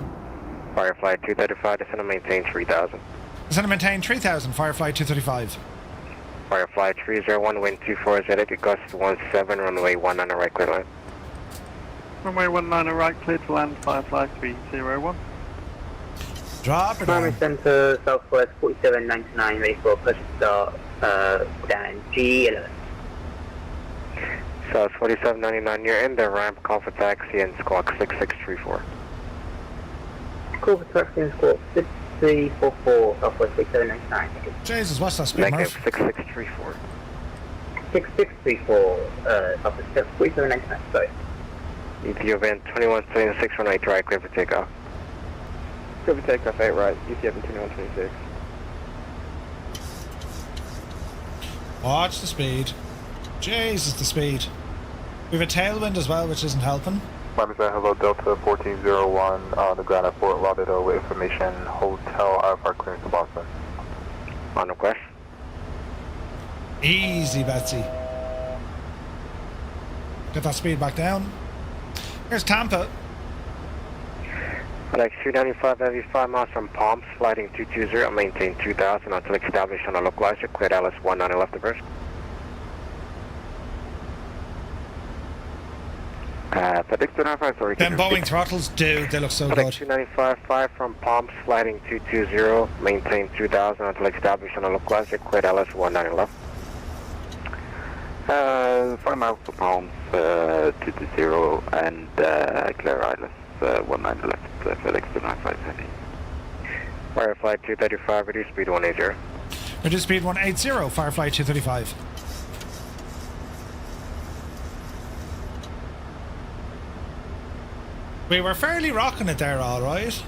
Firefly 235, descend and maintain 3000. Descend and maintain 3000, Firefly 235. Firefly 301, wind 24 gust 17, runway 19 on right clear line. Runway 19 right, clear to land, Firefly 301. Drop it Miami down. Center, Southwest 4799, ready for push start, down G11. South 4799, you're in the ramp, call for taxi and squawk 6634. Call for taxi and squawk 6344, Southwest 4799. Jesus, what's that speed, Negative Murph? 6634. 6634, Southwest 4799, sorry. Ethiopian 2126, runway right, clear for takeoff. Clear for takeoff 8 right, ETFing 2126. Watch the speed. Jesus, the speed. We have a tailwind as well, which isn't helping. Miami Center, hello, Delta 1401 on the ground at Fort Lauderdale with information, Hotel IFR clearance to Boston. On request. Easy, Betsy. Get that speed back down. Here's Tampa. FedEx 295 Heavy, 5 miles from Palms, flighting 220, maintain 2000 until established on a localizer, clear Dallas 19 left approach. FedEx 295, sorry. Them Boeing throttles, dude, they look so FedEx good. 295 5 from Palms, flighting 220, maintain 2000 until established on a localizer, clear Dallas 19 left. 5 miles to Palms, 220 and clear Isles 19 left, FedEx 295 heavy. Firefly 235, reduce speed 180. Reduce speed 180, Firefly 235. We were fairly rocking it there, alright.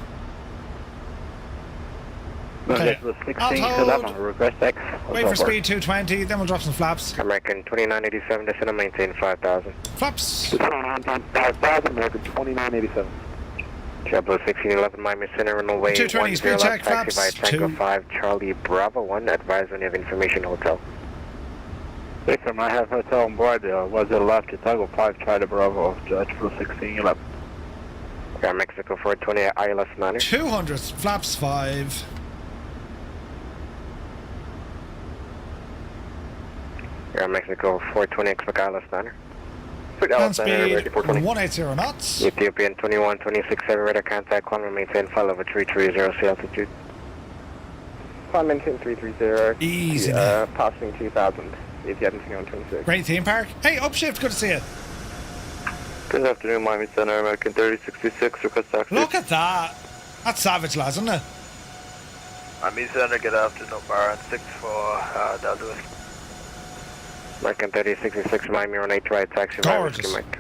Okay. I'll hold. Request X. Wait for speed 220, then we'll drop some flaps. American 2987, descend and maintain 5000. Flaps. 5,000, American 2987. JetBlue 1611, Miami Center, runway 220, speed 10 check, left, taxi flaps. by Tango 2. 5, Charlie Bravo 1, advise when you have information, hotel. Victor, I have hotel on board there. Was it left to Tango 5, Charlie Bravo, JetBlue 1611. Air Mexico 420, ILS 9. 200, flaps 5. Air Mexico 420, expect ILS 9. Land speed 180 knots. Ethiopian 2126, heavy radar contact, climb and maintain flight level 330, sea altitude. Climb maintain 330. Easy. Passing 2000, ETFing 2126. Great theme park. Hey, Upshift, good to see you. Good afternoon, Miami Center, American 3066, request taxi. Look at that. That's savage, lads, isn't it? Miami Center, good afternoon, Baron 64, Delta Whiskey. American 3066, Miami on 8 right, taxi by Whiskey Mike.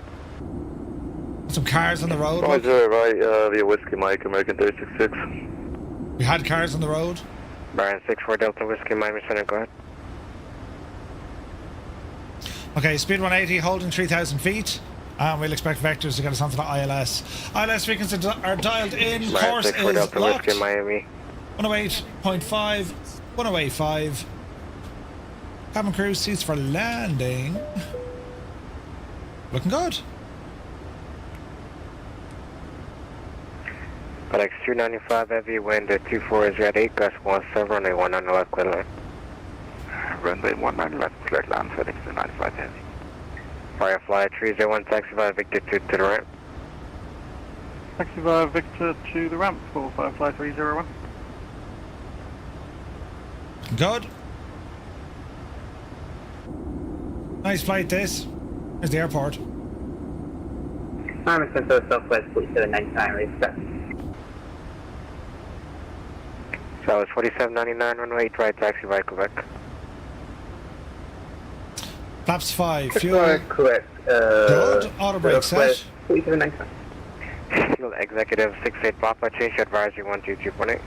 Some cars on the road. Always right, via Whiskey Mike, American 3066. We had cars on the road. Baron 64 Delta Whiskey, Miami Center, go ahead. Okay, speed 180, holding 3,000 feet. And we'll expect vectors to get us onto the ILS. ILS frequencies are dialed in. Course is locked. Miami. 108.5, 108.5. Cabin crew seats for landing. Looking good. FedEx 295 heavy wind at 24 at 8 gust 17 runway 19 left clear line. Runway 19 left clear line FedEx 295 heavy. Firefly 301 taxify Victor 2 to the ramp. Taxify Victor to the ramp for Firefly 301. Good. Nice flight this. There's the airport. MSFS Southwest 4799, respect. Southwest 4799, runway 8 right, taxi via Quebec. Flaps 5, fuel. Correct. Good. Auto brake set. 4799. Fuel executive 68 Papa, change advisory 122.8.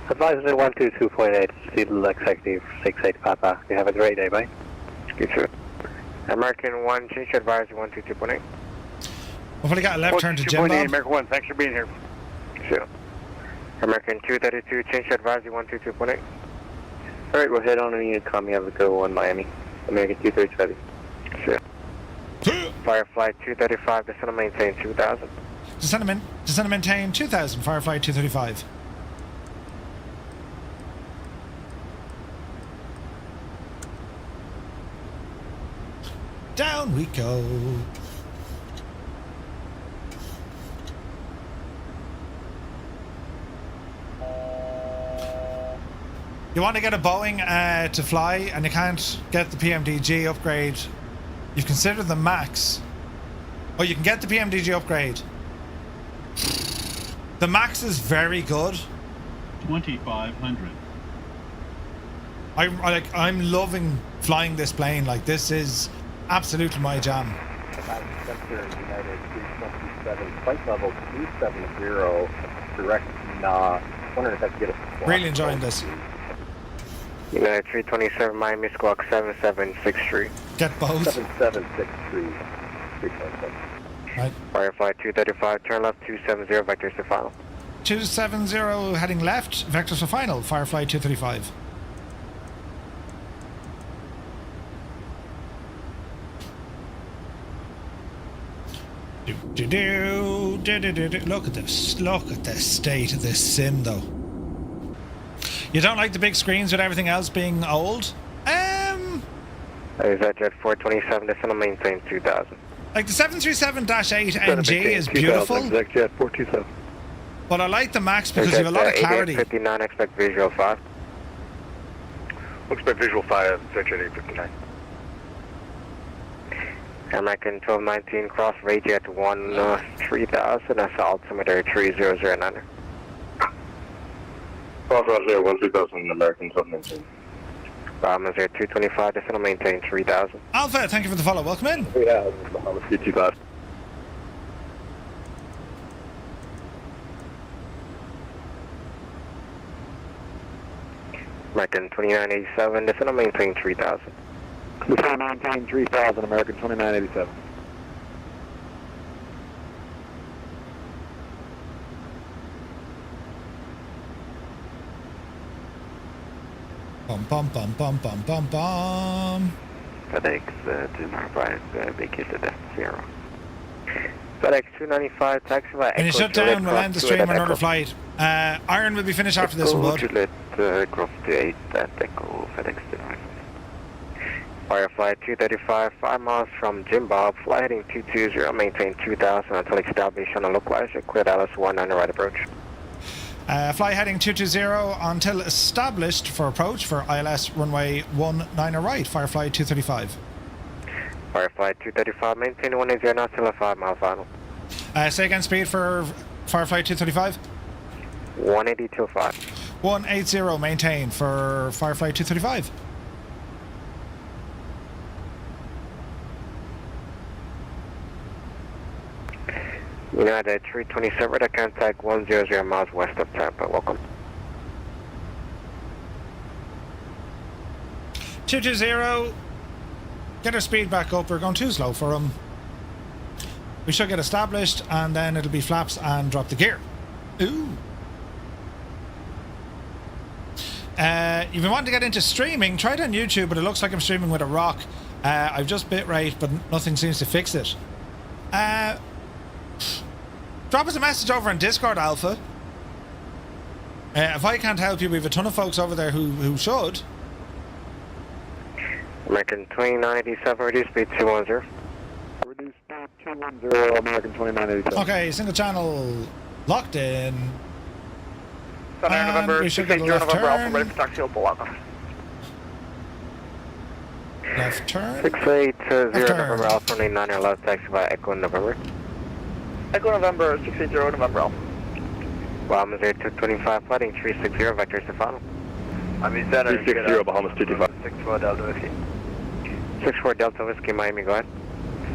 Advisory 122.8, Seattle executive 68 Papa. You have a great day, bye. Good sir. American 1, change advisory 122.8. We've only got a left turn to Jim Bob. American 1, thanks for being here. Sure. American 232, change advisory 122.8. Alright, we'll head on and you come. You have a go on Miami. American 235. Sure. Firefly 235, descend and maintain 2000. Descend and maintain 2000, Firefly 235. Down we go. You want to get a Boeing to fly and you can't get the PMDG upgrade. You've considered the MAX. Oh, you can get the PMDG upgrade. The MAX is very good. 2500. I'm loving flying this plane. Like, this is absolutely my jam. United 327, flight level 270, direct wondering if I could get a really enjoying this. United 327 Miami squawk 7763. Get both. 7763. Right. Firefly 235, turn left 270, vectors to final. 270 heading left, vectors for final, Firefly 235. Look at this. Look at the state of this sim, though. You don't like the big screens with everything else being old? Is that jet 427, descend and maintain 2000. Like the 737-8 NG is beautiful. Exec jet 427. But I like the MAX because you have a lot of clarity. 59, expect visual 5. We'll expect visual 5, section 859. American 1219, cross Rayjet 3000, that's altimeter 3009. Cross Roger 3000, American 1219. Brahma 0225, descend and maintain 3000. Alpha, thank you for the follow. Welcome in. 3000, Bahama 325. American 2987, descend and maintain 3000. Descend and maintain 3000, American 2987. Bum bum bum bum bum bum bum. FedEx 295, vacated at 0. FedEx 295, taxi by When you shut down, we'll end the stream on another flight. Iron will be finished after this one, bud. Juliet, cross to 8 at Echo, FedEx 295. Firefly 235, 5 miles from Jim Bob, fly heading 220, maintain 2000 until established on a localizer, clear Dallas 19 right approach. Fly heading 220 until established for approach for ILS runway 19 right, Firefly 235. Firefly 235, maintain 180 knots till a 5 mile final. Say again speed for Firefly 235? 180 till 5. 180 maintain for Firefly 235. United 327, to contact 100 miles west of Tampa. Welcome. 220. Get our speed back up. We're going too slow for him. We should get established, and then it'll be flaps and drop the gear. Ooh. You've been wanting to get into streaming. Try it on YouTube, but it looks like I'm streaming with a rock. I've just bitrate, but nothing seems to fix it. Drop us a message over on Discord, Alpha. If I can't help you, we have a ton of folks over there who should. American 2987, reduce speed 210. Reduce speed 210, American 2987. Okay, single channel locked in. Thunder November, we should get a left November Alpha, turn. ready for taxi over 11. Left turn. 680 November Alpha, 29er left taxi by Echo November. Echo November, 680 November Alpha. Bahamas Air 225, flighting 360, vectors to follow. I'm in center. 360, Bahamas 225. 64 Delta Whiskey. 64 Delta Whiskey, Miami, go ahead.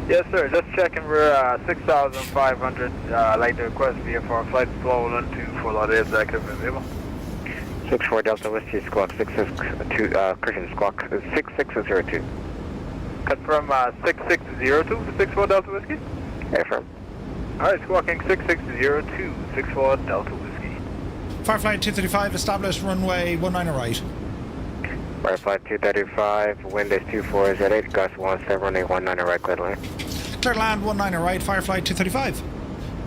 Yes, sir. Just checking. We're 6,500. Like to request VFR flight swollen to full out executive and VATSIM. 64 Delta Whiskey, squawk 662, Christian squawk 6602. Confirm 6602 for 64 Delta Whiskey. Affirm. Alright, squawking 6602, 64 Delta Whiskey. Firefly 235 established, runway 19 right. Firefly 235, wind is 2408, gust 17, runway 19 right, clear line. Clear land 19 right, Firefly 235.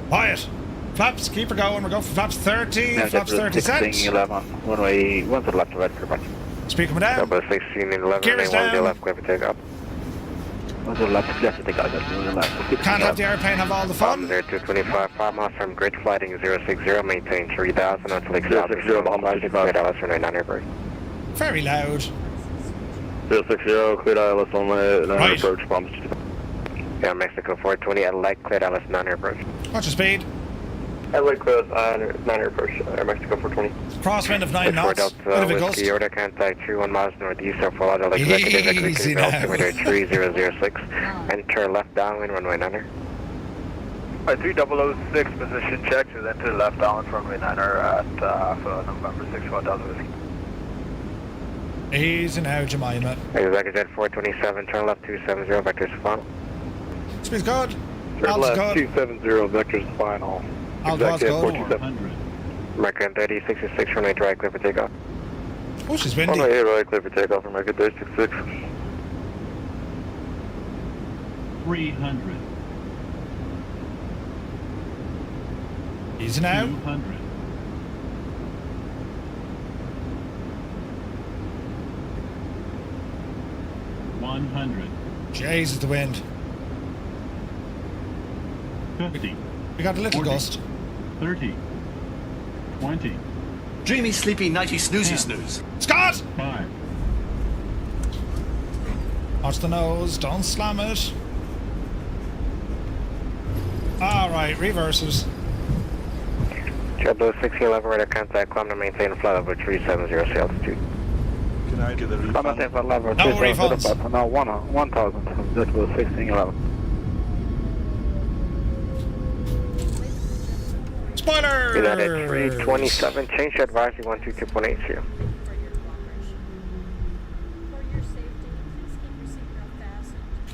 Quiet. Flaps, keep her going. We're going for flaps 30, Now, flaps 30 cents. 11, runway 1 to the left to right, clear back. Speed coming down. Double 16 and 11, Gear is runway 1 to the down. left, clear for takeoff. 1 to the left to take out, that's 1 to the left. Can't have the airplane have all the fun. Bahamas Air 225, 5 miles from grid, flighting 060, maintain 3000 until established. 060, Bahamas 225. Dallas, runway 9 airport. Very loud. 060, cleared ILS on the Right. approach, Bahamas 225. Yeah, Mexico 420 at light, cleared Dallas 9 airport. Watch your speed. LA cleared 9 approach, Mexico 420. Crosswind of 9 knots. Bit Delta of a gust. Whiskey, order contact 31 miles northeast of Fort Lauderdale, executive Easy altimeter 3006. Enter left downwind, runway 9er. Alright, 3006 position check to then to the left down runway 9er at November 64 Delta Whiskey. Easy now, Jemima. Executive 427, turn left 270, vectors final. Speed's good. Turn Alt's left good. 270, vectors final. Alt was Executive good. 427. American 3066, runway right, clear for takeoff. Oh, she's windy. Runway 8 right, clear for takeoff, American 3066. 300. Easy now. 200. 100. Jesus, the wind. 50. We got a little 40, gust. 30. 20. Dreamy, sleepy, nighty, snoozy, 10, snooze. Scott! 5. Watch the nose. Don't slam it. Alright, reverses. JetBlue 1611, radar contact, climb to maintain flight level 370, altitude. Can I get a I'm refund? not saying for level. No refunds. No, 1,000, JetBlue 1611. Spoiler! United 327, change to advisory 122.8 here.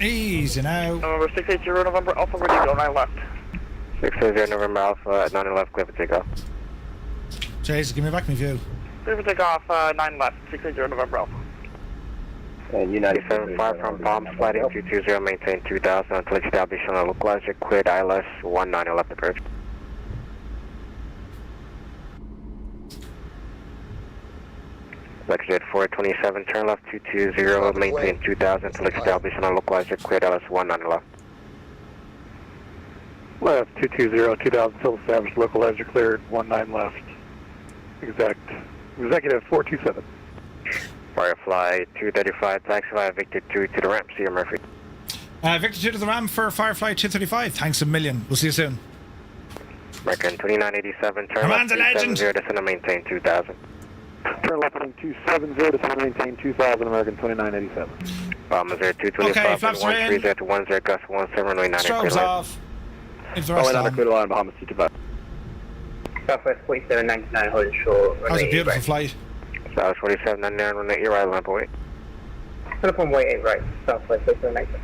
Easy now. November 680 November Alpha, ready to go 9 left. 680 November Alpha at 9 left, clear for takeoff. Jesus, give me back my view. Clear for takeoff 9 left, 680 November Alpha. And United 75 from Palm, flighting 220, maintain 2000 until established on a localizer, cleared ILS 19 left approach. Executive 427, turn left 220, maintain 2000 until established on a localizer, cleared ILS 19 left. Left 220, 2000, still established, localizer cleared, 19 left. Executive 427. Firefly 235, taxi via Victor 2 to the ramp, see you Murphy. Victor 2 to the ram for Firefly 235. Thanks a million. We'll see you soon. American 2987, turn Command left the legend. 270, descend and maintain 2000. Turn left on 270, descend maintain 2000, American 2987. Bombers Air 225, Okay, flaps are in. 130 to 10, gust 17, runway 9 Strobes off. If the Oh, rest and on the on. clear line, Bahamas 225. Southwest 4799, hold short. That was a beautiful flight. South 4799, runway your right line, boy. Telephone way 8 right, Southwest 4799.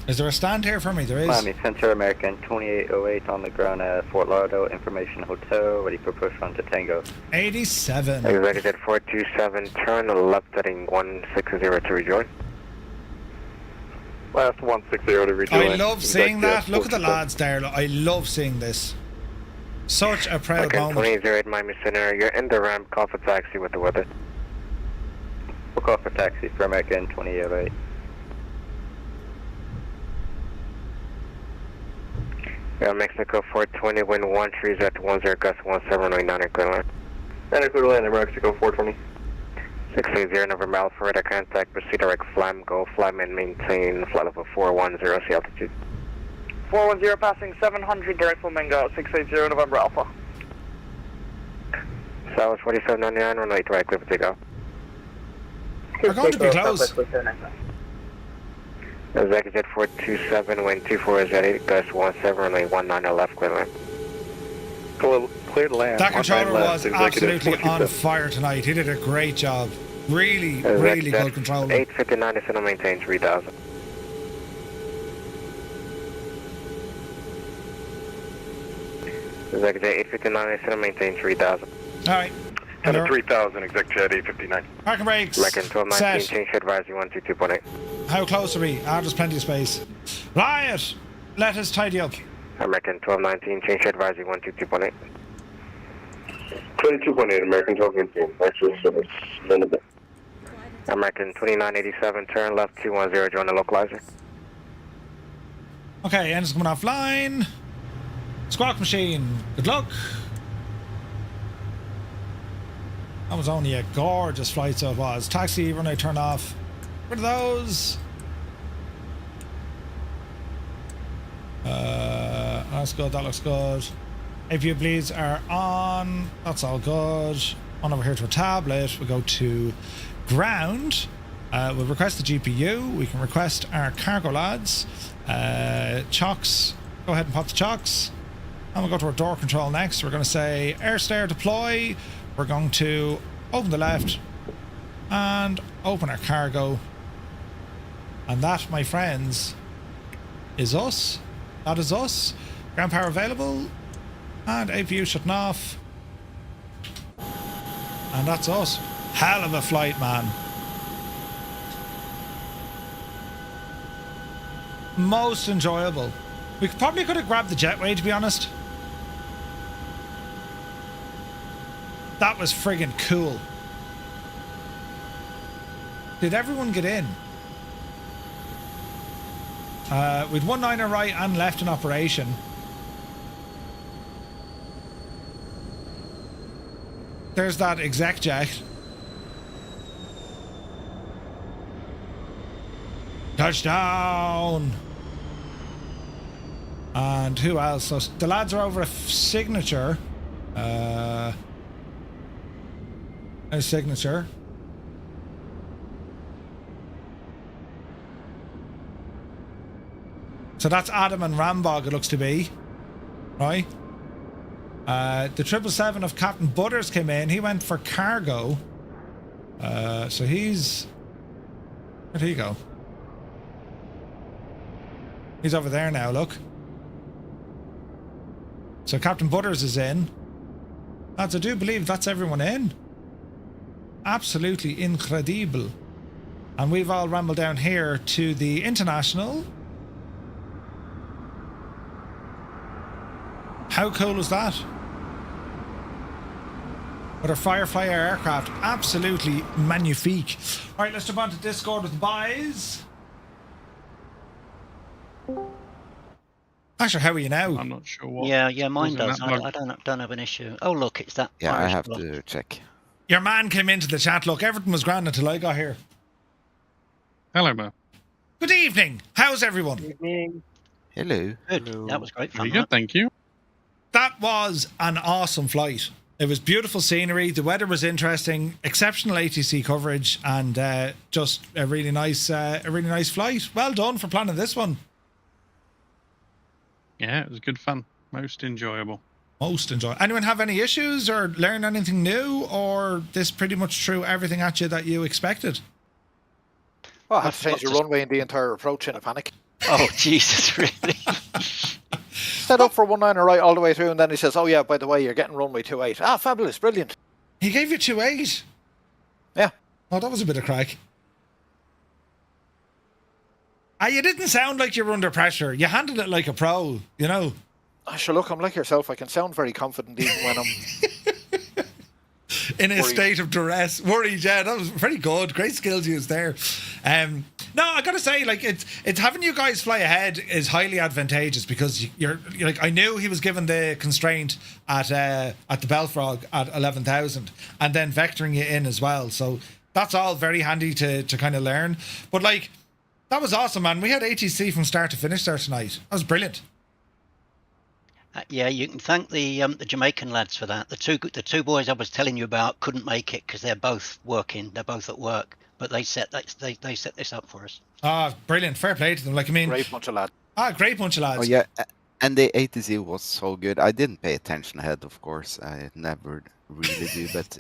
Is there a stand here for me? There is. Miami Center, American 2808 on the ground at Fort Lauderdale Information Hotel, ready for push on to Tango. 87. Executive 427, turn left heading 160 to rejoin. Last 160 to rejoin. I love seeing that. Look at the lads there. I love seeing this. Such a proud American moment. 2808 Miami Center, you're in the ramp, call for taxi with the weather. We'll call for taxi for American 2808. Mexico 420, wind 13 at 10, gust 1709 at Greenland. And clear to land in Mexico 420. 680 November Alpha, radar contact, proceed direct flam, go, flam and maintain flight level 410, sea altitude. 410 passing 700, direct flamingo, 680 November Alpha. South 4799, runway right, clear for takeoff. We're going to be close. Executive 427, wind 24 gust 17, runway 19 left, clear land. Clear to land. That controller was absolutely on fire tonight. He did a great job. Really, really good controller. 859 is going to maintain 3000. Executive 859 is going to maintain 3000. Alright. 10 to 3000, executive 859. Parking brakes. American 1219, Set. change advisory 122.8. How close are we? There's plenty of space. Riot! Let us tidy up. American 1219, change advisory 122.8. 22.8, American 1219, actual service, limited. American 2987, turn left 210, join the localizer. Okay, engine's coming offline. Squawk machine, good luck. That was only a gorgeous flight, so it was. Taxi, runway turn off. Rid of those. That's good, that looks good. APU bleeds are on. That's all good. On over here to a tablet. We go to ground. We'll request the GPU. We can request our cargo lads. Chocks. Go ahead and pop the chocks. And we'll go to our door control next. We're going to say air stair deploy. We're going to open the left and open our cargo. And that, my friends, is us. That is us. Ground power available. And APU shutting off. And that's us. Hell of a flight, man. Most enjoyable. We probably could have grabbed the jetway, to be honest. That was friggin' cool. Did everyone get in? With 19er right and left in operation. There's that exec jet. Touchdown! And who else? So the lads are over a signature. A signature. So that's Adam and Rambog, it looks to be. Right? The 777 of Captain Butters came in. He went for cargo. So he's... Where'd he go? He's over there now, look. So Captain Butters is in. Lads, I do believe that's everyone in. Absolutely incredible. And we've all rambled down here to the International. How cool is that? With our Firefly aircraft. Absolutely magnifique. Alright, let's jump on to Discord with the boys. Actually, how are you now? I'm not sure what. Yeah, mine does. I don't have an issue. Oh, look, it's that. Yeah, Irish I have block. to check. Your man came into the chat. Look, everything was grand until I got here. Hello, Mo. Good evening. How's everyone? Good evening. Hello. Good. That was great fun. Very good, thank you. That was an awesome flight. It was beautiful scenery. The weather was interesting. Exceptional ATC coverage, and just a really nice flight. Well done for planning this one. Yeah, it was good fun. Most enjoyable. Most enjoyable. Anyone have any issues or learn anything new, or this pretty much threw everything at you that you expected? Well, I had to change the runway and the entire approach in a panic. Oh, Jesus, really? Set up for 19 right all the way through, and then he says, "Oh yeah, by the way, you're getting runway 28." Ah, fabulous, brilliant. He gave you 28. Yeah. Oh, that was a bit of crack. You didn't sound like you were under pressure. You handled it like a pro, you know. Sure, look, I'm like yourself. I can sound very confident even when I'm in a state of duress, worried. Yeah, that was very good. Great skills used there. No, I gotta say, like it's having you guys fly ahead is highly advantageous because you're like, I knew he was given the constraint at the Belfrog at 11,000 and then vectoring you in as well. So that's all very handy to kind of learn. But like, that was awesome, man. We had ATC from start to finish there tonight. That was brilliant. Yeah, you can thank the Jamaican lads for that. The two boys I was telling you about couldn't make it because they're both working. They're both at work, but they set this up for us. Brilliant. Fair play to them. Like, I mean, great bunch of lads. Great bunch of lads. Oh yeah, and the ATC was so good. I didn't pay attention ahead, of course. I never really do. But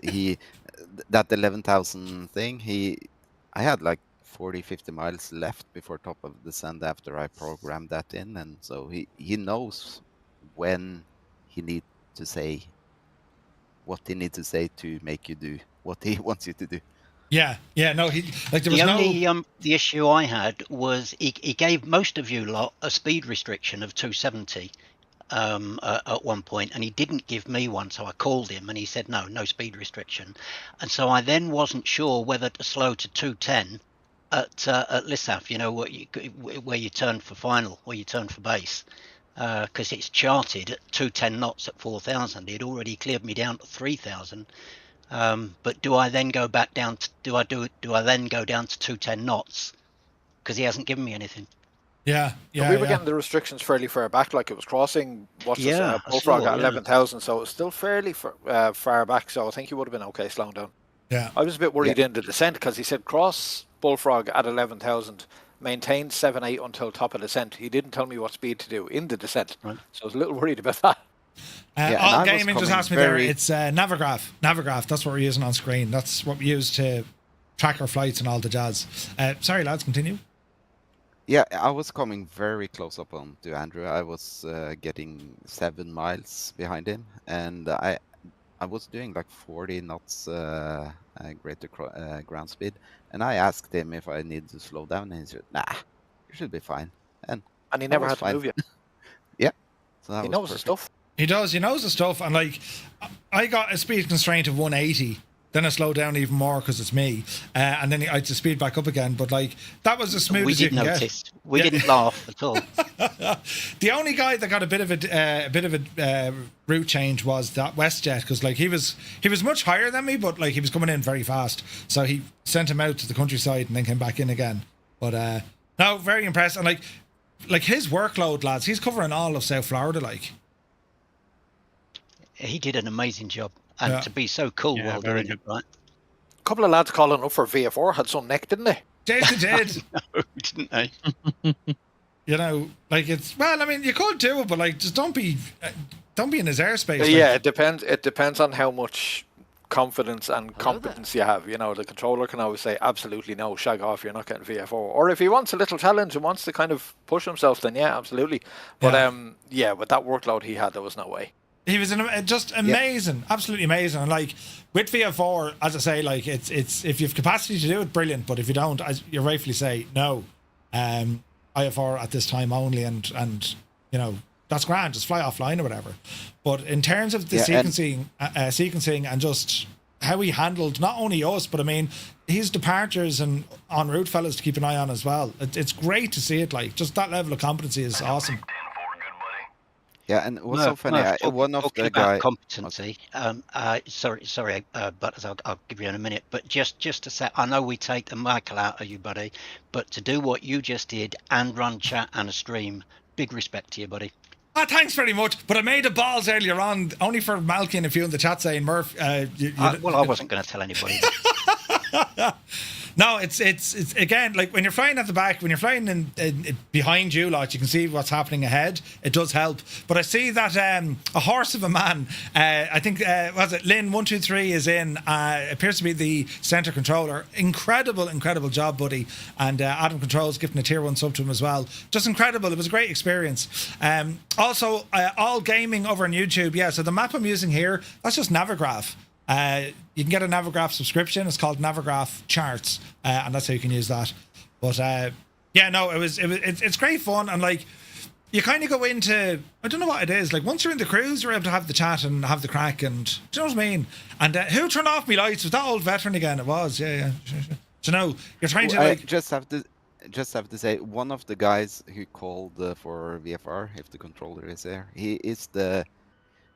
that 11,000 thing, I had like 40-50 miles left before top of descent after I programmed that in, and so he knows when he needs to say what he needs to say to make you do what he wants you to do. Yeah, no, he like there was the issue I had was he gave most of you lot a speed restriction of 270 at one point, and he didn't give me one, so I called him and he said no speed restriction, and so I then wasn't sure whether to slow to 210 at Lissaf, you know, where you turn for final, where you turn for base. Because it's charted at 210 knots at 4,000. He'd already cleared me down to 3,000. But do I then go back down to do I then go down to 210 knots? Because he hasn't given me anything. Yeah. We were getting the restrictions fairly far back. Like, it was crossing Bullfrog at 11,000, so it was still fairly far back. So I think he would have been okay slowing down. Yeah. I was a bit worried in the descent because he said cross Bullfrog at 11,000. Maintained 7-8 until top of descent. He didn't tell me what speed to do in the descent, so I was a little worried about that. All gaming just asked me there. It's Navigraph. That's what we're using on screen. That's what we use to track our flights and all the jazz. Sorry, lads, continue. Yeah, I was coming very close up on to Andrew. I was getting 7 miles behind him, and I was doing like 40 knots greater ground speed. And I asked him if I needed to slow down, and he said, "Nah, you should be fine." And he never had to move you. Yeah, so he knows the stuff. He does. He knows the stuff. And like, I got a speed constraint of 180. Then I slowed down even more because it's me, and then I had to speed back up again. But like, that was as smooth as you can get. We didn't laugh at all. The only guy that got a bit of a route change was that WestJet, because like he was much higher than me, but like he was coming in very fast, so he sent him out to the countryside and then came back in again. But no, very impressed. And like his workload, lads, he's covering all of South Florida. Like, he did an amazing job. And to be so cool while doing it, right? A couple of lads calling up for VFR had some neck, didn't they? They did. No, didn't they? You know, like it's, well, I mean, you could do it, but like, just don't be in his airspace. Yeah, it depends. It depends on how much confidence and competence you have. You know, the controller can always say, absolutely no, shag off, you're not getting VFR. Or if he wants a little challenge and wants to kind of push himself, then yeah, absolutely. But with that workload he had, there was no way. He was just amazing, absolutely amazing. And like with VFR, as I say, like it's if you have capacity to do it, brilliant. But if you don't, as you rightfully say, no, IFR at this time only, and you know that's grand. Just fly offline or whatever. But in terms of the sequencing and just how he handled not only us, but I mean his departures and en route fellas to keep an eye on as well. It's great to see it. Like just that level of competency is awesome. Yeah, and what's so funny, one of the guys... competency, sorry, but I'll give you in a minute, but just to say, I know we take the Michael out of you, buddy, but to do what you just did and run chat and a stream, big respect to you, buddy. Thanks very much, but I made the balls earlier on, only for Malky and a few in the chat saying, Murph... I wasn't going to tell anybody. No, it's again, like when you're flying at the back, when you're flying in behind you, like you can see what's happening ahead. It does help. But I see that a horse of a man, I think, was it Lynn 123 is in, appears to be the centre controller. Incredible job, buddy. And Adam Controls giving a tier 1 sub to him as well. Just incredible. It was a great experience. Also, all gaming over on YouTube. Yeah, so the map I'm using here, that's just Navigraph. You can get a Navigraph subscription. It's called Navigraph Charts, and that's how you can use that. But yeah, no, it's great fun, and like you kind of go into, I don't know what it is. Like once you're in the cruise, you're able to have the chat and have the crack, and do you know what I mean? And who turned off me lights? Was that old veteran again? It was, yeah. Sure. So no, you're trying to like. I just have to say, one of the guys who called for VFR, if the controller is there, he is the.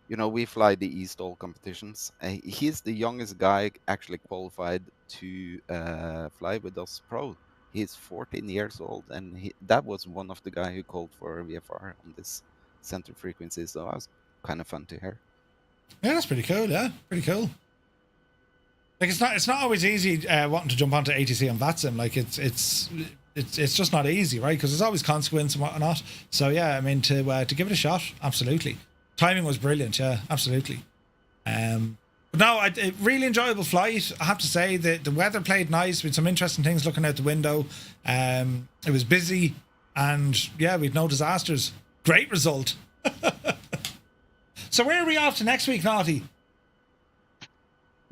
You know, we fly the ESTOL competitions. He's the youngest guy actually qualified to fly with us pro. He's 14 years old, and that was one of the guys who called for VFR on this center frequency. So that was kind of fun to hear. Yeah, that's pretty cool. Yeah, pretty cool. Like it's not always easy wanting to jump onto ATC on VATSIM. Like it's just not easy, right? Because there's always consequence and whatnot. So yeah, I mean to give it a shot, absolutely. Timing was brilliant, yeah, absolutely. But no, a really enjoyable flight. I have to say that the weather played nice with some interesting things looking out the window. It was busy, and yeah, we'd no disasters. Great result. So where are we off to next week, Naughty?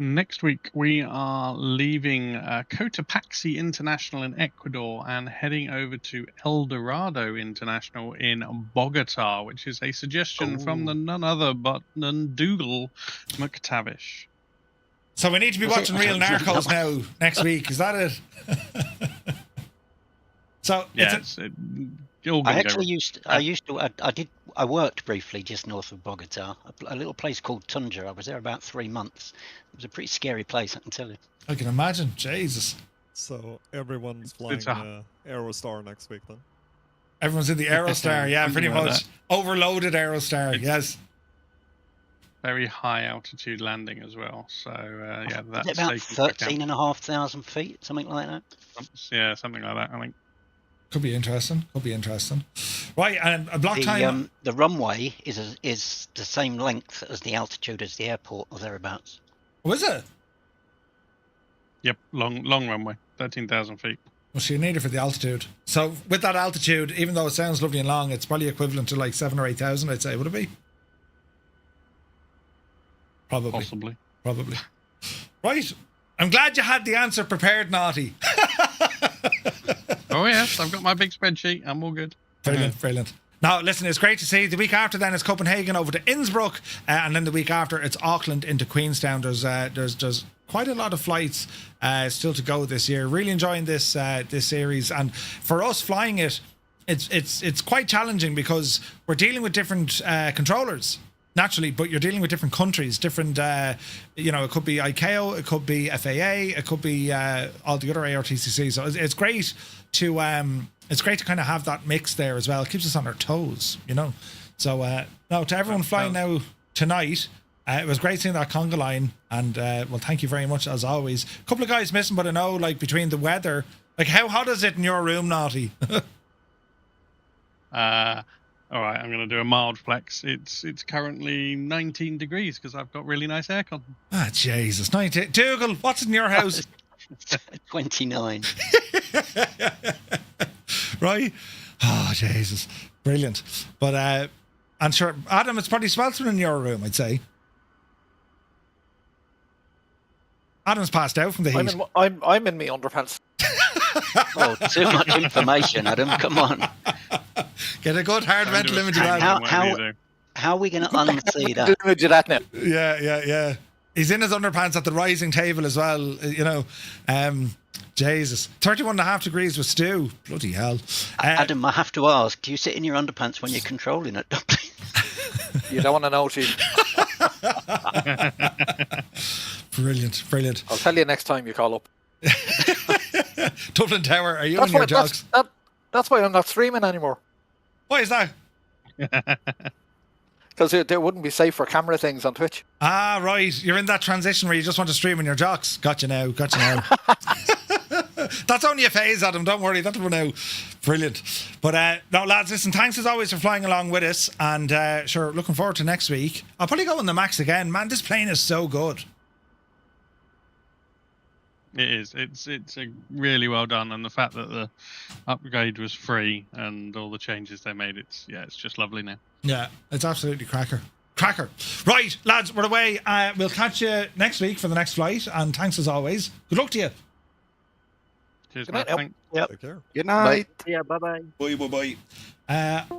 Next week, we are leaving Cotopaxi International in Ecuador and heading over to El Dorado International in Bogota, which is a suggestion from none other but Dougal McTavish. So we need to be watching Real Narcos now next week. Is that it? So yeah, I worked briefly just north of Bogota, a little place called Tundra. I was there about 3 months. It was a pretty scary place, I can tell you. I can imagine. Jesus. So everyone's flying Aerostar next week then? Everyone's in the Aerostar, yeah, pretty much. Overloaded Aerostar, yes. Very high altitude landing as well. So yeah, that's about 13,500 feet, something like that. Yeah, something like that, I think. Could be interesting. Right, and a block time. The runway is the same length as the altitude as the airport or thereabouts. Oh, is it? Yep, long runway, 13,000 feet. Well, so you need it for the altitude. So with that altitude, even though it sounds lovely and long, it's probably equivalent to like 7,000 or 8,000, I'd say. Would it be? Probably. Possibly. Probably. Right. I'm glad you had the answer prepared, Naughty. Oh yes, I've got my big spreadsheet. I'm all good. Brilliant. Now, listen, it's great to see. The week after then is Copenhagen over to Innsbruck, and then the week after it's Auckland into Queenstown. There's quite a lot of flights still to go this year. Really enjoying this series, and for us flying it, it's quite challenging because we're dealing with different controllers. Naturally, but you're dealing with different countries, different, it could be ICAO, it could be FAA, it could be all the other ARTCC. So it's great to kind of have that mix there as well. It keeps us on our toes, So, no, to everyone flying now tonight, it was great seeing that conga line, and well, thank you very much as always. A couple of guys missing, but I know, like, between the weather, like, how hot is it in your room, Naughty? All right, I'm going to do a mild flex. It's currently 19 degrees because I've got really nice aircon. Ah, Jesus. 19. Dougal, what's in your house? 29. Right? Oh, Jesus. Brilliant. But, I'm sure, Adam, it's probably sweltering in your room, I'd say. Adam's passed out from the heat. I'm in me underpants. Oh, too much information, Adam. Come on. Get a good hard mental image of that. How are we going to unsee that? Image of that now. Yeah. He's in his underpants at the rising table as well, Jesus. 31.5 degrees with Stu. Bloody hell. Adam, I have to ask, do you sit in your underpants when you're controlling it? You don't want to know, Chief. Brilliant. I'll tell you next time you call up. Dublin Tower, are you in your jogs? That's why I'm not streaming anymore. Why is that? Because they wouldn't be safe for camera things on Twitch. Ah, right. You're in that transition where you just want to stream in your jocks. Gotcha now. That's only a phase, Adam. Don't worry, that'll run out. Brilliant. But no, lads, listen, thanks as always for flying along with us. And sure, looking forward to next week. I'll probably go on the Max again. Man, this plane is so good. It is. It's a really well done, and the fact that the upgrade was free and all the changes they made, it's just lovely now. Yeah, it's absolutely cracker. Right, lads, we're away. We'll catch you next week for the next flight, and thanks as always. Good luck to you. Cheers, Good night. Matt. Yep. Take care. Good night. Yeah, bye-bye. Bye.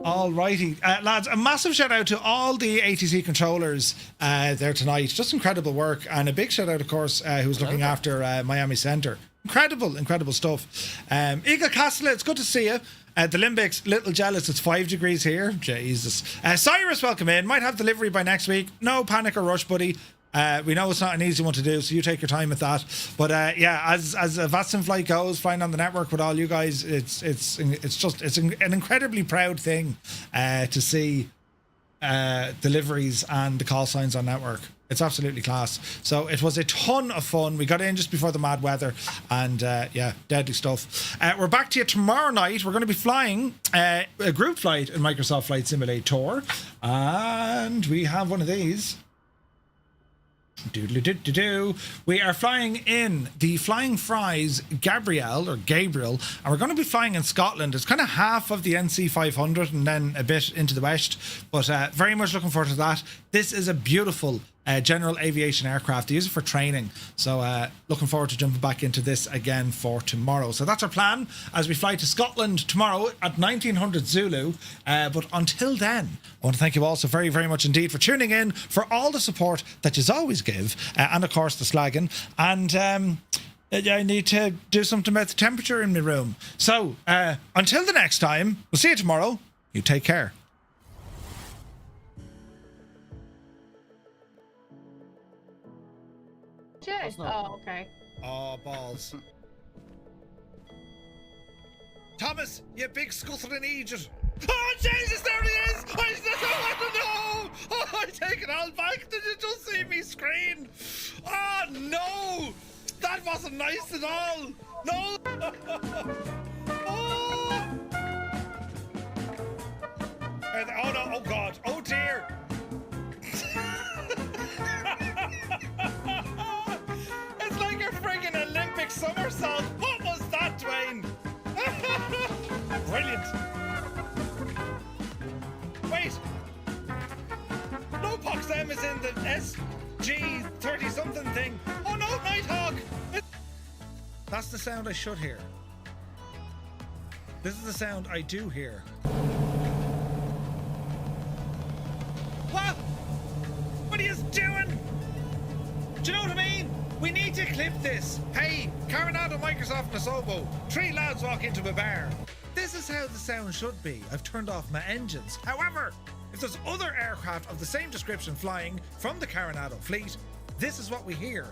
All righty. Lads, a massive shout out to all the ATC controllers there tonight. Just incredible work. And a big shout out, of course, who's looking after Miami Centre. Incredible stuff. Eagle Castle, it's good to see you. The Limbics, little jealous, it's 5 degrees here. Jesus. Cyrus, welcome in. Might have delivery by next week. No panic or rush, buddy. We know it's not an easy one to do, so you take your time with that. But as a VATSIM flight goes, flying on the network with all you guys, it's an incredibly proud thing to see deliveries and the call signs on network. It's absolutely class. So it was a ton of fun. We got in just before the mad weather, and deadly stuff. We're back to you tomorrow night. We're going to be flying a group flight in Microsoft Flight Simulator, and we have one of these. We are flying in the Flying Fries Gabriel, and we're going to be flying in Scotland. It's kind of half of the NC 500 and then a bit into the west, but very much looking forward to that. This is a beautiful general aviation aircraft. They use it for training, so looking forward to jumping back into this again for tomorrow. So that's our plan as we fly to Scotland tomorrow at 1900 Zulu. But until then, I want to thank you all so very, very much indeed for tuning in, for all the support that you always give, and of course the slagging. And I need to do something about the temperature in my room. So until the next time, we'll see you tomorrow. You take care. Oh, okay. Oh, balls. Thomas, you big scuttling idiot. Oh, Jesus, there he is! No! Oh, I take it all back. Did you just see me scream? Oh, no! That wasn't nice at all. No! Oh! Oh, no. Oh, God. Oh, dear. It's like a friggin' Olympic somersault. What was that, Dwayne? Brilliant. Wait. No Pox M is in the SG 30-something thing. Oh no, Nighthawk. That's the sound I should hear. This is the sound I do hear. What? What are you doing? Do you know what I mean? We need to clip this. Hey, Coronado, Microsoft, Nasobo. 3 lads walk into a bar. This is how the sound should be. I've turned off my engines. However, if there's other aircraft of the same description flying from the Coronado fleet, this is what we hear.